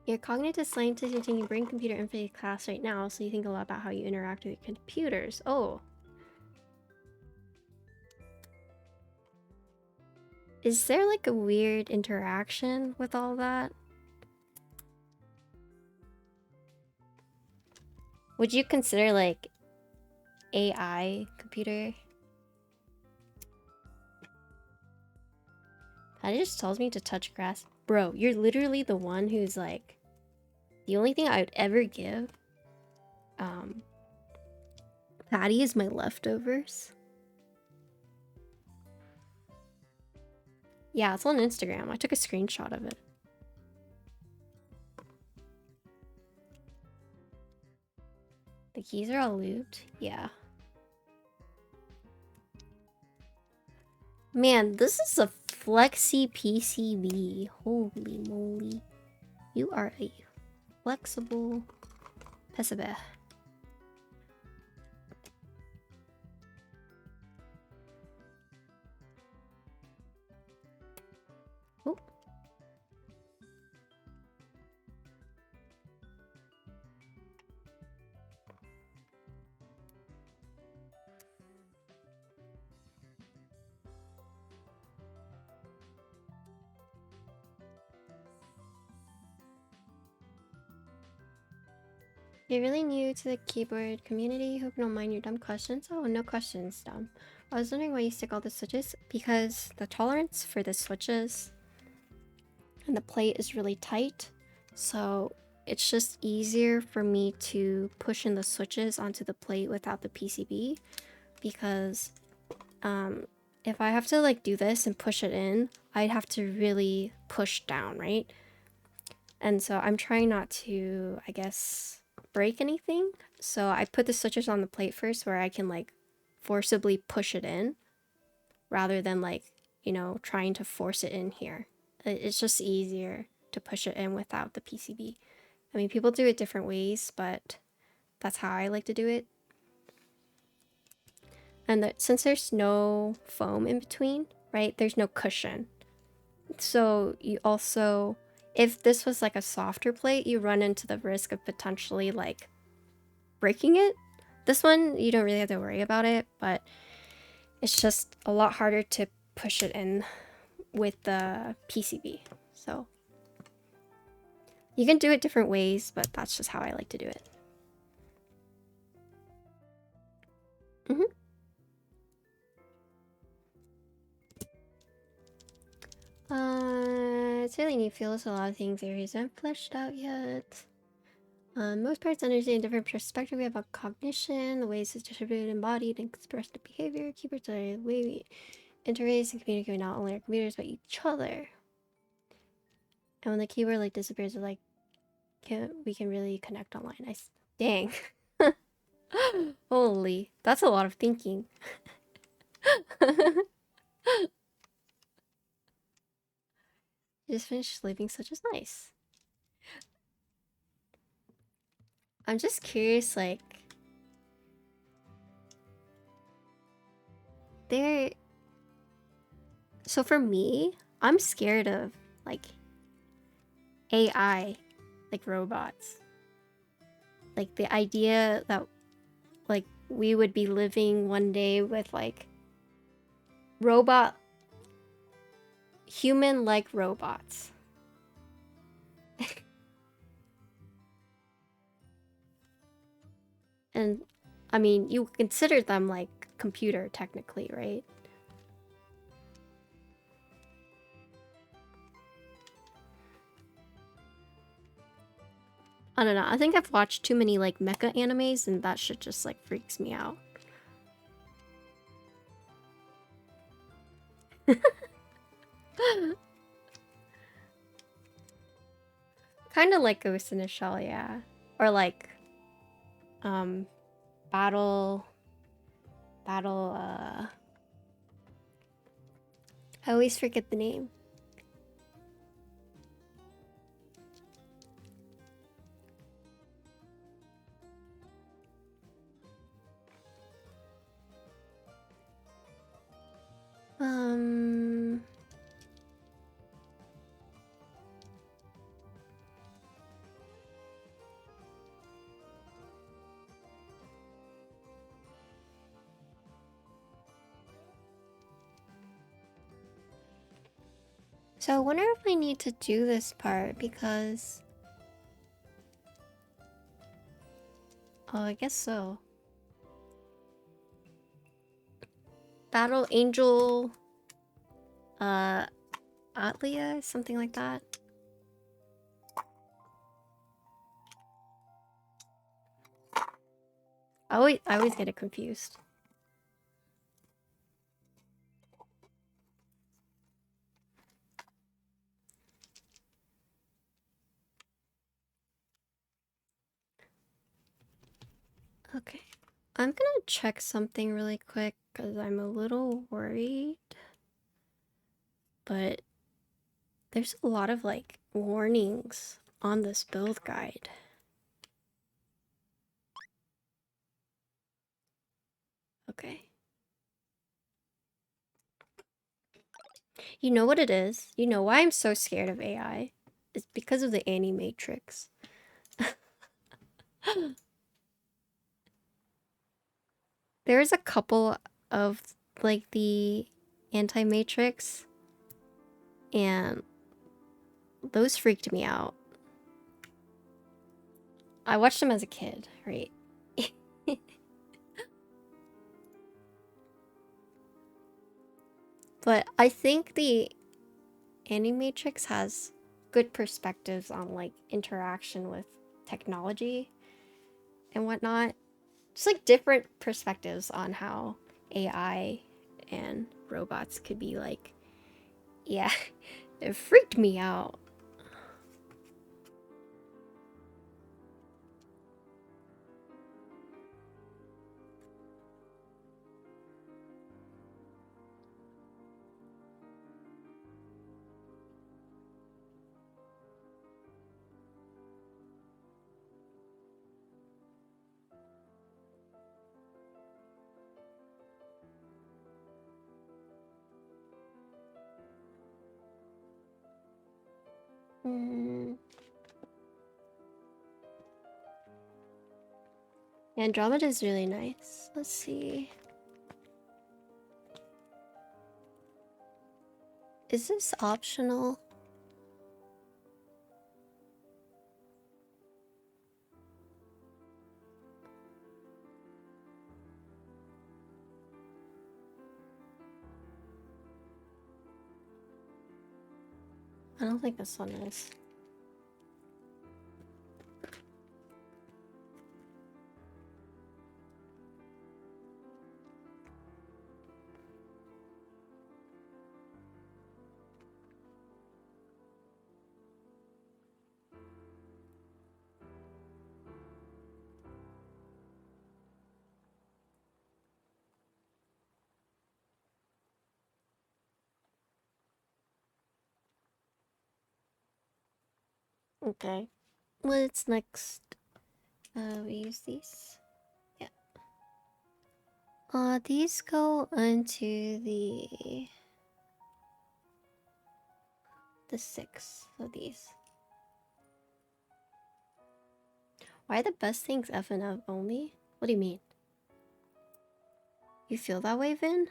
You're a cognitive scientist, you're taking brain computer interface class right now, so you think a lot about how you interact with computers. Oh. Is there like a weird interaction with all that? Would you consider like AI computer? That just tells me to touch grass. Bro, you're literally the one who's like, the only thing I would ever give Patty is my leftovers. Yeah, it's on Instagram. I took a screenshot of it. The keys are all lubed? Yeah. Man, this is a flexi PCB. Holy moly. You are a flexible PCB. Oh. You're really new to the keyboard community. Hope you don't mind your dumb questions. Oh, no questions, dumb. I was wondering why you stick all the switches. Because the tolerance for the switches and the plate is really tight. So it's just easier for me to push in the switches onto the plate without the PCB. Because if I have to like do this and push it in, I'd have to really push down, right? And so I'm trying not to, I guess, break anything. So I put the switches on the plate first where I can like forcibly push it in rather than like, you know, trying to force it in here. It's just easier to push it in without the PCB. I mean, people do it different ways, but that's how I like to do it. And since there's no foam in between, right, there's no cushion. So you also, if this was like a softer plate, you run into the risk of potentially like breaking it. This one, you don't really have to worry about it, but it's just a lot harder to push it in with the PCB. So you can do it different ways, but that's just how I like to do it. It's really neat. Feels a lot of things areas aren't fleshed out yet. Most parts understand different perspective about cognition, the ways it's distributed, embodied, and expressed in behavior. Keyboards are the way we interface and communicate with not only our computers but each other. And when the keyboard like disappears, it, like we can really connect online. Dang. Holy, that's a lot of thinking. Just finished sleeping, such as nice. I'm just curious, like, so for me, I'm scared of like AI, like robots. Like the idea that like we would be living one day with like human-like robots. And I mean, you consider them like computer technically, right? I don't know. I think I've watched too many like mecha animes and that shit just like freaks me out. Kind of like Ghost in the Shell, yeah. Or like battle I always forget the name. So I wonder if I need to do this part because... Oh, I guess so. Battle Angel... Atlia? Something like that. I always get it confused. Okay. I'm gonna check something really quick because I'm a little worried. But there's a lot of like warnings on this build guide. Okay. You know what it is? You know why I'm so scared of AI? It's because of the Animatrix. There's a couple of like the Anti-Matrix and those freaked me out. I watched them as a kid, right? But I think the Animatrix has good perspectives on like interaction with technology and whatnot. Just like different perspectives on how AI and robots could be like. Yeah, it freaked me out. Andromeda is really nice. Let's see. Is this optional? I don't think this one is. Okay. What's next? We use these. Yeah. These go into the 6 of these. Why are the best things F and F only? What do you mean? You feel that way, Vin?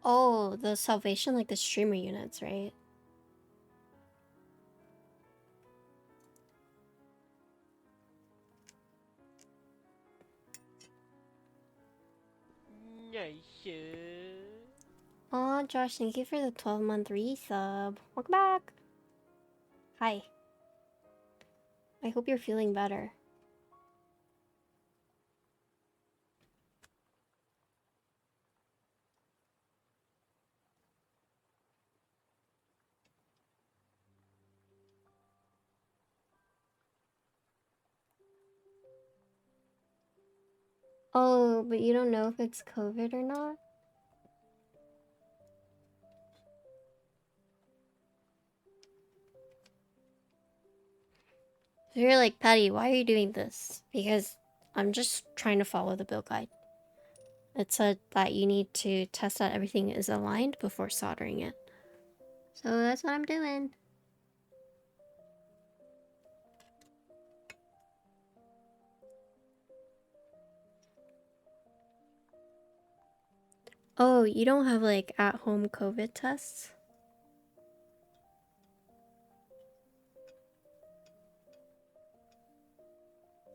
Oh, the salvation, like the streamer units, right? Oh, Josh, thank you for the 12-month resub. Welcome back. Hi. I hope you're feeling better. Oh, but you don't know if it's COVID or not? So you're like, Patty, why are you doing this? Because I'm just trying to follow the build guide. It said that you need to test that everything is aligned before soldering it. So that's what I'm doing. Oh, you don't have like at-home COVID tests?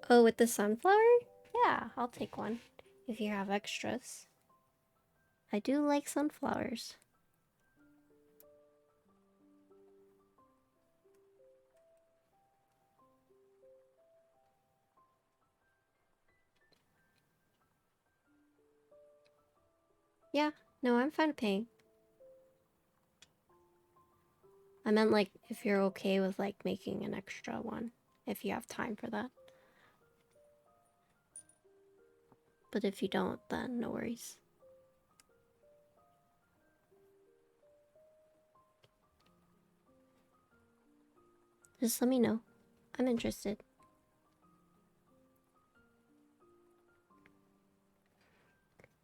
Oh, with the sunflower? Yeah, I'll take one if you have extras. I do like sunflowers. Yeah, no, I'm fine paying. I meant like if you're okay with like making an extra one, if you have time for that. But if you don't, then no worries. Just let me know. I'm interested.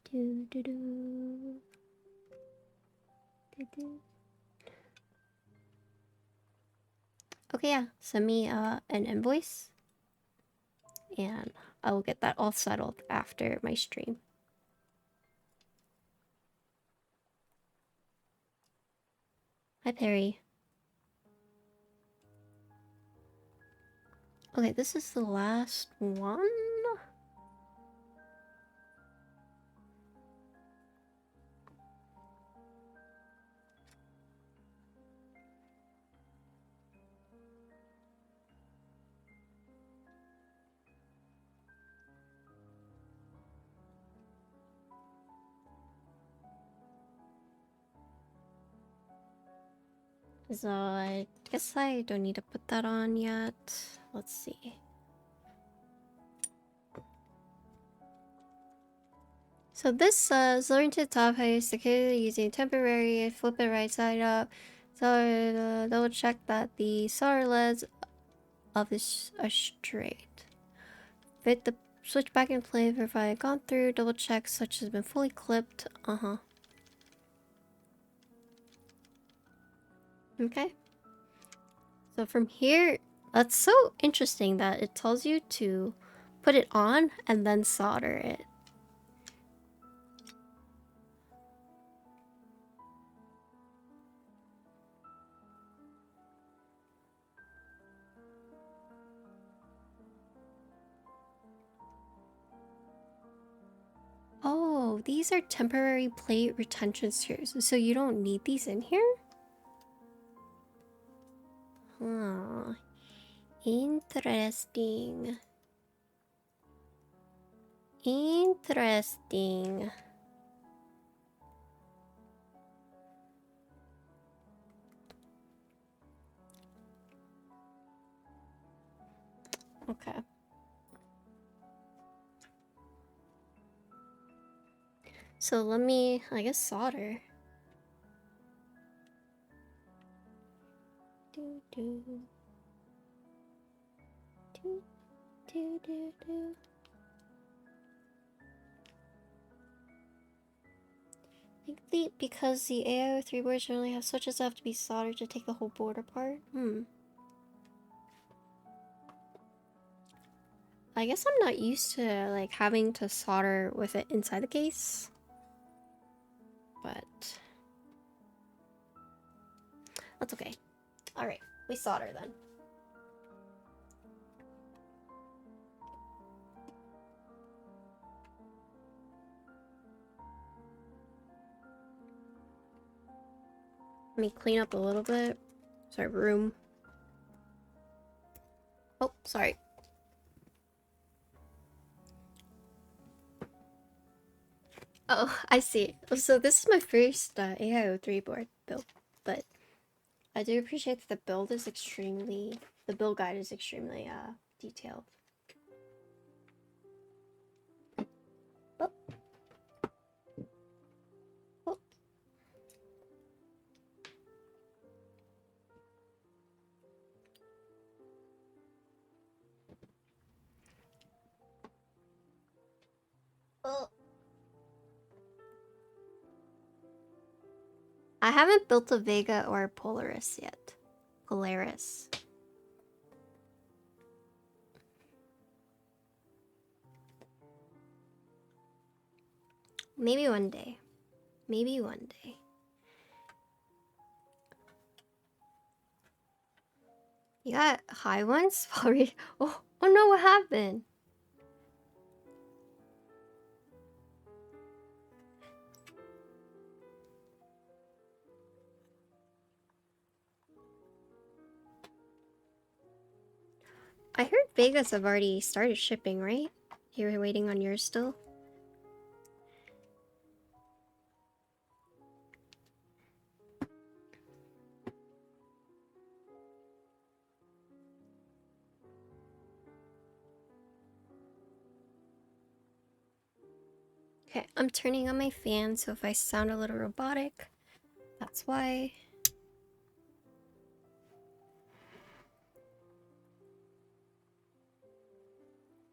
Do do do. Do do. Okay, yeah. Send me an invoice, and I will get that all settled after my stream. Hi, Perry. Okay, this is the last one. So I guess I don't need to put that on yet. Let's see. So this says learn to top height securely using temporary, flip it right side up. So double check that the solder leads of this are straight. Fit the switch back in place, verify it gone through, double check switch has been fully clipped. Okay. So from here, that's so interesting that it tells you to put it on and then solder it. Oh, these are temporary plate retention screws, so you don't need these in here? Huh. Interesting. Interesting. Okay. So let me, I guess, solder. Do, do. Do, do, do, do. I think because the AIO3 boards generally have switches that have to be soldered to take the whole board apart. I guess I'm not used to like having to solder with it inside the case. But that's okay. Alright, we solder then. Let me clean up a little bit. Sorry, room. Oh, sorry. Oh, I see. So this is my first AIO3 board build, but I do appreciate that the build is extremely, the build guide is extremely detailed. Oh. Oh. Oh. I haven't built a Vega or a Polaris yet. Polaris. Maybe one day. Maybe one day. You got high ones? Oh, oh no, what happened? I heard Vegas have already started shipping, right? You're waiting on yours still? Okay, I'm turning on my fan, so if I sound a little robotic, that's why.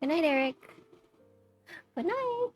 Good night, Eric. Good night.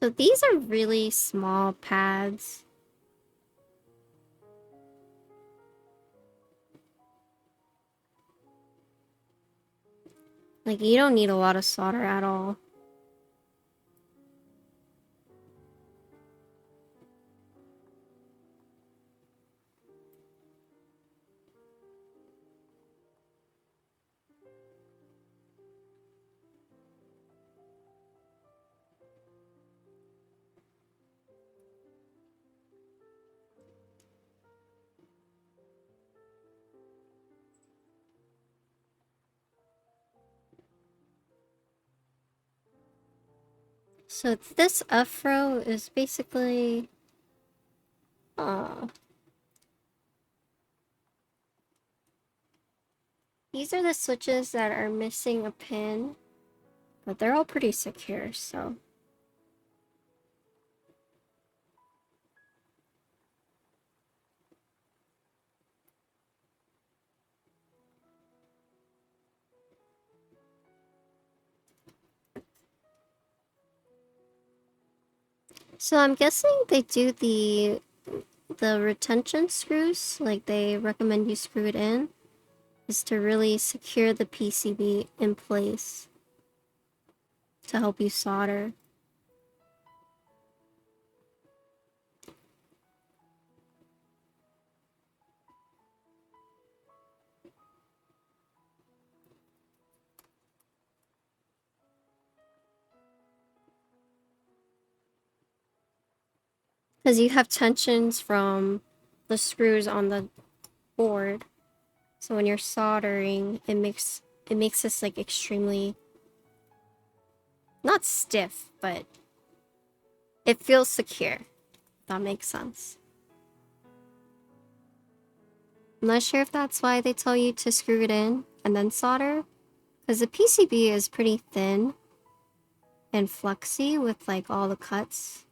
So these are really small pads. Like, you don't need a lot of solder at all. So this F row is basically these are the switches that are missing a pin, but they're all pretty secure, so. So I'm guessing they do the retention screws, like they recommend you screw it in, is to really secure the PCB in place to help you solder. Because you have tensions from the screws on the board. So when you're soldering, it makes this like extremely, not stiff, but it feels secure. If that makes sense. I'm not sure if that's why they tell you to screw it in and then solder. Because the PCB is pretty thin and flexy with like all the cuts.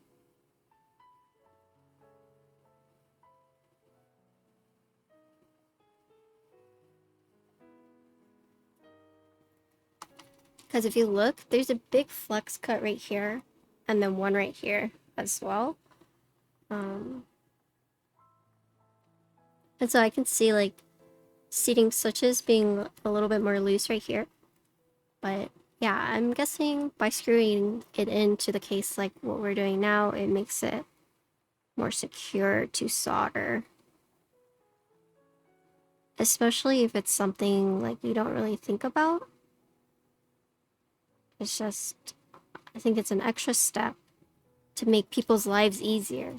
Because if you look, there's a big flex cut right here, and then one right here as well. And so I can see like seating switches being a little bit more loose right here. But yeah, I'm guessing by screwing it into the case like what we're doing now, it makes it more secure to solder. Especially if it's something like you don't really think about. It's just, I think it's an extra step to make people's lives easier.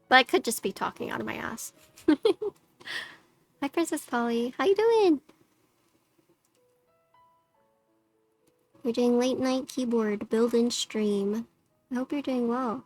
But I could just be talking out of my ass. Hi, Princess Polly. How you doing? You're doing late night keyboard build and stream. I hope you're doing well.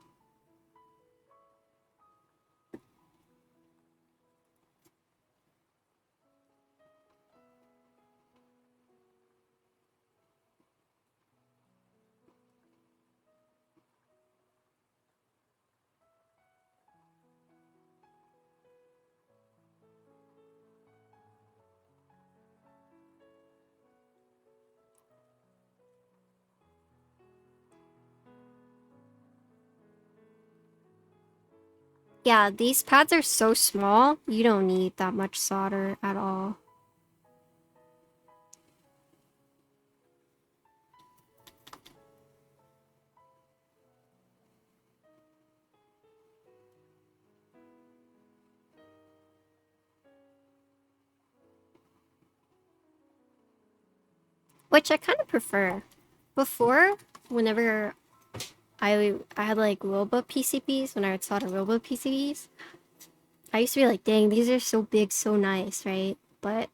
Yeah, these pads are so small, you don't need that much solder at all. Which I kind of prefer. Before, whenever I had like Robo PCBs, when I would solder Robo PCBs, I used to be like, dang, these are so big, so nice, right? But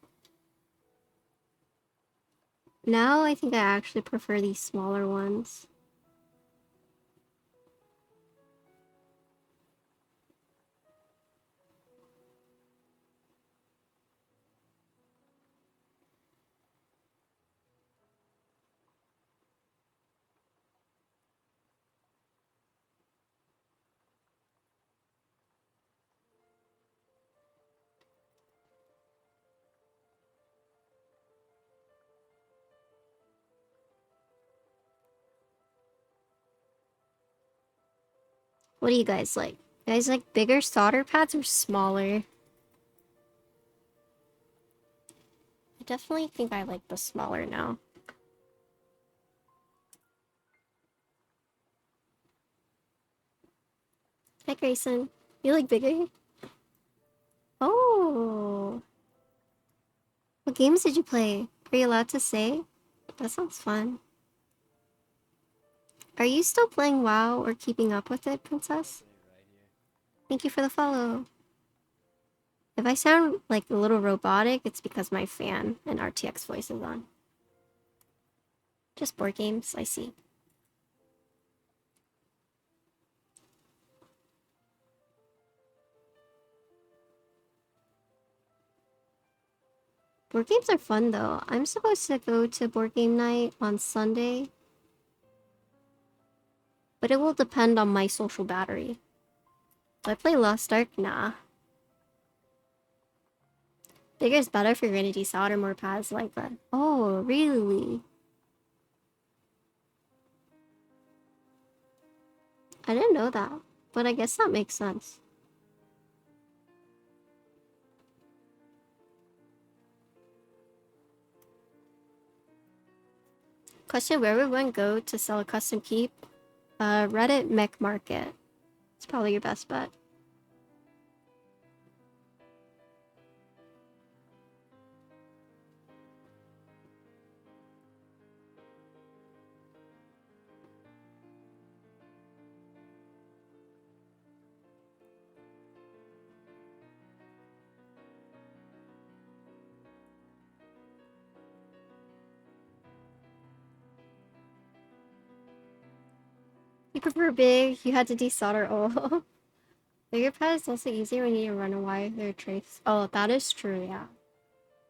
now I think I actually prefer these smaller ones. What do you guys like? You guys like bigger solder pads or smaller? I definitely think I like the smaller now. Hi, Grayson. You like bigger? Oh. What games did you play? Are you allowed to say? That sounds fun. Are you still playing WoW or keeping up with it, Princess? Thank you for the follow. If I sound like a little robotic, it's because my fan and RTX voice is on. Just board games, I see. Board games are fun though. I'm supposed to go to board game night on Sunday, but it will depend on my social battery. Do I play Lost Ark? Nah. Bigger is better if you're gonna desolder more pads like that. Oh, really? I didn't know that, but I guess that makes sense. Question, where would one go to sell a custom keep? Reddit mech market. It's probably your best bet. You prefer big, you had to desolder. Oh. Bigger pad is also easier when you need to run a wire trace. Oh, that is true, yeah.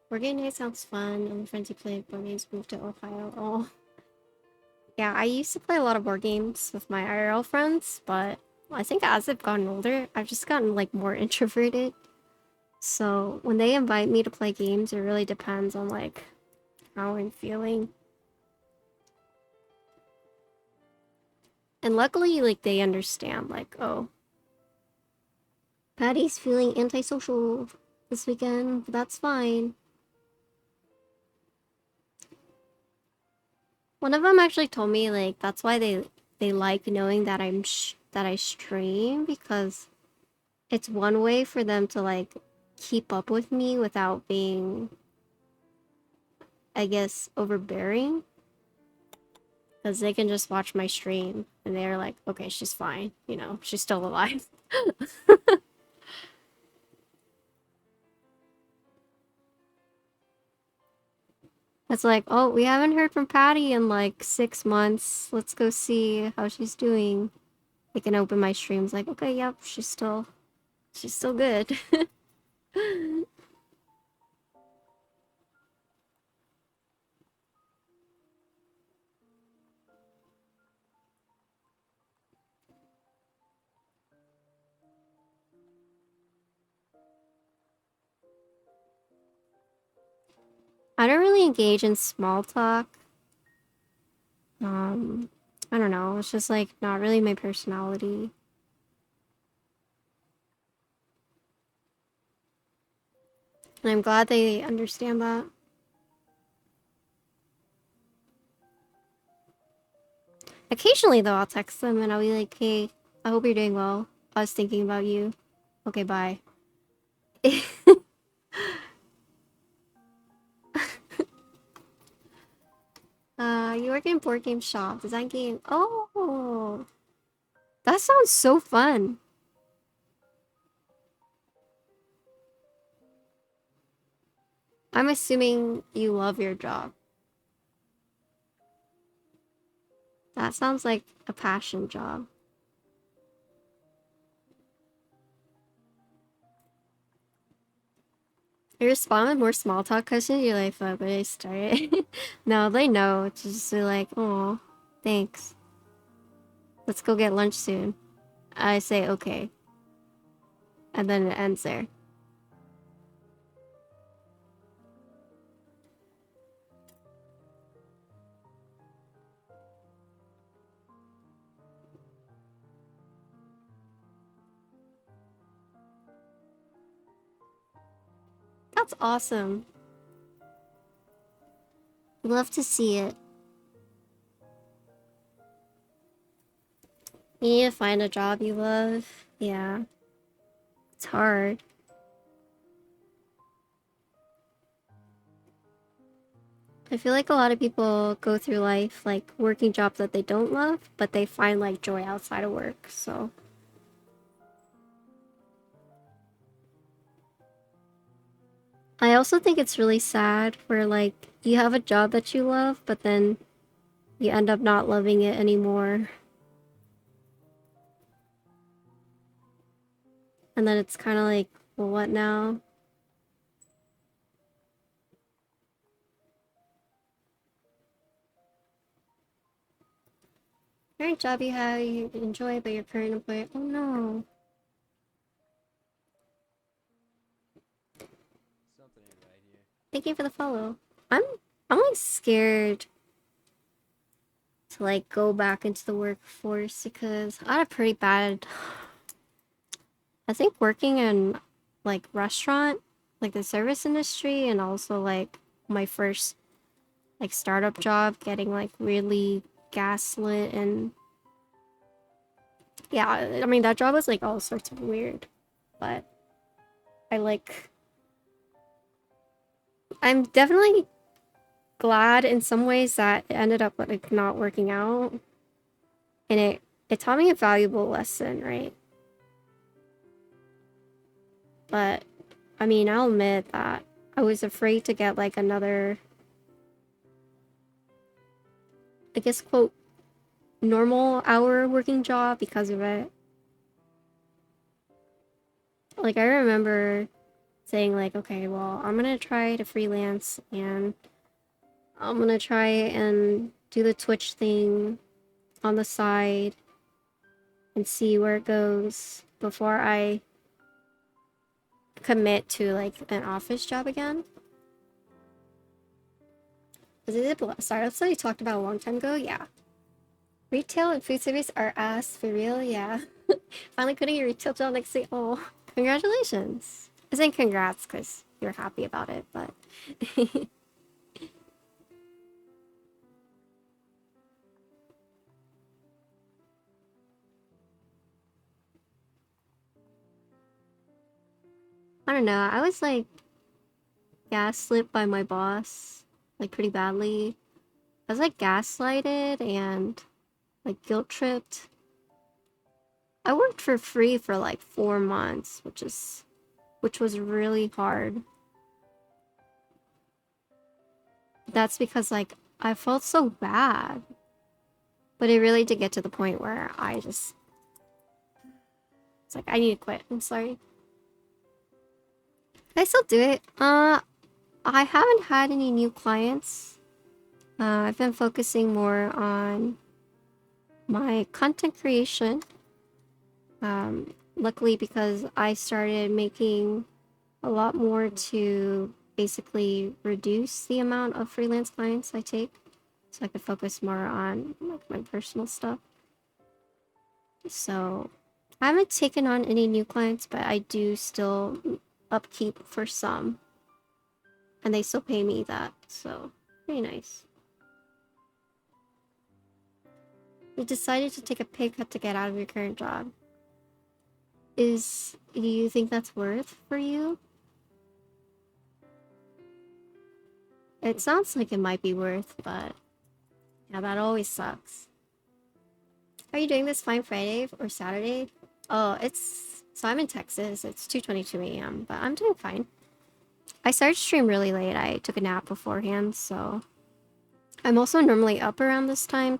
Board game night sounds fun, and the friends you play board games moved to Ohio. Oh. Yeah, I used to play a lot of board games with my IRL friends, but I think as I've gotten older, I've just gotten like more introverted. So when they invite me to play games, it really depends on like how I'm feeling. And luckily, like they understand, like, oh, Patty's feeling antisocial this weekend, but that's fine. One of them actually told me like that's why they like knowing that that I stream, because it's one way for them to like keep up with me without being, I guess, overbearing. Because they can just watch my stream and they're like, okay, she's fine, you know, she's still alive. It's like, oh, we haven't heard from Patty in like 6 months. Let's go see how she's doing. They can open my streams like, okay, yep, she's still good. I don't really engage in small talk. I don't know. It's just like not really my personality. And I'm glad they understand that. Occasionally though, I'll text them and I'll be like, hey, I hope you're doing well. I was thinking about you. Okay, bye. You work in board game shop, design game. Oh, that sounds so fun. I'm assuming you love your job. That sounds like a passion job. You respond with more small talk questions. You're like, fuck, where do I start? No, they know. It's just like, oh, thanks. Let's go get lunch soon. I say, okay. And then it ends there. That's awesome. Love to see it. You need to find a job you love. Yeah. It's hard. I feel like a lot of people go through life like working jobs that they don't love, but they find like joy outside of work, so. I also think it's really sad where like you have a job that you love, but then you end up not loving it anymore. And then it's kind of like, well, what now? Current job you have, you enjoy, but your current employer, oh no. Something ain't right here. Thank you for the follow. I'm like scared to like go back into the workforce because I had a pretty bad, I think working in like restaurant, like the service industry, and also like my first like startup job, getting like really gaslit. And yeah, I mean that job was like all sorts of weird, but I'm definitely glad in some ways that it ended up like not working out, and it taught me a valuable lesson, right? But I mean, I'll admit that I was afraid to get like another, I guess, quote, normal hour working job because of it. Like I remember saying like, okay, well, I'm gonna try to freelance and I'm gonna try and do the Twitch thing on the side and see where it goes before I commit to like an office job again. Was it a startup that you talked about a long time ago? Yeah. Retail and food service are ass for real, yeah. Finally quitting your retail job next week. Oh, congratulations. I'm saying congrats because you're happy about it, but I don't know. I was like gaslit by my boss, like pretty badly. I was like gaslighted and like guilt tripped. I worked for free for like 4 months, which was really hard. That's because like I felt so bad. But it really did get to the point where it's like I need to quit. I'm sorry. I still do it. I haven't had any new clients. I've been focusing more on my content creation. Luckily, because I started making a lot more to basically reduce the amount of freelance clients I take, so I could focus more on like my personal stuff. So I haven't taken on any new clients, but I do still upkeep for some, and they still pay me that, so pretty nice. You decided to take a pay cut to get out of your current job. Do you think that's worth for you? It sounds like it might be worth, but yeah, that always sucks. Are you doing this Fine Friday or Saturday? Oh, so I'm in Texas. It's 2:22 a.m., but I'm doing fine. I started stream really late. I took a nap beforehand, so I'm also normally up around this time.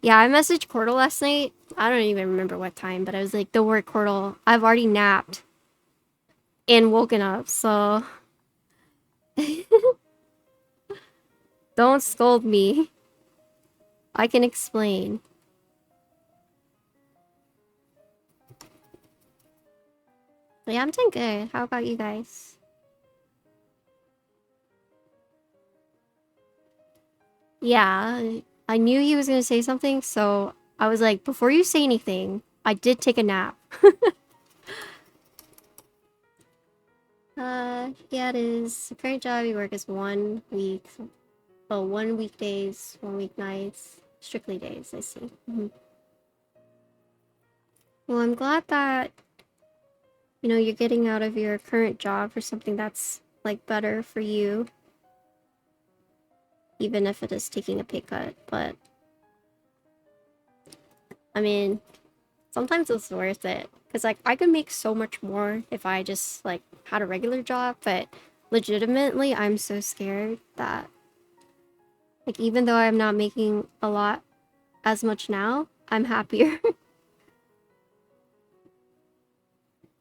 Yeah, I messaged Cordal last night. I don't even remember what time, but I was like, don't worry, Cordal. I've already napped and woken up, so don't scold me. I can explain. But yeah, I'm doing good. How about you guys? Yeah, I knew he was gonna say something, so I was like, before you say anything, I did take a nap. Yeah, it is. The current job you work is 1 week. Oh, 1 weekdays, 1 weeknights. Strictly days, I see. Well, I'm glad that, you know, you're getting out of your current job for something that's, like, better for you. Even if it is taking a pay cut, but... I mean, sometimes it's worth it. Because, like, I could make so much more if I just, like, had a regular job, but legitimately, I'm so scared that, like, even though I'm not making a lot as much now, I'm happier.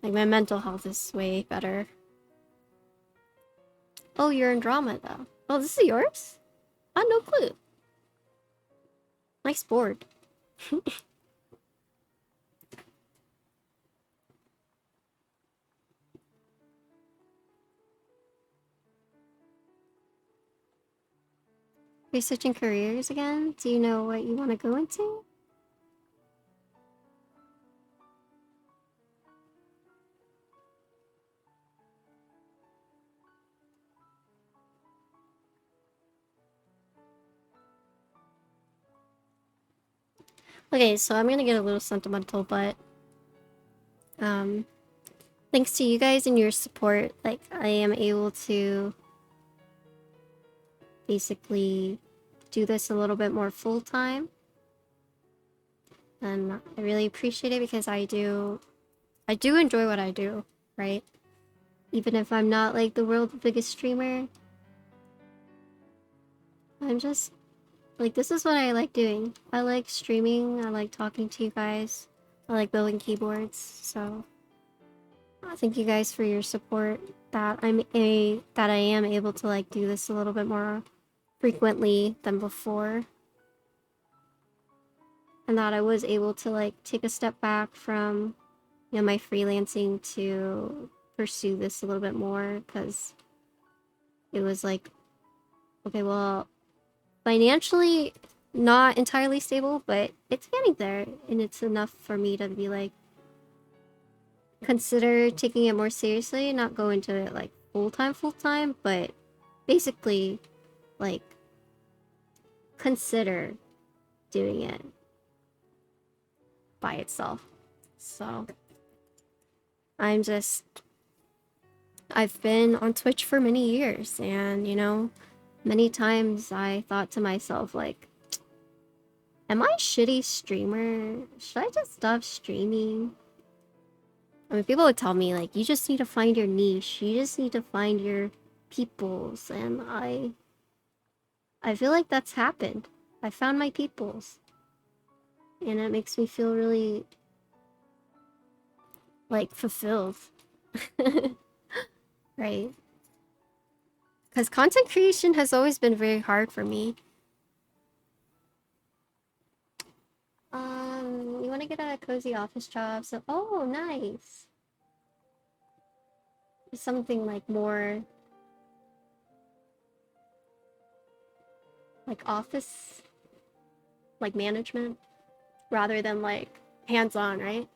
Like, my mental health is way better. Oh, you're Andromeda. Oh, this is yours? I had no clue. Nice board. You're switching careers again? Do you know what you want to go into? Okay, so I'm gonna get a little sentimental, but thanks to you guys and your support, like, I am able to basically do this a little bit more full-time. And I really appreciate it because I do enjoy what I do, right? Even if I'm not, like, the world's biggest streamer, I'm just, like, this is what I like doing. I like streaming, I like talking to you guys, I like building keyboards, so... Thank you guys for your support, that I am able to, like, do this a little bit more frequently than before. And that I was able to, like, take a step back from, you know, my freelancing to pursue this a little bit more, because it was like, okay, well, financially not entirely stable, but it's getting there, and it's enough for me to be like, consider taking it more seriously, not go into it like full-time, but basically, like, consider doing it by itself. So I've been on Twitch for many years, and, you know, many times I thought to myself, like, am I a shitty streamer? Should I just stop streaming? I mean, people would tell me, like, you just need to find your niche. You just need to find your peoples. And I feel like that's happened. I found my peoples. And it makes me feel really, like, fulfilled. Right? Because content creation has always been very hard for me. You want to get a cozy office job, so... Oh, nice! Something, like, more... like, office... like, management? Rather than, like, hands-on, right?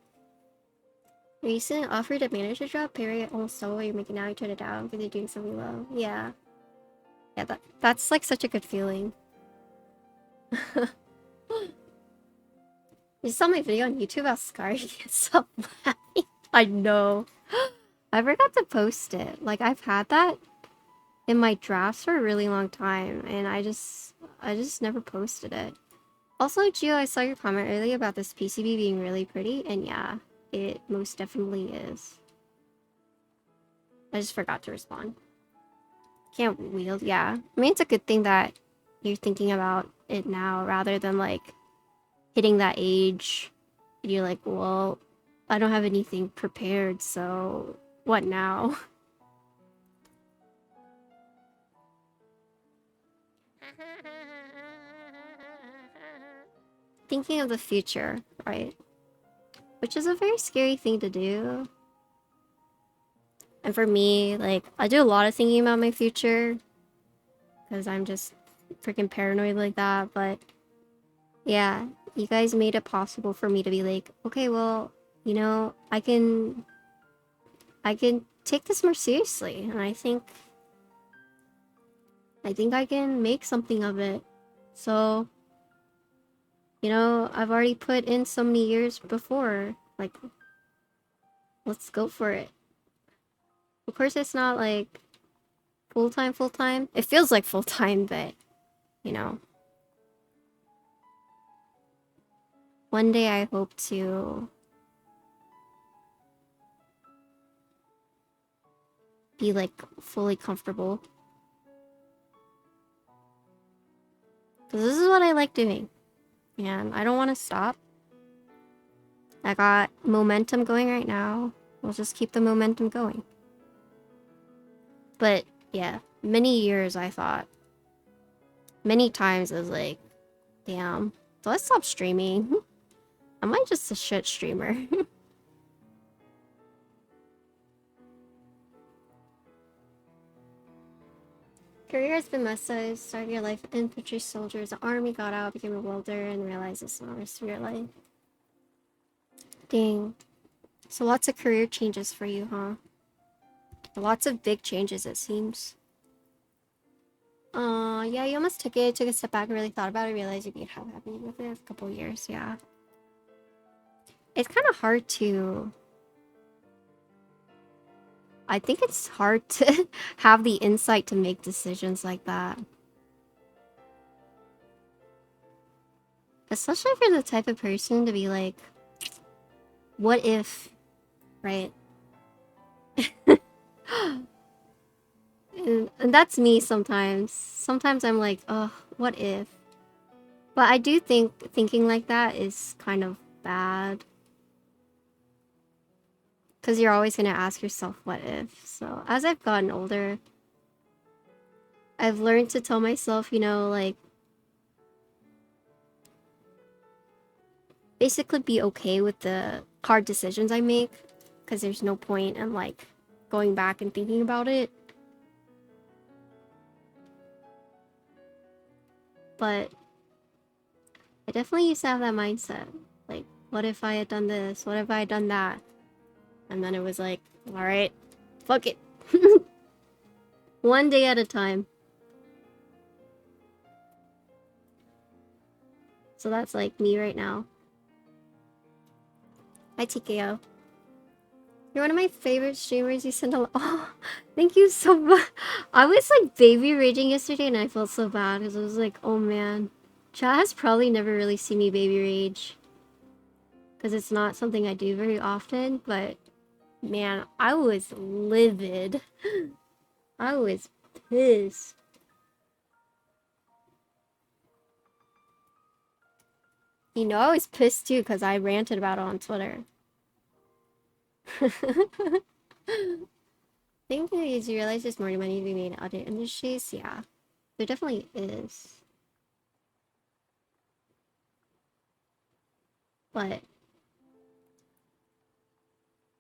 You're recently offered a manager job, pay rate almost double what you're making now, you turn it down because you're doing something well. Yeah. Yeah, that's, like, such a good feeling. You saw my video on YouTube about Scar, you get so laughing. I know. I forgot to post it. Like, I've had that in my drafts for a really long time, and I just never posted it. Also, Gio, I saw your comment earlier about this PCB being really pretty, and yeah, it most definitely is. I just forgot to respond. Can't wield, yeah. I mean, it's a good thing that you're thinking about it now, rather than, like, hitting that age, and you're like, well, I don't have anything prepared, so what now? Thinking of the future, right? Which is a very scary thing to do. And for me, like, I do a lot of thinking about my future, because I'm just freaking paranoid like that, but yeah, you guys made it possible for me to be like, okay, well, you know, I can take this more seriously, and I think I can make something of it. So, you know, I've already put in so many years before. Like, let's go for it. Of course, it's not like full time. It feels like full time, but you know, one day I hope to be like fully comfortable. Because this is what I like doing. And I don't want to stop. I got momentum going right now. We'll just keep the momentum going. But yeah, many years I thought. Many times I was like, damn, do I stop streaming? Am I just a shit streamer? Career has been messed up. Started your life infantry soldier as an army, got out, became a welder, and realized it's not the rest of your life. Dang. So lots of career changes for you, huh? Lots of big changes, it seems. Yeah, you almost took a step back and really thought about it, realized you'd be happy with it a couple years, yeah. It's kind of hard to... I think it's hard to have the insight to make decisions like that. Especially if you're the type of person to be like, what if, right? and that's me sometimes. Sometimes I'm like, oh, what if? But I do think thinking like that is kind of bad. Because you're always going to ask yourself, what if? So as I've gotten older, I've learned to tell myself, you know, like, basically be okay with the hard decisions I make. Because there's no point in, like, going back and thinking about it. But I definitely used to have that mindset. Like, what if I had done this? What if I had done that? And then it was like, alright, fuck it. One day at a time. So that's like me right now. Hi TKO. You're one of my favorite streamers. You send a lot. Oh, thank you so much. I was like baby raging yesterday and I felt so bad because I was like, oh man. Chat has probably never really seen me baby rage. Because it's not something I do very often, but man, I was livid. I was pissed. You know, I was pissed too because I ranted about it on Twitter. Think you realize there's more money to be made in other industries? Yeah, there definitely is. But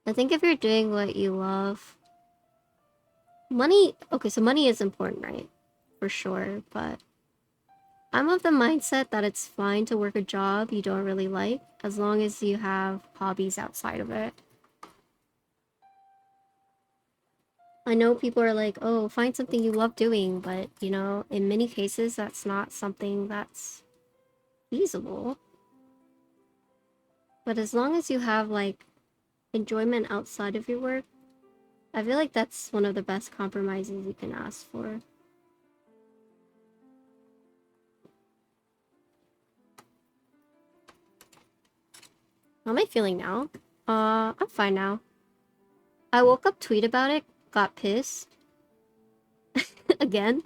I think if you're doing what you love, money, okay, so money is important, right? For sure, but I'm of the mindset that it's fine to work a job you don't really like as long as you have hobbies outside of it. I know people are like, oh, find something you love doing, but, you know, in many cases, that's not something that's feasible. But as long as you have, like, enjoyment outside of your work, I feel like that's one of the best compromises you can ask for. How am I feeling now? I'm fine now. I woke up, tweet about it, got pissed. Again.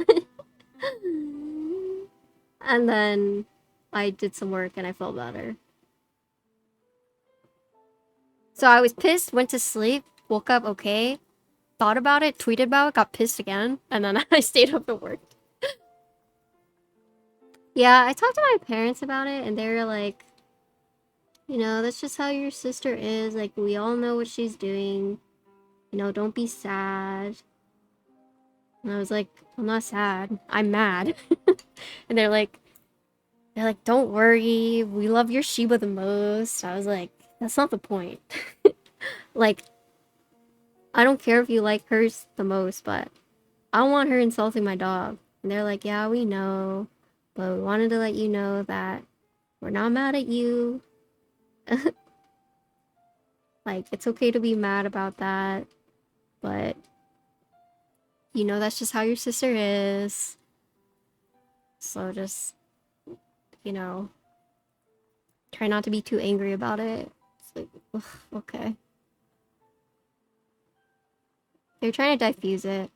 And then I did some work and I felt better. So I was pissed, went to sleep, woke up okay, thought about it, tweeted about it, got pissed again, and then I stayed up and worked. Yeah, I talked to my parents about it and they were like, you know, that's just how your sister is. Like, we all know what she's doing. You know, don't be sad. And I was like, I'm not sad. I'm mad. And they're like, don't worry. We love your Shiba the most. I was like, that's not the point. Like, I don't care if you like hers the most, but I don't want her insulting my dog. And they're like, yeah, we know, but we wanted to let you know that we're not mad at you. Like, it's okay to be mad about that, but you know that's just how your sister is. So just, you know, try not to be too angry about it. It's like, ugh, okay. They're trying to diffuse it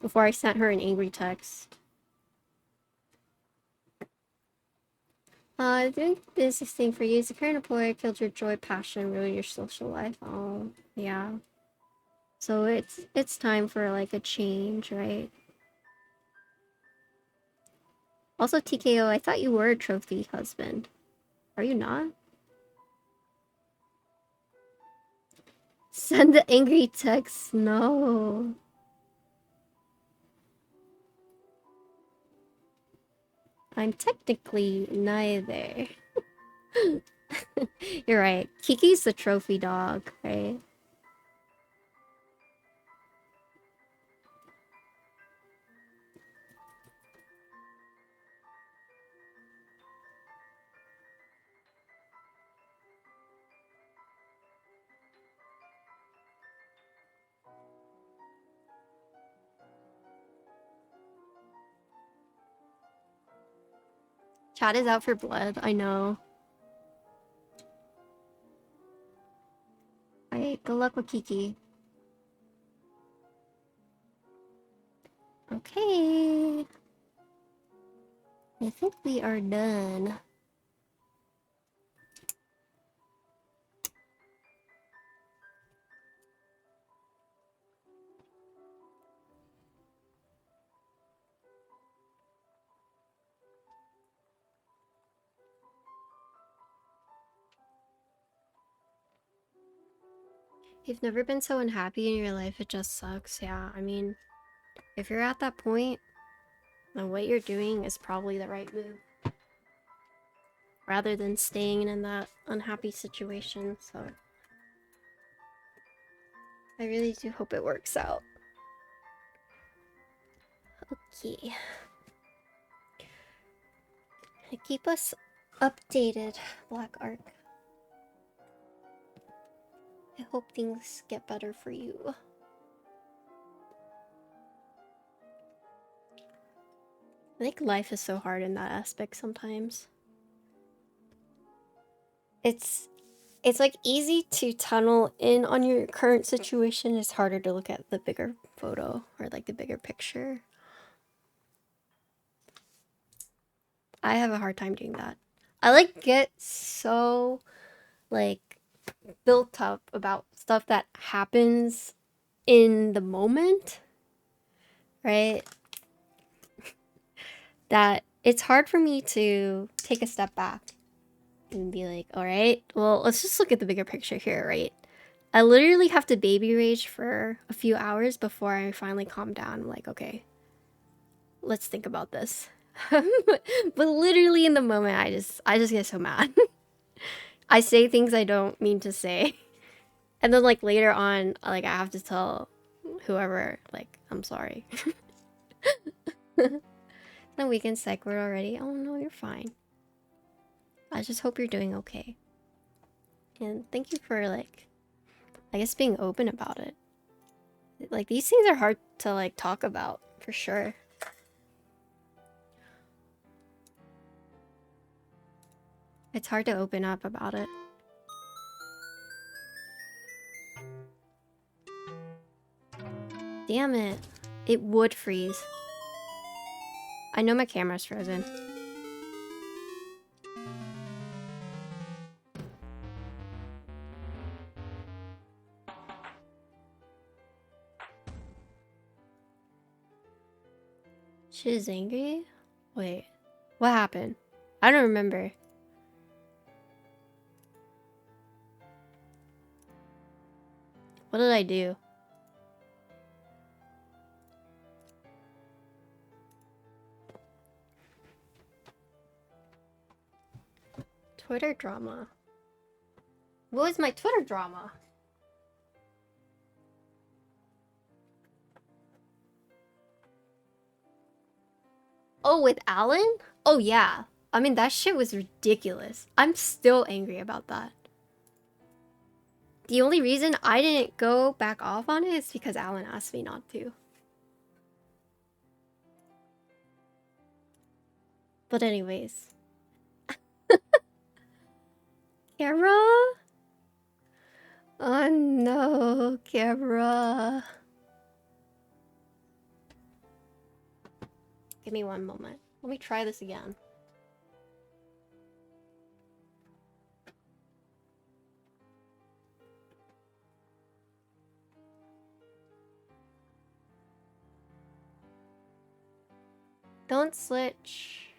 before I sent her an angry text. Doing business thing for you. Is the current employer killed your joy, passion, ruined your social life? Oh, yeah. So it's time for like a change, right? Also, TKO, I thought you were a trophy husband. Are you not? Send the angry text. No. I'm technically neither. You're right. Kiki's the trophy dog, right? Chat is out for blood, I know. Alright, good luck with Kiki. Okay. I think we are done. You've never been so unhappy in your life, it just sucks. Yeah, I mean, if you're at that point, then what you're doing is probably the right move. Rather than staying in that unhappy situation, so... I really do hope it works out. Okay. Keep us updated, Black Ark. I hope things get better for you. I think life is so hard in that aspect sometimes. It's like easy to tunnel in on your current situation. It's harder to look at the bigger photo or like the bigger picture. I have a hard time doing that. I like get so like built up about stuff that happens in the moment, right? That it's hard for me to take a step back and be like, all right, well, let's just look at the bigger picture here, right? I literally have to baby rage for a few hours before I finally calm down. I'm like, okay, let's think about this. But literally in the moment, I just get so mad. I say things I don't mean to say. And then like later on, like I have to tell whoever, like, I'm sorry. The weekend psych word already. Oh no, you're fine. I just hope you're doing okay. And thank you for like, I guess being open about it. Like these things are hard to like talk about for sure. It's hard to open up about it. Damn it. It would freeze. I know my camera's frozen. She's angry? Wait. What happened? I don't remember. What did I do? Twitter drama. What was my Twitter drama? Oh, with Alan? Oh yeah. I mean, that shit was ridiculous. I'm still angry about that. The only reason I didn't go back off on it is because Alan asked me not to. But anyways. Camera? Oh no, camera. Give me one moment. Let me try this again. Don't switch.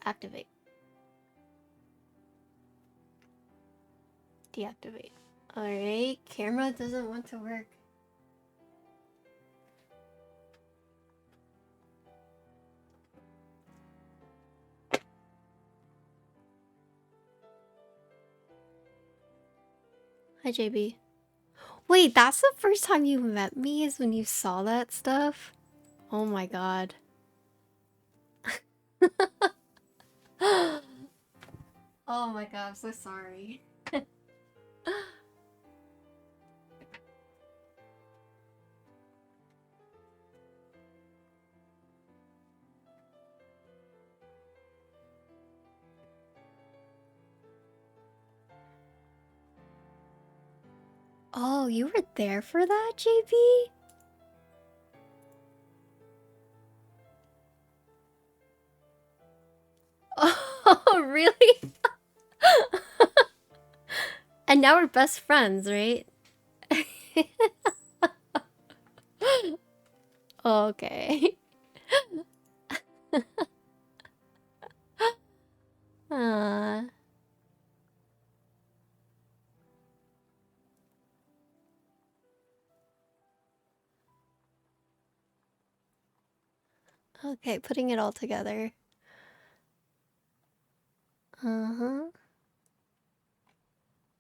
Activate. Deactivate. Alright, camera doesn't want to work. Hi, JB. Wait, that's the first time you met me is when you saw that stuff? Oh my god. Oh my god, I'm so sorry. Oh, you were there for that, JB? Oh, really? And now we're best friends, right? Okay. uh, okay, putting it all together. Uh-huh.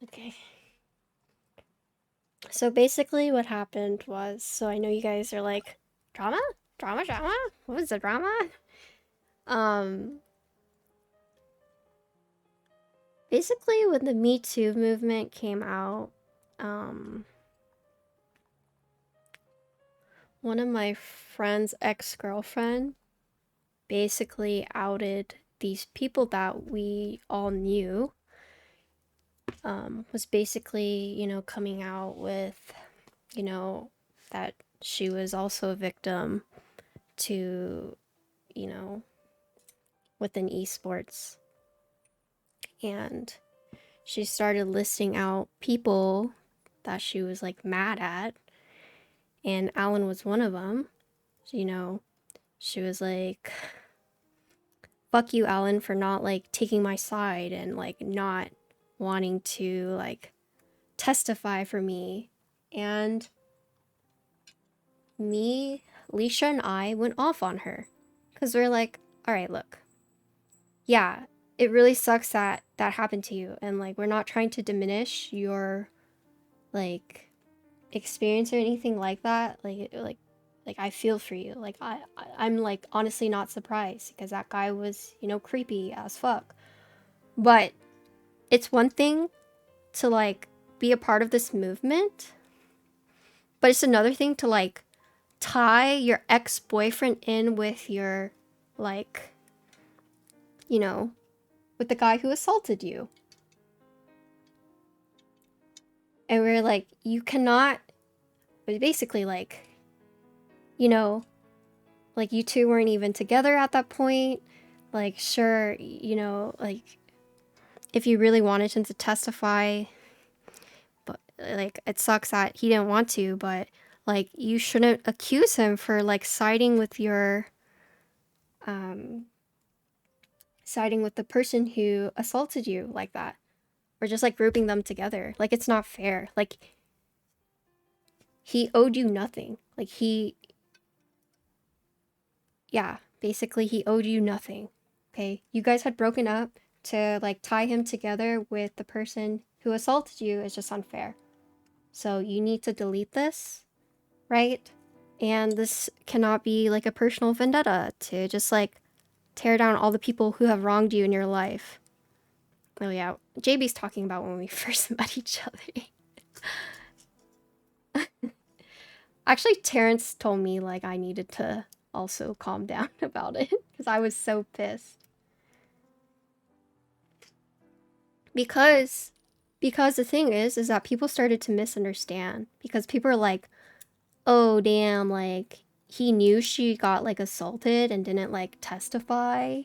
Okay. So basically what happened was, so I know you guys are like, drama? Drama, drama? What was the drama? Basically when the Me Too movement came out, one of my friend's ex-girlfriend basically outed these people that we all knew. Was basically, you know, coming out with, you know, that she was also a victim to, you know, within esports. And she started listing out people that she was like mad at. And Alan was one of them. So, you know, she was like, fuck you, Alan, for not like taking my side and like not wanting to like testify for me. And me, Leisha, and I went off on her because we're like, all right, look, yeah, it really sucks that that happened to you, and like we're not trying to diminish your like experience or anything like that. Like I feel for you. Like I'm like honestly not surprised because that guy was, you know, creepy as fuck. But it's one thing to like be a part of this movement, but it's another thing to like tie your ex-boyfriend in with your like, you know, with the guy who assaulted you. And we're like, you cannot, basically like, you know, like you two weren't even together at that point. Like, sure, you know, like if you really wanted him to testify, but like it sucks that he didn't want to, but like you shouldn't accuse him for like siding with your siding with the person who assaulted you like that, or just like grouping them together. Like it's not fair. Like he owed you nothing. Like yeah, basically he owed you nothing. Okay, you guys had broken up. To like tie him together with the person who assaulted you is just unfair. So you need to delete this, right? And this cannot be like a personal vendetta to just like tear down all the people who have wronged you in your life. Oh yeah, JB's talking about when we first met each other. Actually, Terrence told me like I needed to also calm down about it because I was so pissed. Because the thing is that people started to misunderstand because people are like, oh damn, like he knew she got like assaulted and didn't like testify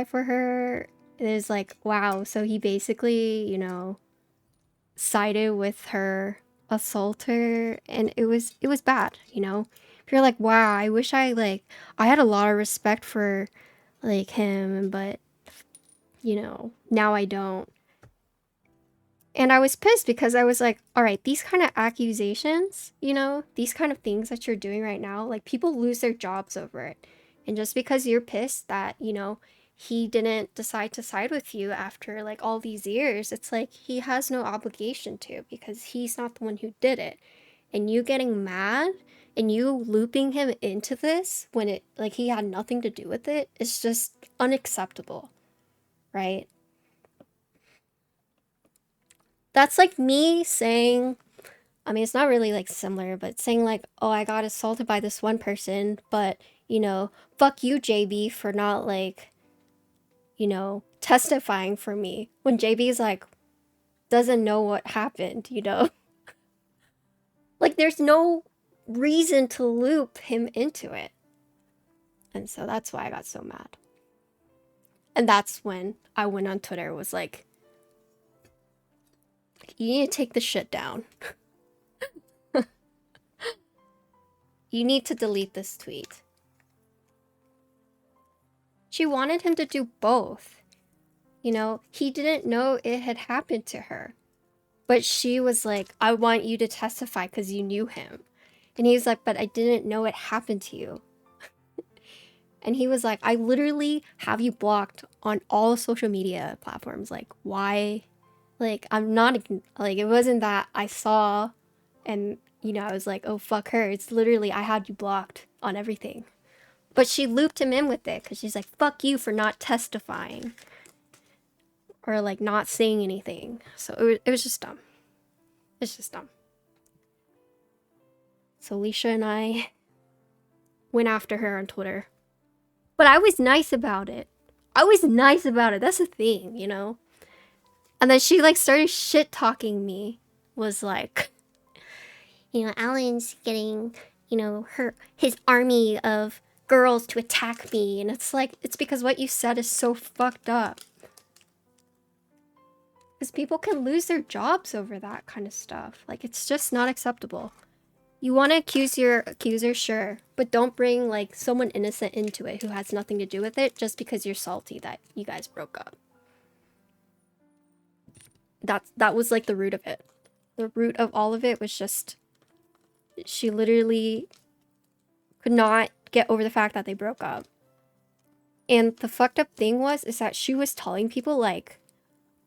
for her. It is like, wow, so he basically, you know, sided with her assaulter, and it was bad, you know. If you're like, wow, I wish I had a lot of respect for like him, but you know, now I don't. And I was pissed because I was like, all right, these kind of accusations, you know, these kind of things that you're doing right now, like people lose their jobs over it. And just because you're pissed that, you know, he didn't decide to side with you after like all these years, it's like he has no obligation to because he's not the one who did it. And you getting mad and you looping him into this when it like he had nothing to do with it is just unacceptable, right? That's like me saying, I mean, it's not really like similar, but saying like, oh, I got assaulted by this one person, but, you know, fuck you, JB, for not like, you know, testifying for me. When JB's like, doesn't know what happened, you know? Like, there's no reason to loop him into it. And so that's why I got so mad. And that's when I went on Twitter, was like, you need to take this shit down. You need to delete this tweet. She wanted him to do both. You know, he didn't know it had happened to her. But she was like, I want you to testify because you knew him. And he was like, but I didn't know it happened to you. And he was like, I literally have you blocked on all social media platforms. Like, why? Like, I'm not, like, it wasn't that I saw and, you know, I was like, oh, fuck her. It's literally, I had you blocked on everything. But she looped him in with it because she's like, fuck you for not testifying. Or, like, not saying anything. So it was just dumb. It's just dumb. So Alicia and I went after her on Twitter. But I was nice about it. That's the thing, you know? And then she, like, started shit-talking me. Was like, you know, Alan's getting, you know, his army of girls to attack me. And it's like, it's because what you said is so fucked up. Because people can lose their jobs over that kind of stuff. Like, it's just not acceptable. You want to accuse your accuser, sure. But don't bring, like, someone innocent into it who has nothing to do with it just because you're salty that you guys broke up. That was, like, the root of it. The root of all of it was just... She literally could not get over the fact that they broke up. And the fucked up thing is that she was telling people, like,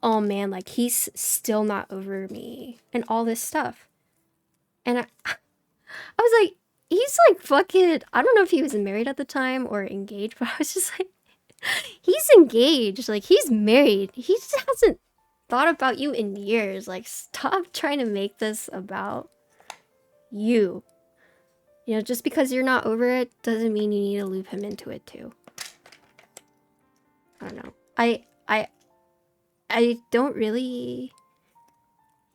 oh man, like, he's still not over me. And all this stuff. And I was like, he's like fucking, I don't know if he was married at the time or engaged, but I was just like, he's engaged, like he's married. He just hasn't thought about you in years. Like, stop trying to make this about you. You know, just because you're not over it doesn't mean you need to loop him into it too. I don't know. I don't really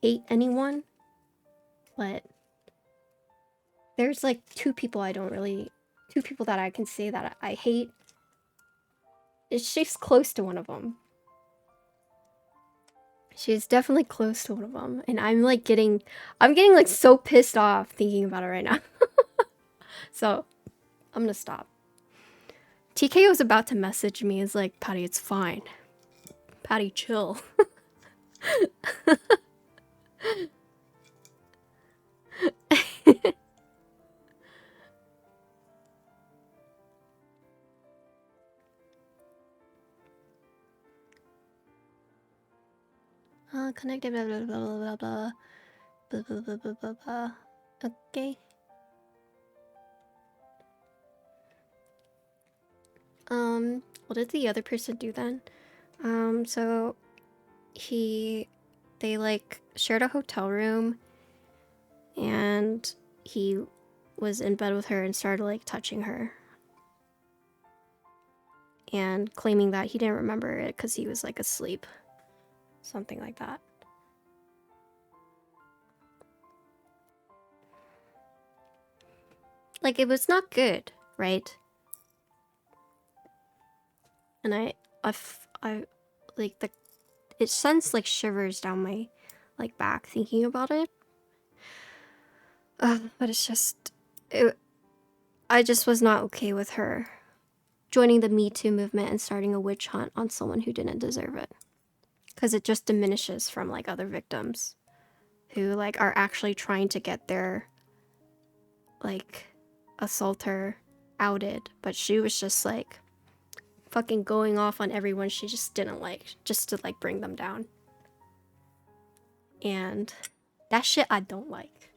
hate anyone, but there's like two people that I can say that I hate. She's close to one of them. She's definitely close to one of them. And I'm getting like so pissed off thinking about it right now. So I'm gonna stop. TK was about to message me. Is like, Patty, it's fine. Patty, chill. Connected, blah, blah, blah, blah, blah, blah, blah, blah, blah, blah, blah. Okay. What did the other person do then? So they like shared a hotel room, and he was in bed with her and started like touching her and claiming that he didn't remember it because he was like asleep. Something like that. Like, it was not good, right? And I like it sends like shivers down my like back thinking about it. But it's just, I just was not okay with her joining the Me Too movement and starting a witch hunt on someone who didn't deserve it. Because it just diminishes from like other victims who like are actually trying to get their like assaulter outed. But she was just like fucking going off on everyone she just didn't like, just to like bring them down. And that shit I don't like.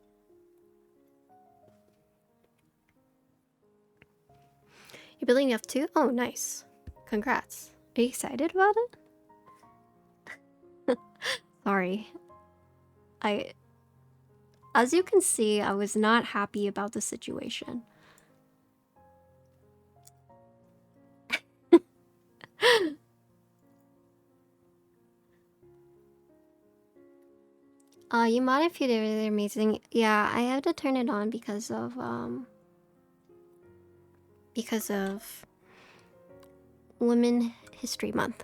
You're building up too? Oh, nice. Congrats. Are you excited about it? Sorry. As you can see, I was not happy about the situation. You mod if you did really amazing. Yeah, I had to turn it on because of Women History Month.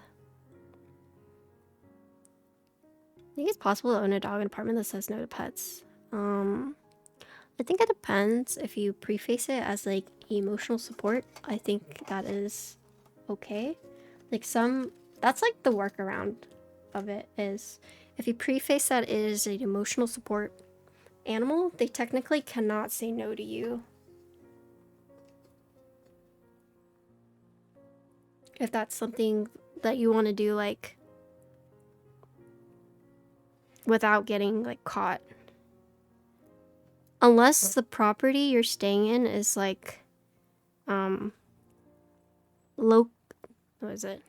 I think it's possible to own a dog in an apartment that says no to pets. I think it depends. If you preface it as like emotional support, I think that is okay. Like that's like the workaround of it is if you preface that it is an emotional support animal, they technically cannot say no to you. If that's something that you want to do, like, without getting, like, caught. Unless the property you're staying in is, like, what is it?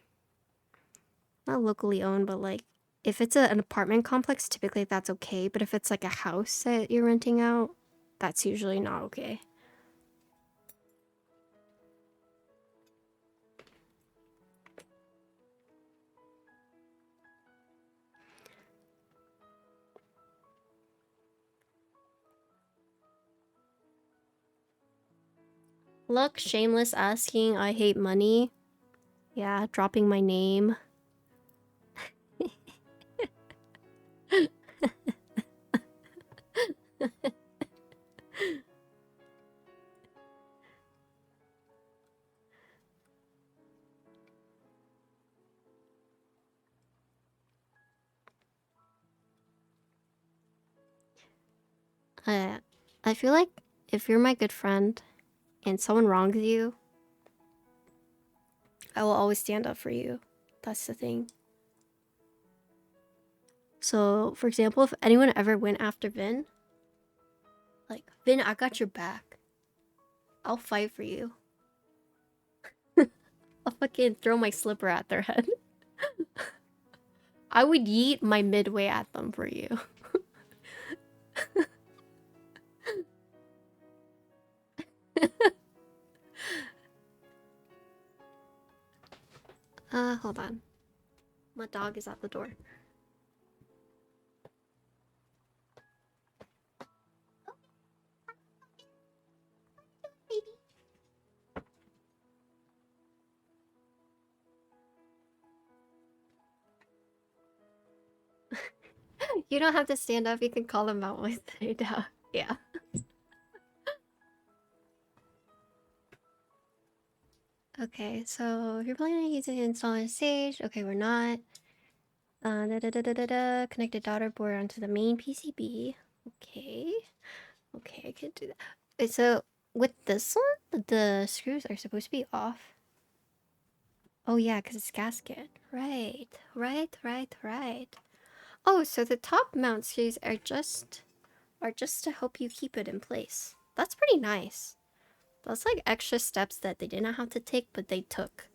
Not locally owned, but, like, if it's an apartment complex, typically that's okay. But if it's, like, a house that you're renting out, that's usually not okay. Look, shameless asking, I hate money. Yeah, dropping my name. I feel like if you're my good friend and someone wrongs you, I will always stand up for you. That's the thing. So, for example, if anyone ever went after Vin, like, Vin, I got your back. I'll fight for you. I'll fucking throw my slipper at their head. I would yeet my midway at them for you. Hold on. My dog is at the door. You don't have to stand up, you can call them out when they down. Yeah. Okay, so if you're planning on using install on Sage, okay, we're not. Connect the daughter board onto the main PCB. Okay. Okay, I can do that. So with this one, the screws are supposed to be off. Oh yeah, because it's gasket. Right. Oh, so the top mount screws are just are just to help you keep it in place. That's pretty nice. That's like extra steps that they didn't have to take, but they took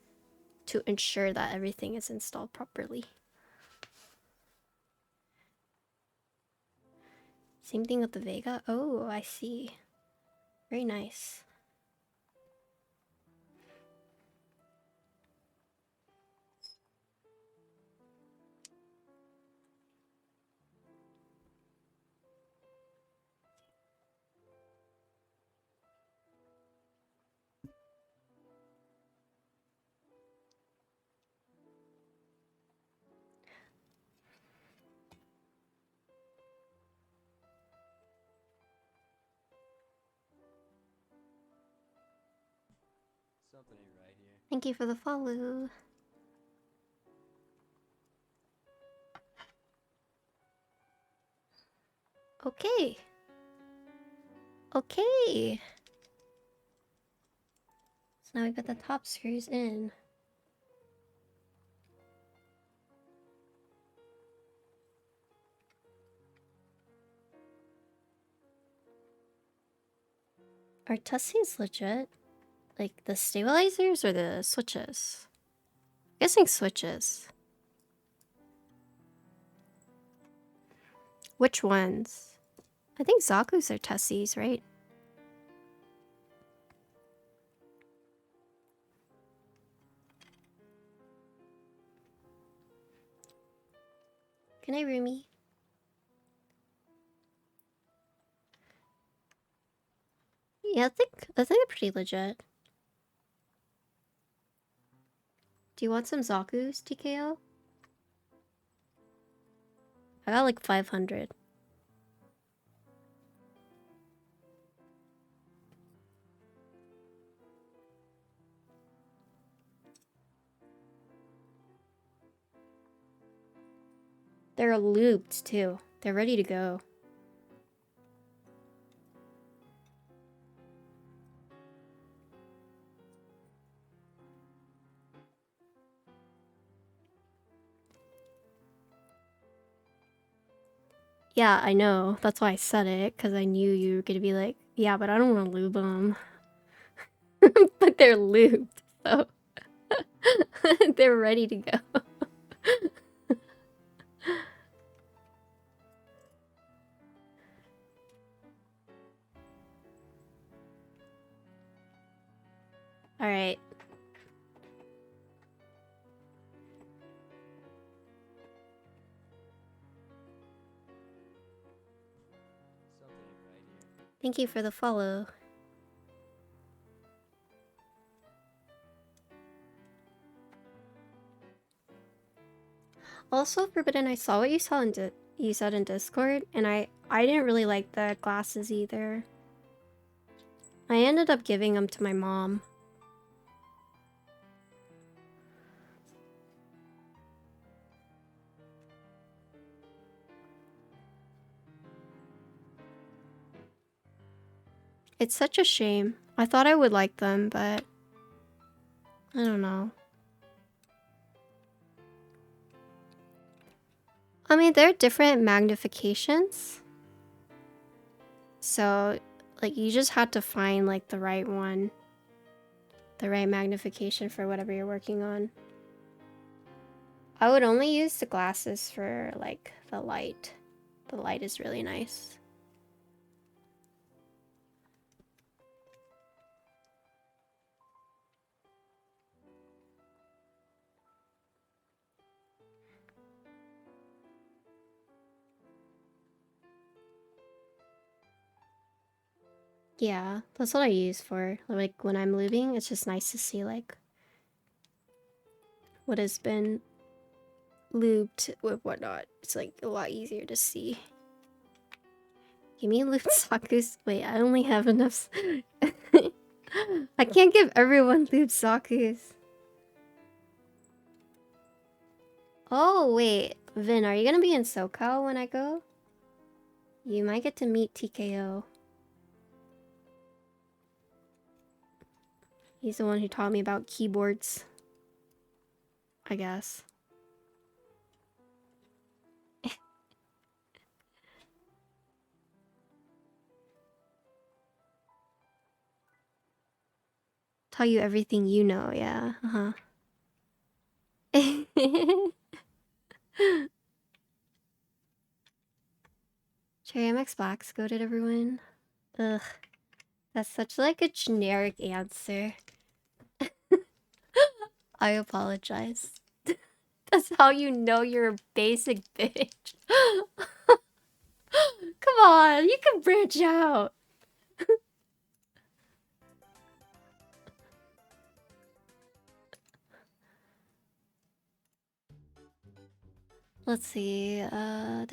to ensure that everything is installed properly. Same thing with the Vega. Oh, I see. Very nice. Something ain't right here. Thank you for the follow. Okay. Okay. So now we got the top screws in. Are Tussies legit? Like the stabilizers or the switches? I'm guessing switches. Which ones? I think Zaku's are Tussies, right? Can I Rumi? Yeah, I think they're pretty legit. Do you want some Zaku's, TKO? I got like 500. They're lubed too. They're ready to go. Yeah, I know. That's why I said it, because I knew you were gonna be like, yeah, but I don't want to lube them. But they're lubed, so they're ready to go. All right. Something ain't right here. Thank you for the follow. Also, Forbidden, I saw what you saw you said in Discord, and I didn't really like the glasses either. I ended up giving them to my mom. It's such a shame. I thought I would like them, but I don't know. I mean, they're different magnifications. So, like, you just had to find, like, the right one. The right magnification for whatever you're working on. I would only use the glasses for, like, the light. The light is really nice. Yeah, that's what I use for, like, when I'm lubing. It's just nice to see, like, what has been lubed with whatnot. It's, like, a lot easier to see. Give me lubed Sakus. Wait, I only have enough. I can't give everyone lubed Sakus. Oh, wait. Vin, are you gonna be in SoCal when I go? You might get to meet TKO. He's the one who taught me about keyboards. I guess. Tell you everything you know, yeah. Cherry MX Black's goated everyone. Ugh. That's such like a generic answer. I apologize. That's how you know you're a basic bitch. Come on, you can branch out. Let's see. I'm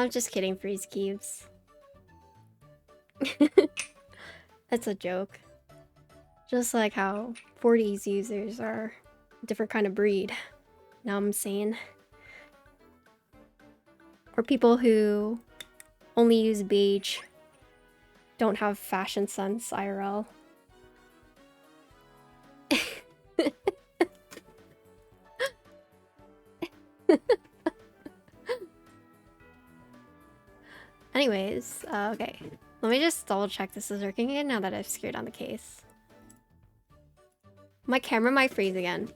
just kidding, freeze keeps. It's a joke. Just like how 40s users are a different kind of breed. Know what I'm saying? Or people who only use beige, don't have fashion sense IRL. Anyways, okay. Let me just double check this is working again now that I've secured on the case. My camera might freeze again.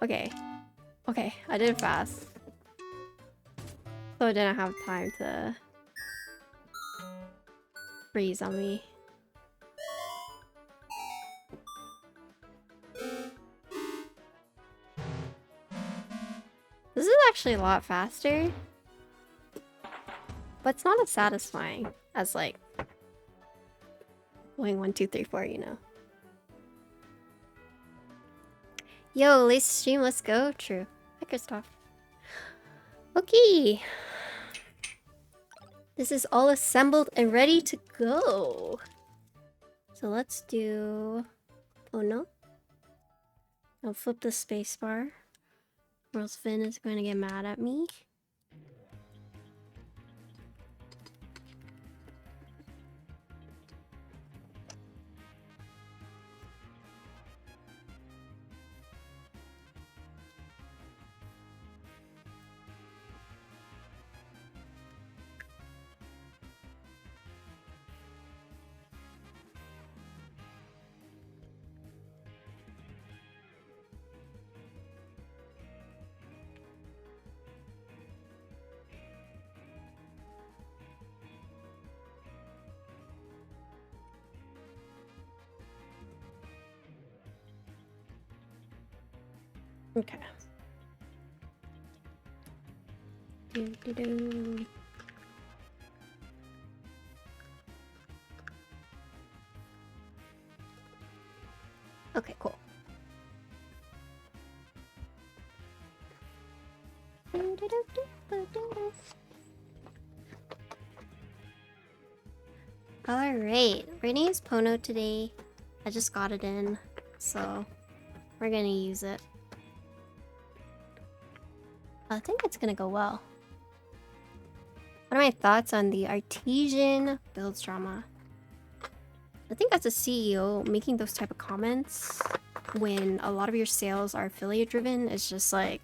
Okay. Okay, I did it fast. So I didn't have time to freeze on me. This is actually a lot faster. But it's not as satisfying as like going 1, 2, 3, 4, you know. Yo, latest stream, let's go. True. Hi, Christoph. Okay. This is all assembled and ready to go. So let's do Pono. I'll flip the spacebar, or else Finn is going to get mad at me. Okay. Do. Okay, cool. Alright, we're gonna use Pono today. I just got it in, so we're gonna use it. I think it's gonna go well. What are my thoughts on the artesian builds drama? I think as a CEO, making those type of comments when a lot of your sales are affiliate driven is just like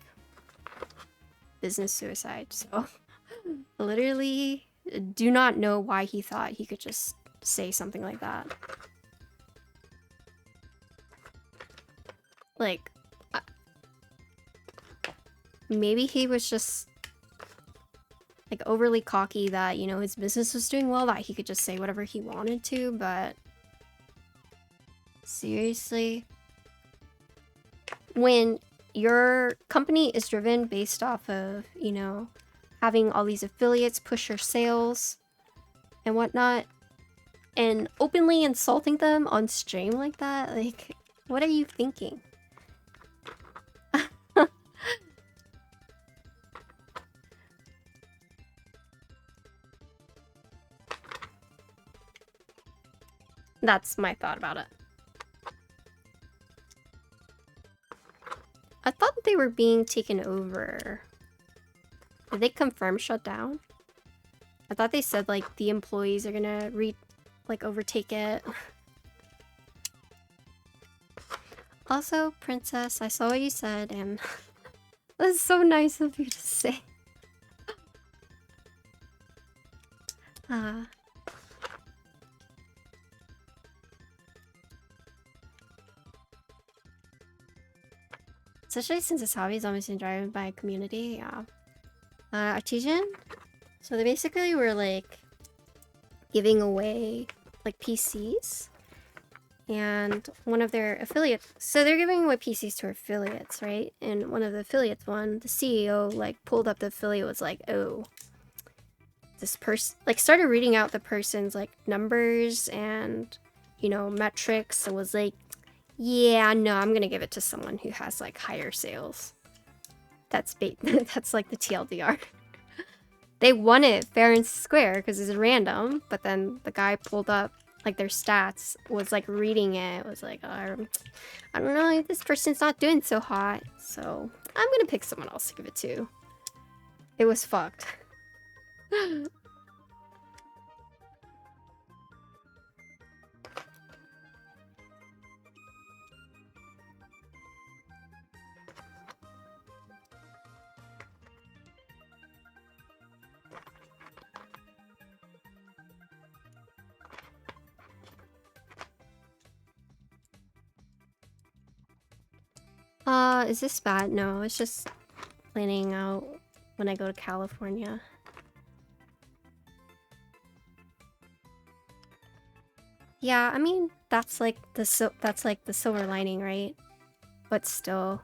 business suicide. So literally do not know why he thought he could just say something like that. Like, maybe he was just like overly cocky that, you know, his business was doing well, that he could just say whatever he wanted to, but seriously, when your company is driven based off of, you know, having all these affiliates push your sales and whatnot, and openly insulting them on stream like that, like, what are you thinking? That's my thought about it. I thought they were being taken over. Did they confirm shutdown? I thought they said like the employees are gonna overtake it. Also, Princess, I saw what you said and that's so nice of you to say. especially since this hobby is almost driven by community. Yeah. Artesian. So they basically were like giving away like PCs, and one of their affiliates. So they're giving away PCs to affiliates, right? And one of the affiliates, the CEO like pulled up the affiliate, was like, oh, this person, like, started reading out the person's like numbers and, you know, metrics, and was like, yeah, no, I'm gonna give it to someone who has like higher sales. That's that's like the TLDR. They won it fair and square because it's random, but then the guy pulled up like their stats, was like reading it, was like, I don't know, this person's not doing so hot, so I'm gonna pick someone else to give it to. It was fucked. Is this bad? No, it's just planning out when I go to California. Yeah, I mean, that's like the silver lining, right? But still.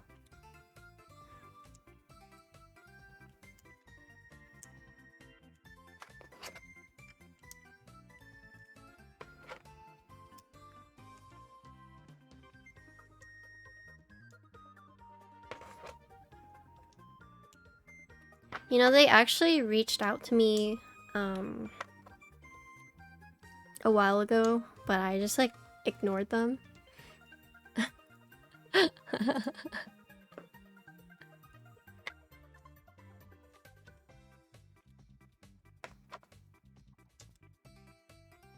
You know, they actually reached out to me a while ago, but I just like ignored them.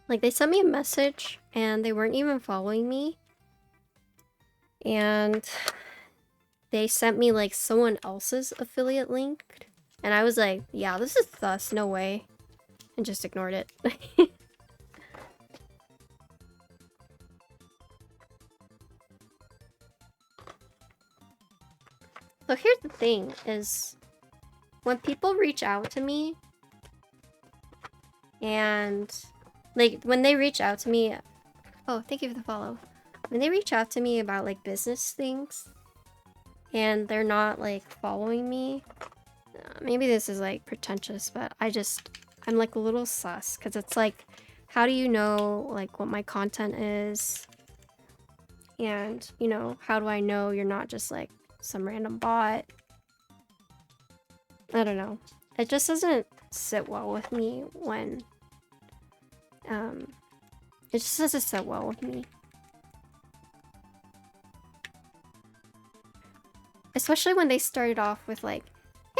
Like, they sent me a message and they weren't even following me. And they sent me like someone else's affiliate link. And I was like, yeah, this is sus, no way. And just ignored it. So here's the thing, is when people reach out to me, and like when they reach out to me, oh, thank you for the follow. When they reach out to me about like business things and they're not like following me, maybe this is like pretentious, but I'm like a little sus, because it's like, how do you know like what my content is? And, you know, how do I know you're not just like some random bot? I don't know. It just doesn't sit well with me when it just doesn't sit well with me. Especially when they started off with like,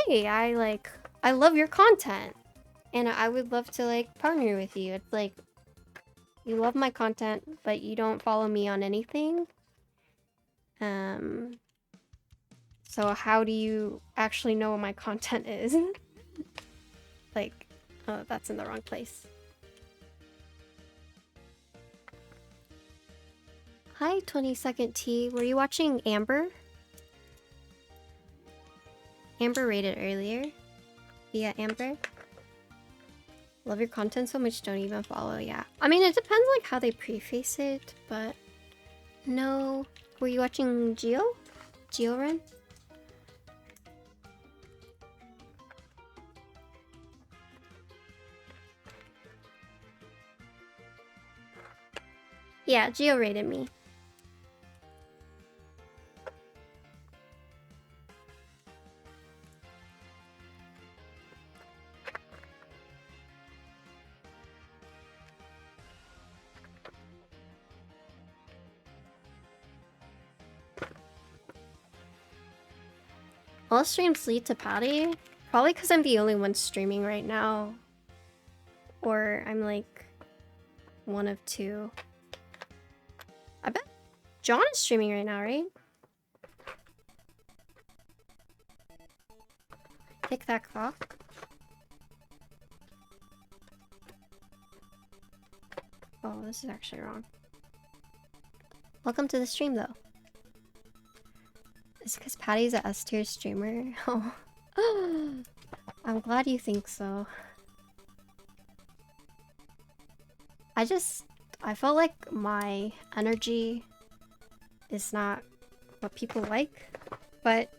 hey, I love your content and I would love to like partner with you. It's like, you love my content, but you don't follow me on anything. So how do you actually know what my content is? Like, oh, that's in the wrong place. Hi, 22nd T. Were you watching Amber? Amber rated earlier. Yeah, Amber. Love your content so much, don't even follow. Yeah. I mean, it depends like how they preface it, but no. Were you watching Geo? Geo Run? Yeah, Geo rated me. All streams lead to Patty? Probably because I'm the only one streaming right now. Or I'm like one of two. I bet John is streaming right now, right? Tick that clock. Oh, this is actually wrong. Welcome to the stream, though. It's because Patty's a S tier streamer. Oh. I'm glad you think so. I felt like my energy is not what people like, but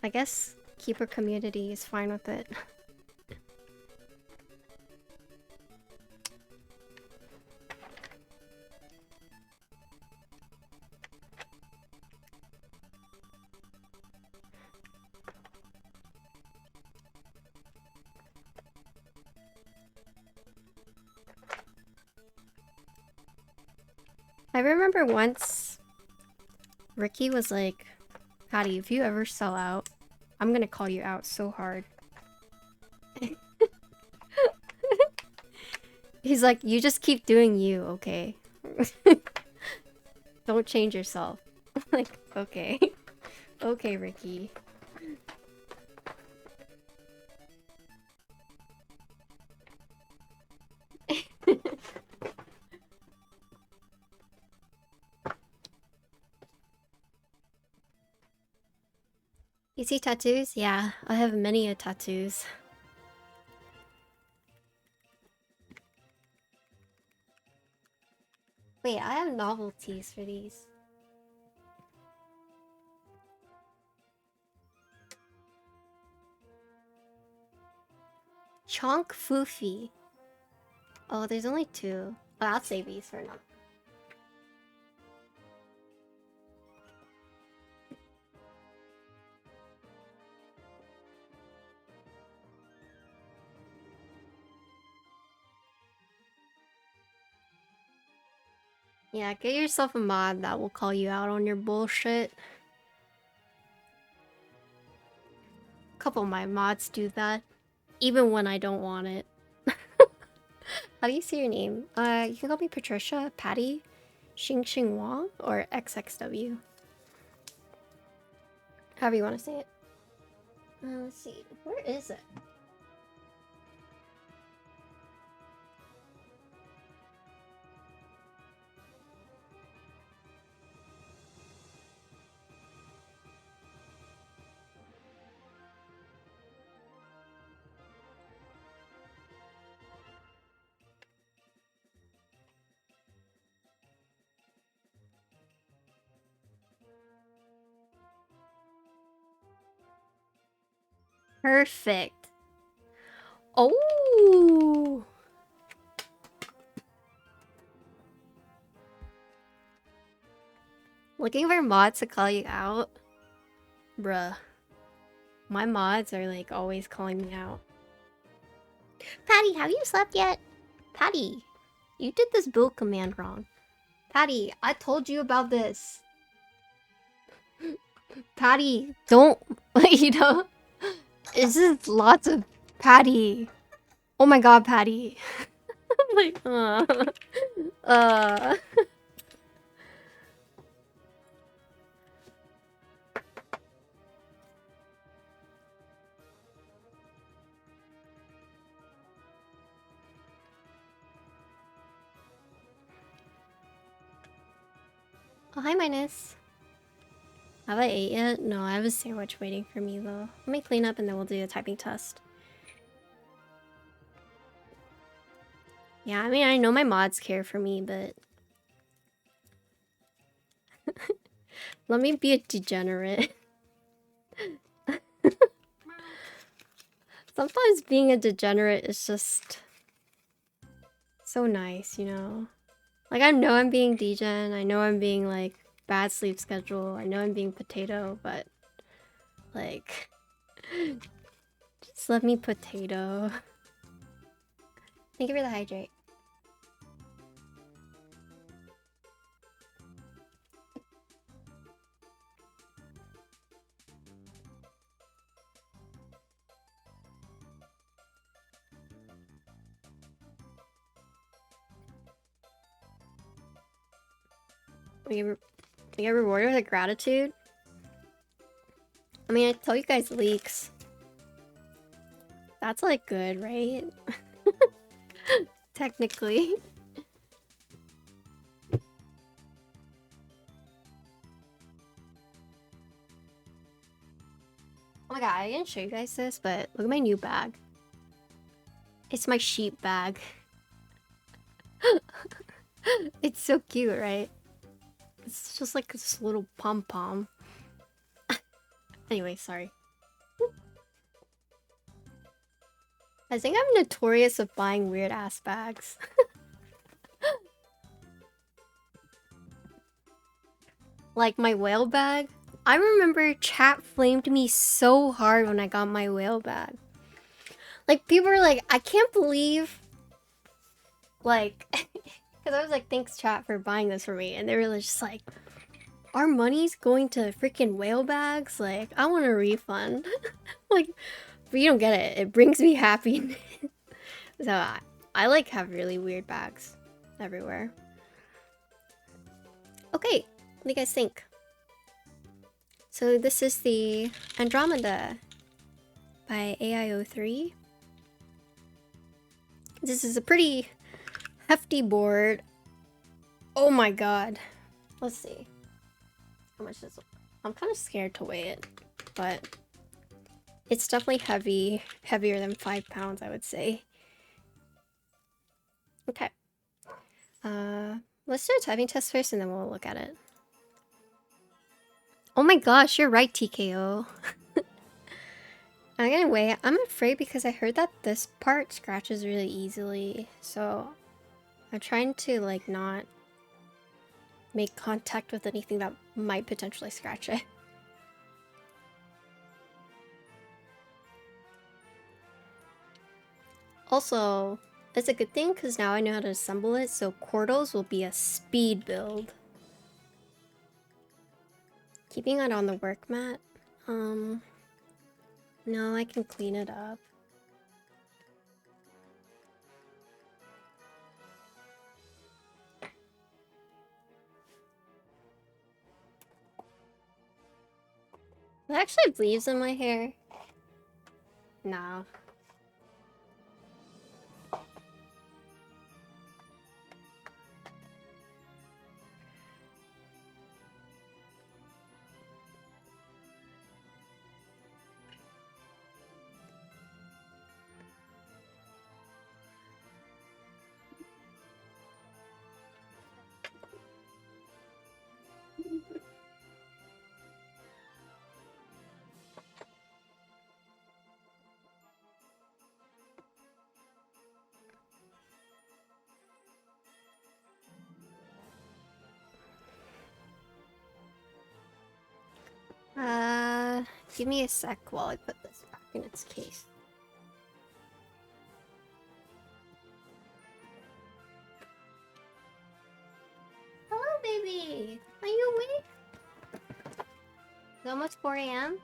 I guess keeper community is fine with it. I remember once Ricky was like, Patty, if you ever sell out, I'm gonna call you out so hard. He's like, you just keep doing you, okay? Don't change yourself. Like, okay. Okay, Ricky. You see tattoos? Yeah, I have many tattoos. Wait, I have novelties for these. Chonk Foofy. Oh, there's only 2. Oh, I'll save these for now. Yeah, get yourself a mod that will call you out on your bullshit. A couple of my mods do that, even when I don't want it. How do you say your name? You can call me Patricia, Patty, xinxinwong, or XXW. However you want to say it. Let's see. Where is it? Perfect. Oh! Looking for mods to call you out? Bruh. My mods are like always calling me out. Patty, have you slept yet? Patty, you did this build command wrong. Patty, I told you about this. Patty, don't, you know, this is lots of Patty. Oh my god, Patty. Like, Oh, hi, Minus. Have I ate yet? No, I have a sandwich waiting for me, though. Let me clean up and then we'll do a typing test. Yeah, I mean, I know my mods care for me, but... Let me be a degenerate. Sometimes being a degenerate is just... so nice, you know? Like, I know I'm being degen, I know I'm being, like, bad sleep schedule, I know I'm being potato, but... like... just let me potato. Thank you for the hydrate. We get rewarded with a gratitude? I mean, I tell you guys leaks. That's like good, right? Technically. I didn't show you guys this, but look at my new bag. It's my sheep bag. It's so cute, right? It's just like this little pom-pom. Anyway, sorry. I think I'm notorious of buying weird ass bags. Like my whale bag. I remember chat flamed me so hard when I got my whale bag. Like people were like, I can't believe, like, because I was like, thanks chat for buying this for me, and they were just like, our money's going to freaking whale bags. Like, I want a refund. Like, but you don't get it. It brings me happiness. So I like have really weird bags everywhere. Okay, what do you guys think? So this is the Andromeda by AIO3. This is a pretty hefty board. Oh my god. Let's see. How much is it? I'm kind of scared to weigh it, but it's definitely heavy. Heavier than 5 pounds, I would say. Okay. Let's do a typing test first and then we'll look at it. Oh my gosh, you're right, TKO. I'm gonna weigh it. I'm afraid because I heard that this part scratches really easily. So I'm trying to like not make contact with anything that might potentially scratch it. Also, it's a good thing because now I know how to assemble it, so Quartles will be a speed build. Keeping it on the work mat. No, I can clean it up. It actually have leaves in my hair. No. Give me a sec while I put this back in its case. Hello, baby! Are you awake? It's almost 4 a.m.?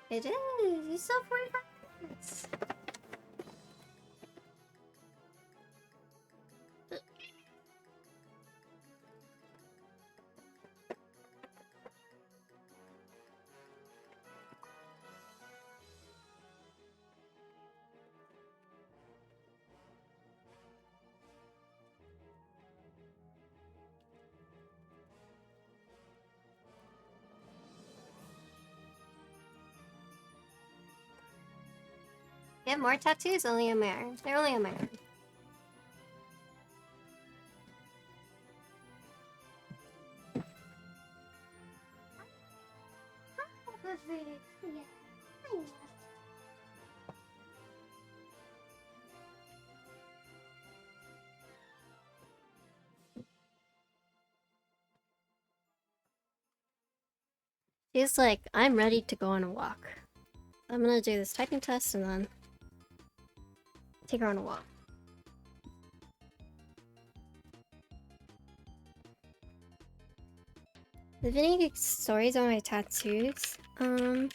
It is! You still have 45 minutes! You have more tattoos? Only on my arm. They're only on my arm. She's like, I'm ready to go on a walk. I'm gonna do this typing test and then take her on a walk. If any stories on my tattoos, I can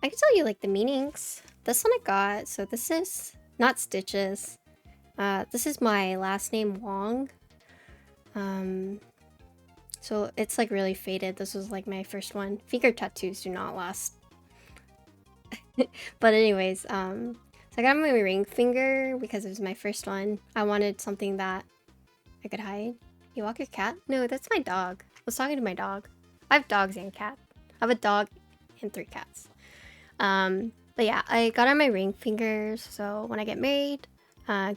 tell you like the meanings. This one I got, so this is not stitches. This is my last name Wong. So it's like really faded. This was like my first one. Finger tattoos do not last. But anyways, so I got my ring finger because it was my first one. I wanted something that I could hide. You walk your cat? No, that's my dog. I was talking to my dog. I have dogs and cat. I have a dog and 3 cats. But yeah, I got on my ring fingers, so when I get married,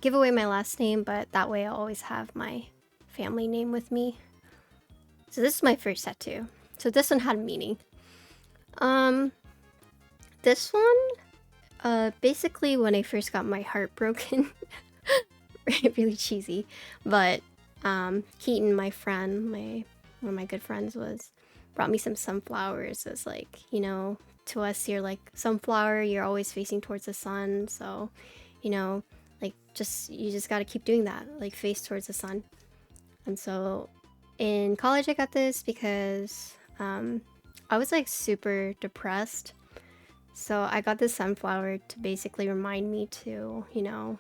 give away my last name, but that way I'll always have my family name with me. So this is my first tattoo. So this one had meaning. This one, basically when I first got my heart broken, really cheesy, but Keaton, my friend, one of my good friends, brought me some sunflowers. It's like, you know, to us, you're like sunflower, you're always facing towards the sun, so, you know, like you just gotta keep doing that, like face towards the sun. And so in college I got this because I was like super depressed, so I got this sunflower to basically remind me to, you know,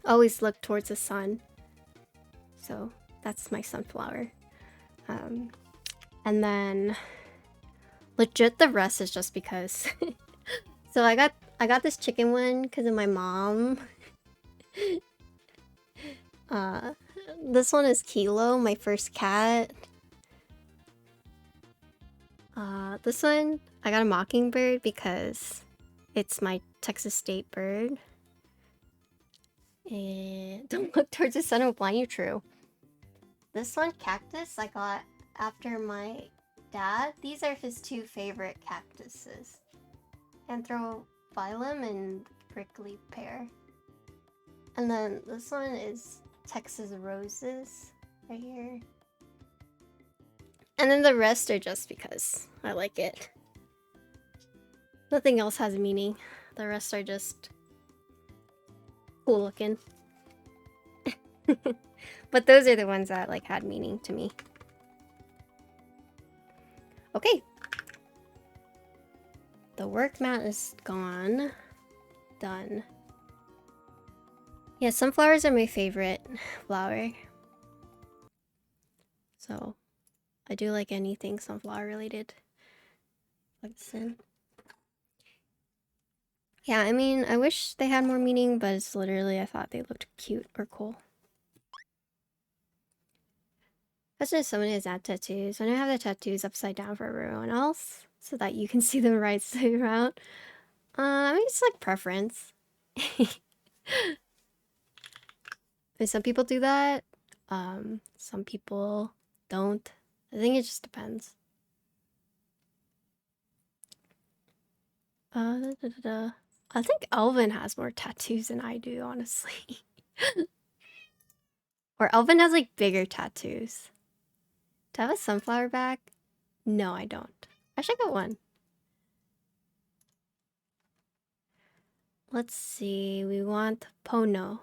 always look towards the sun. So that's my sunflower. And then legit the rest is just because. So I got this chicken one because of my mom. This one is Kilo, my first cat. This one I got a mockingbird because it's my Texas state bird. And don't look towards the sun, will blind you. True. This one, cactus, I got after my dad. These are his two favorite cactuses: Anthrophyllum and prickly pear. And then this one is Texas roses right here. And then the rest are just because I like it. Nothing else has meaning. The rest are just cool looking. But those are the ones that like had meaning to me. Okay. The work mat is gone. Done. Yeah, sunflowers are my favorite flower. So I do like anything sunflower related. Plug this in. Yeah, I mean, I wish they had more meaning, but it's literally I thought they looked cute or cool. Especially if somebody has that tattoos. I don't have the tattoos upside down for everyone else, so that you can see them right side around. I mean, it's like preference. I mean, some people do that. Some people don't. I think it just depends. I think Elvin has more tattoos than I do, honestly. Or Elvin has like bigger tattoos. Do I have a sunflower back? No, I don't. I should get one. Let's see. We want Pono.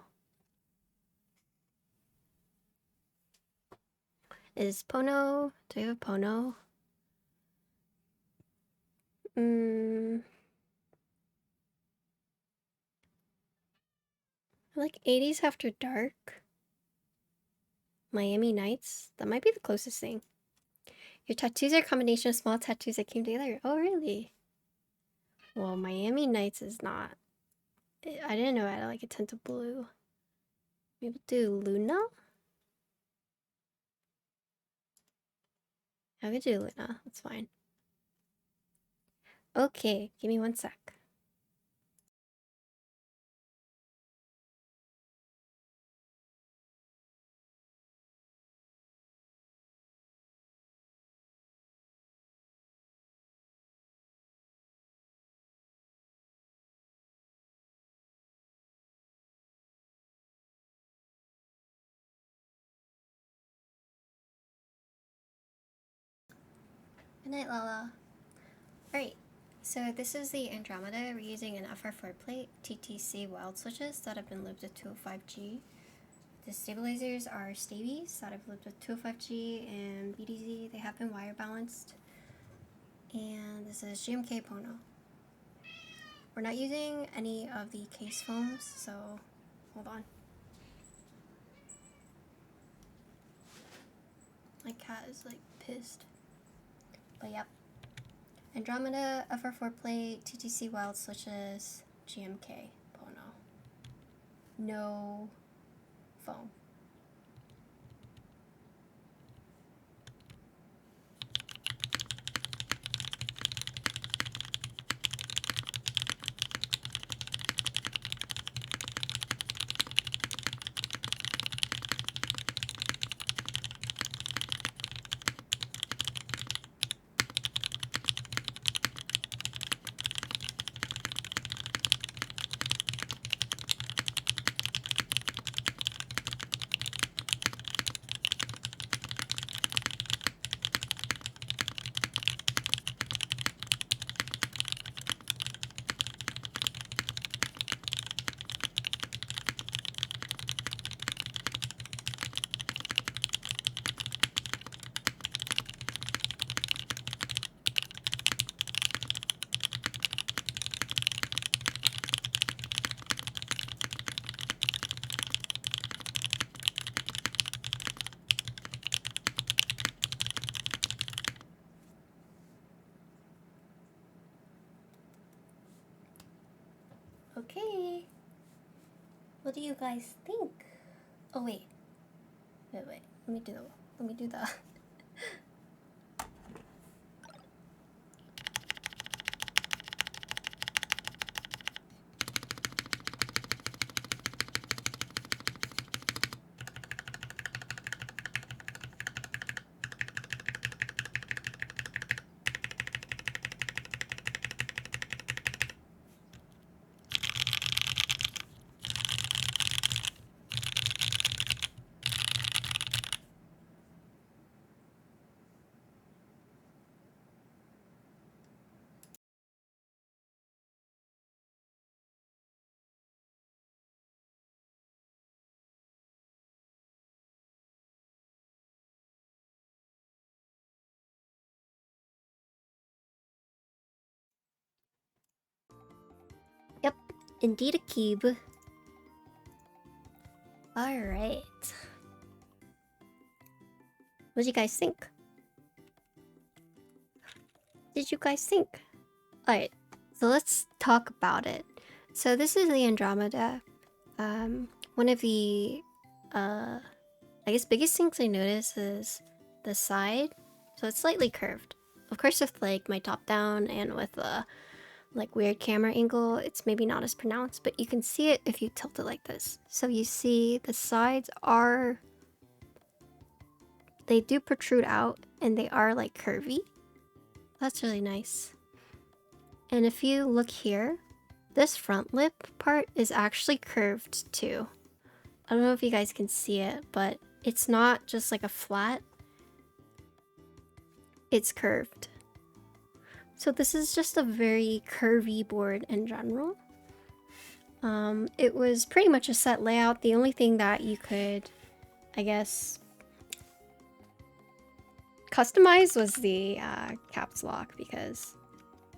Is Pono... Do we have a Pono? I like 80s After Dark. Miami Nights. That might be the closest thing. Your tattoos are a combination of small tattoos that came together. Oh, really? Well, Miami Nights is not. I didn't know I had like a tint of blue. Maybe do Luna? I could do Luna. That's fine. Okay, give me one sec. Good night, Lala. Alright, so this is the Andromeda. We're using an FR4 plate, TTC Wild switches that have been lubed with 205G. The stabilizers are Staebies that I've lubed with 205G and BDZ. They have been wire balanced. And this is GMK Pono. We're not using any of the case foams, so hold on. My cat is like pissed. But yep. Andromeda, FR4 plate, TTC Wild switches, GMK Pono. No foam. Okay. What do you guys think? Oh wait. Wait. Let me do the Yep, indeed a keeb. Alright. What do you guys think? Did you guys think? Alright, so let's talk about it. So this is the Andromeda. One of the I guess biggest things I notice is the side. So it's slightly curved. Of course with like my top down and with the like weird camera angle, it's maybe not as pronounced, but you can see it if you tilt it like this. So you see the sides are, they do protrude out and they are like curvy. That's really nice. And if you look here, this front lip part is actually curved too. I don't know if you guys can see it, but it's not just like a flat. It's curved. So this is just a very curvy board in general. It was pretty much a set layout. The only thing that you could, I guess, customize was the caps lock, because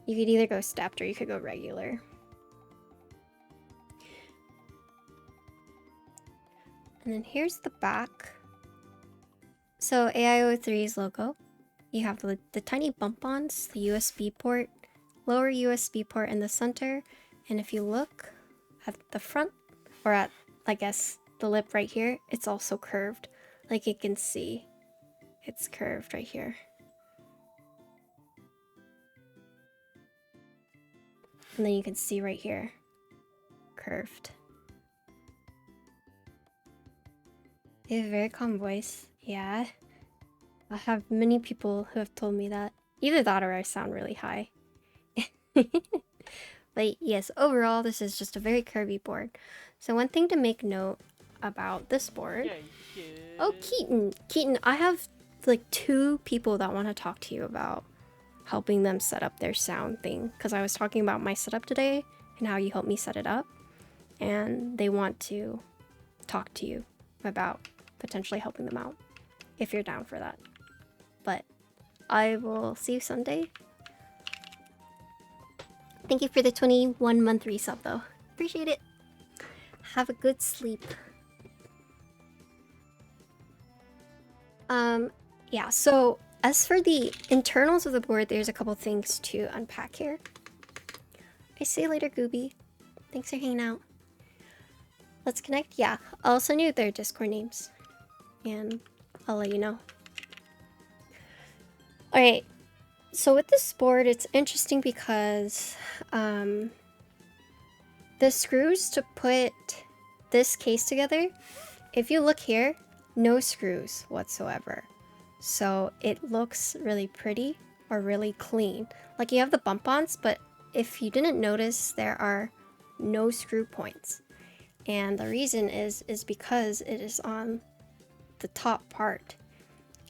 you could either go stepped or you could go regular. And then here's the back. So AIO3's logo. You have the tiny bump-ons, the USB port, lower USB port in the center, and if you look at the front, or at, I guess, the lip right here, it's also curved. Like you can see, it's curved right here. And then you can see right here, curved. They have a very calm voice, yeah. I have many people who have told me that. Either that or I sound really high. But yes, overall, this is just a very curvy board. So one thing to make note about this board... Oh, Keaton! Keaton, I have like 2 people that want to talk to you about helping them set up their sound thing. Because I was talking about my setup today and how you helped me set it up. And they want to talk to you about potentially helping them out. If you're down for that. But I will see you Sunday. Thank you for the 21-month resub though. Appreciate it. Have a good sleep. Yeah, so as for the internals of the board, there's a couple things to unpack here. I see you later, Gooby. Thanks for hanging out. Let's connect. Yeah, I'll send you their Discord names. And I'll let you know. Alright, so with this board, it's interesting because the screws to put this case together, if you look here, no screws whatsoever. So it looks really pretty or really clean. Like you have the bump-ons, but if you didn't notice, there are no screw points. And the reason is because it is on the top part.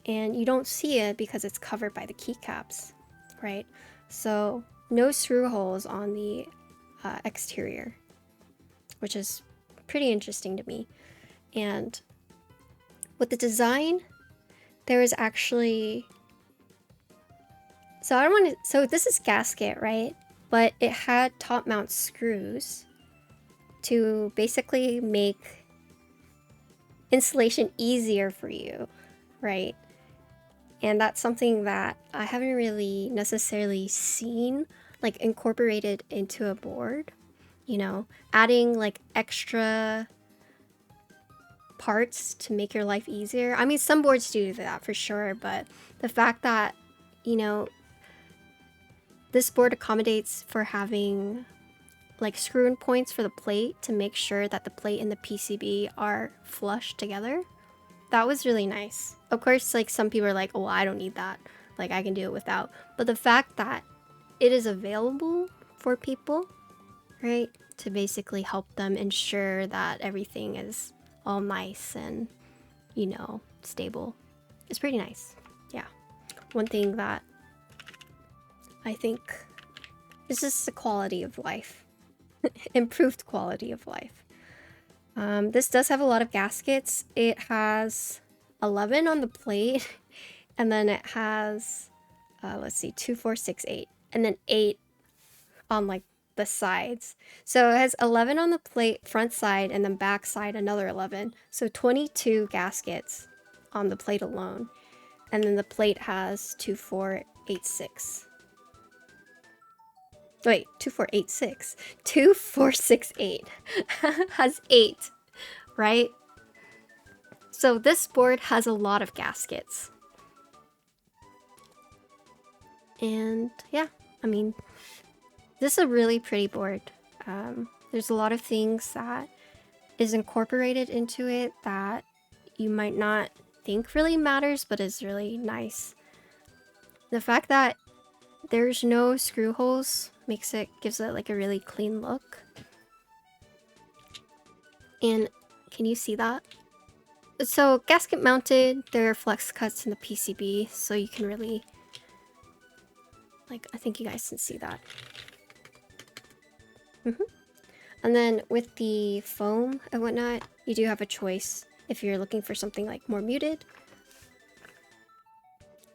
And you don't see it because it's covered by the keycaps, right? So no screw holes on the exterior, which is pretty interesting to me. And with the design, there is actually... So I don't want to... So this is gasket, right? But it had top mount screws to basically make installation easier for you, right? And that's something that I haven't really necessarily seen like incorporated into a board. you know, adding like extra parts to make your life easier. I mean, some boards do that for sure, but the fact that, you know, this board accommodates for having like screw-in points for the plate to make sure that the plate and the PCB are flush together. That was really nice. Of course, like some people are like, oh, I don't need that. Like I can do it without. But the fact that it is available for people, right, to basically help them ensure that everything is all nice and, you know, stable, is pretty nice. Yeah. One thing that I think is just the quality of life. Improved quality of life. This does have a lot of gaskets. It has 11 on the plate, and then it has, let's see, 2, 4, 6, 8, and then 8 on like the sides. So it has 11 on the plate, front side, and then back side another 11. So 22 gaskets on the plate alone. And then the plate has 2, 4, 8, 6. Wait, 2, 4, 8, 6. 2, 4, 6, 8. Has 8, right? So this board has a lot of gaskets. And yeah, I mean, this is a really pretty board. There's a lot of things that is incorporated into it that you might not think really matters, but is really nice. The fact that there's no screw holes gives it like a really clean look. And can you see that? So gasket mounted, there are flex cuts in the PCB, so you can really, like, I think you guys can see that. And then with the foam and whatnot, you do have a choice if you're looking for something like more muted,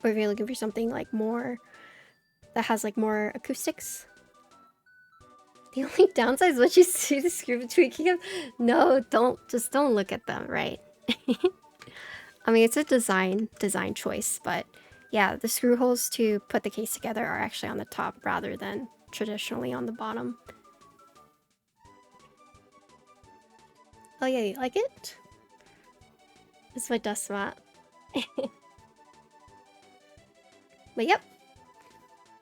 or if you're looking for something like more that has like more acoustics. The only downside is what you see the screw between keycaps. No, don't look at them, right? I mean, it's a design choice, but yeah, the screw holes to put the case together are actually on the top rather than traditionally on the bottom. Oh yeah, you like it? This is my dust mat. But yep.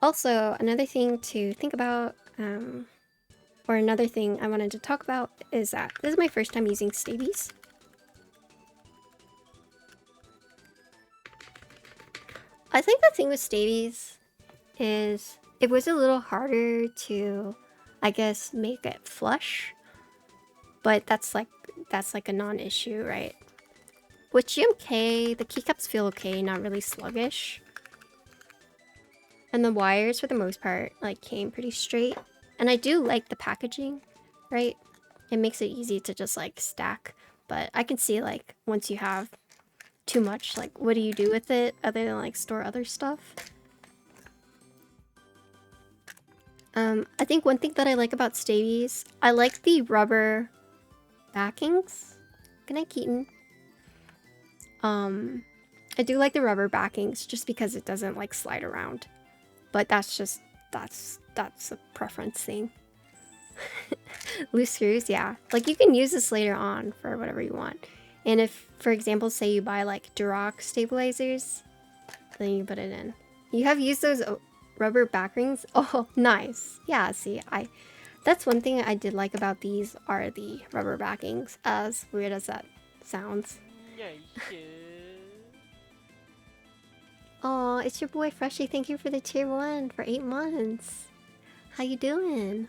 Also, another thing to think about, or another thing I wanted to talk about is that this is my first time using Staebies. I think the thing with Staebies is it was a little harder to, I guess, make it flush, but that's like a non-issue, right? With GMK, the keycaps feel okay, not really sluggish. And the wires, for the most part, like came pretty straight. And I do like the packaging, right? It makes it easy to just like stack. But I can see like once you have too much, like what do you do with it other than like store other stuff? I think one thing that I like about Staebies, I like the rubber backings. Good night, Keaton. I do like the rubber backings just because it doesn't like slide around. But that's a preference thing. Loose screws, yeah. Like you can use this later on for whatever you want. And if, for example, say you buy like Duroc stabilizers, then you put it in. You have used those rubber back rings? Oh, nice. Yeah, see, that's one thing I did like about these are the rubber backings, as weird as that sounds. Oh, it's your boy Freshie. Thank you for the tier 1 for 8 months. How you doing?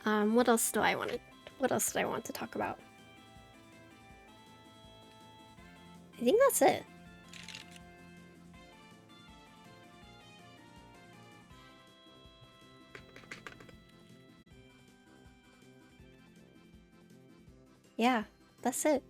What else do I want to talk about? I think that's it. Yeah, that's it.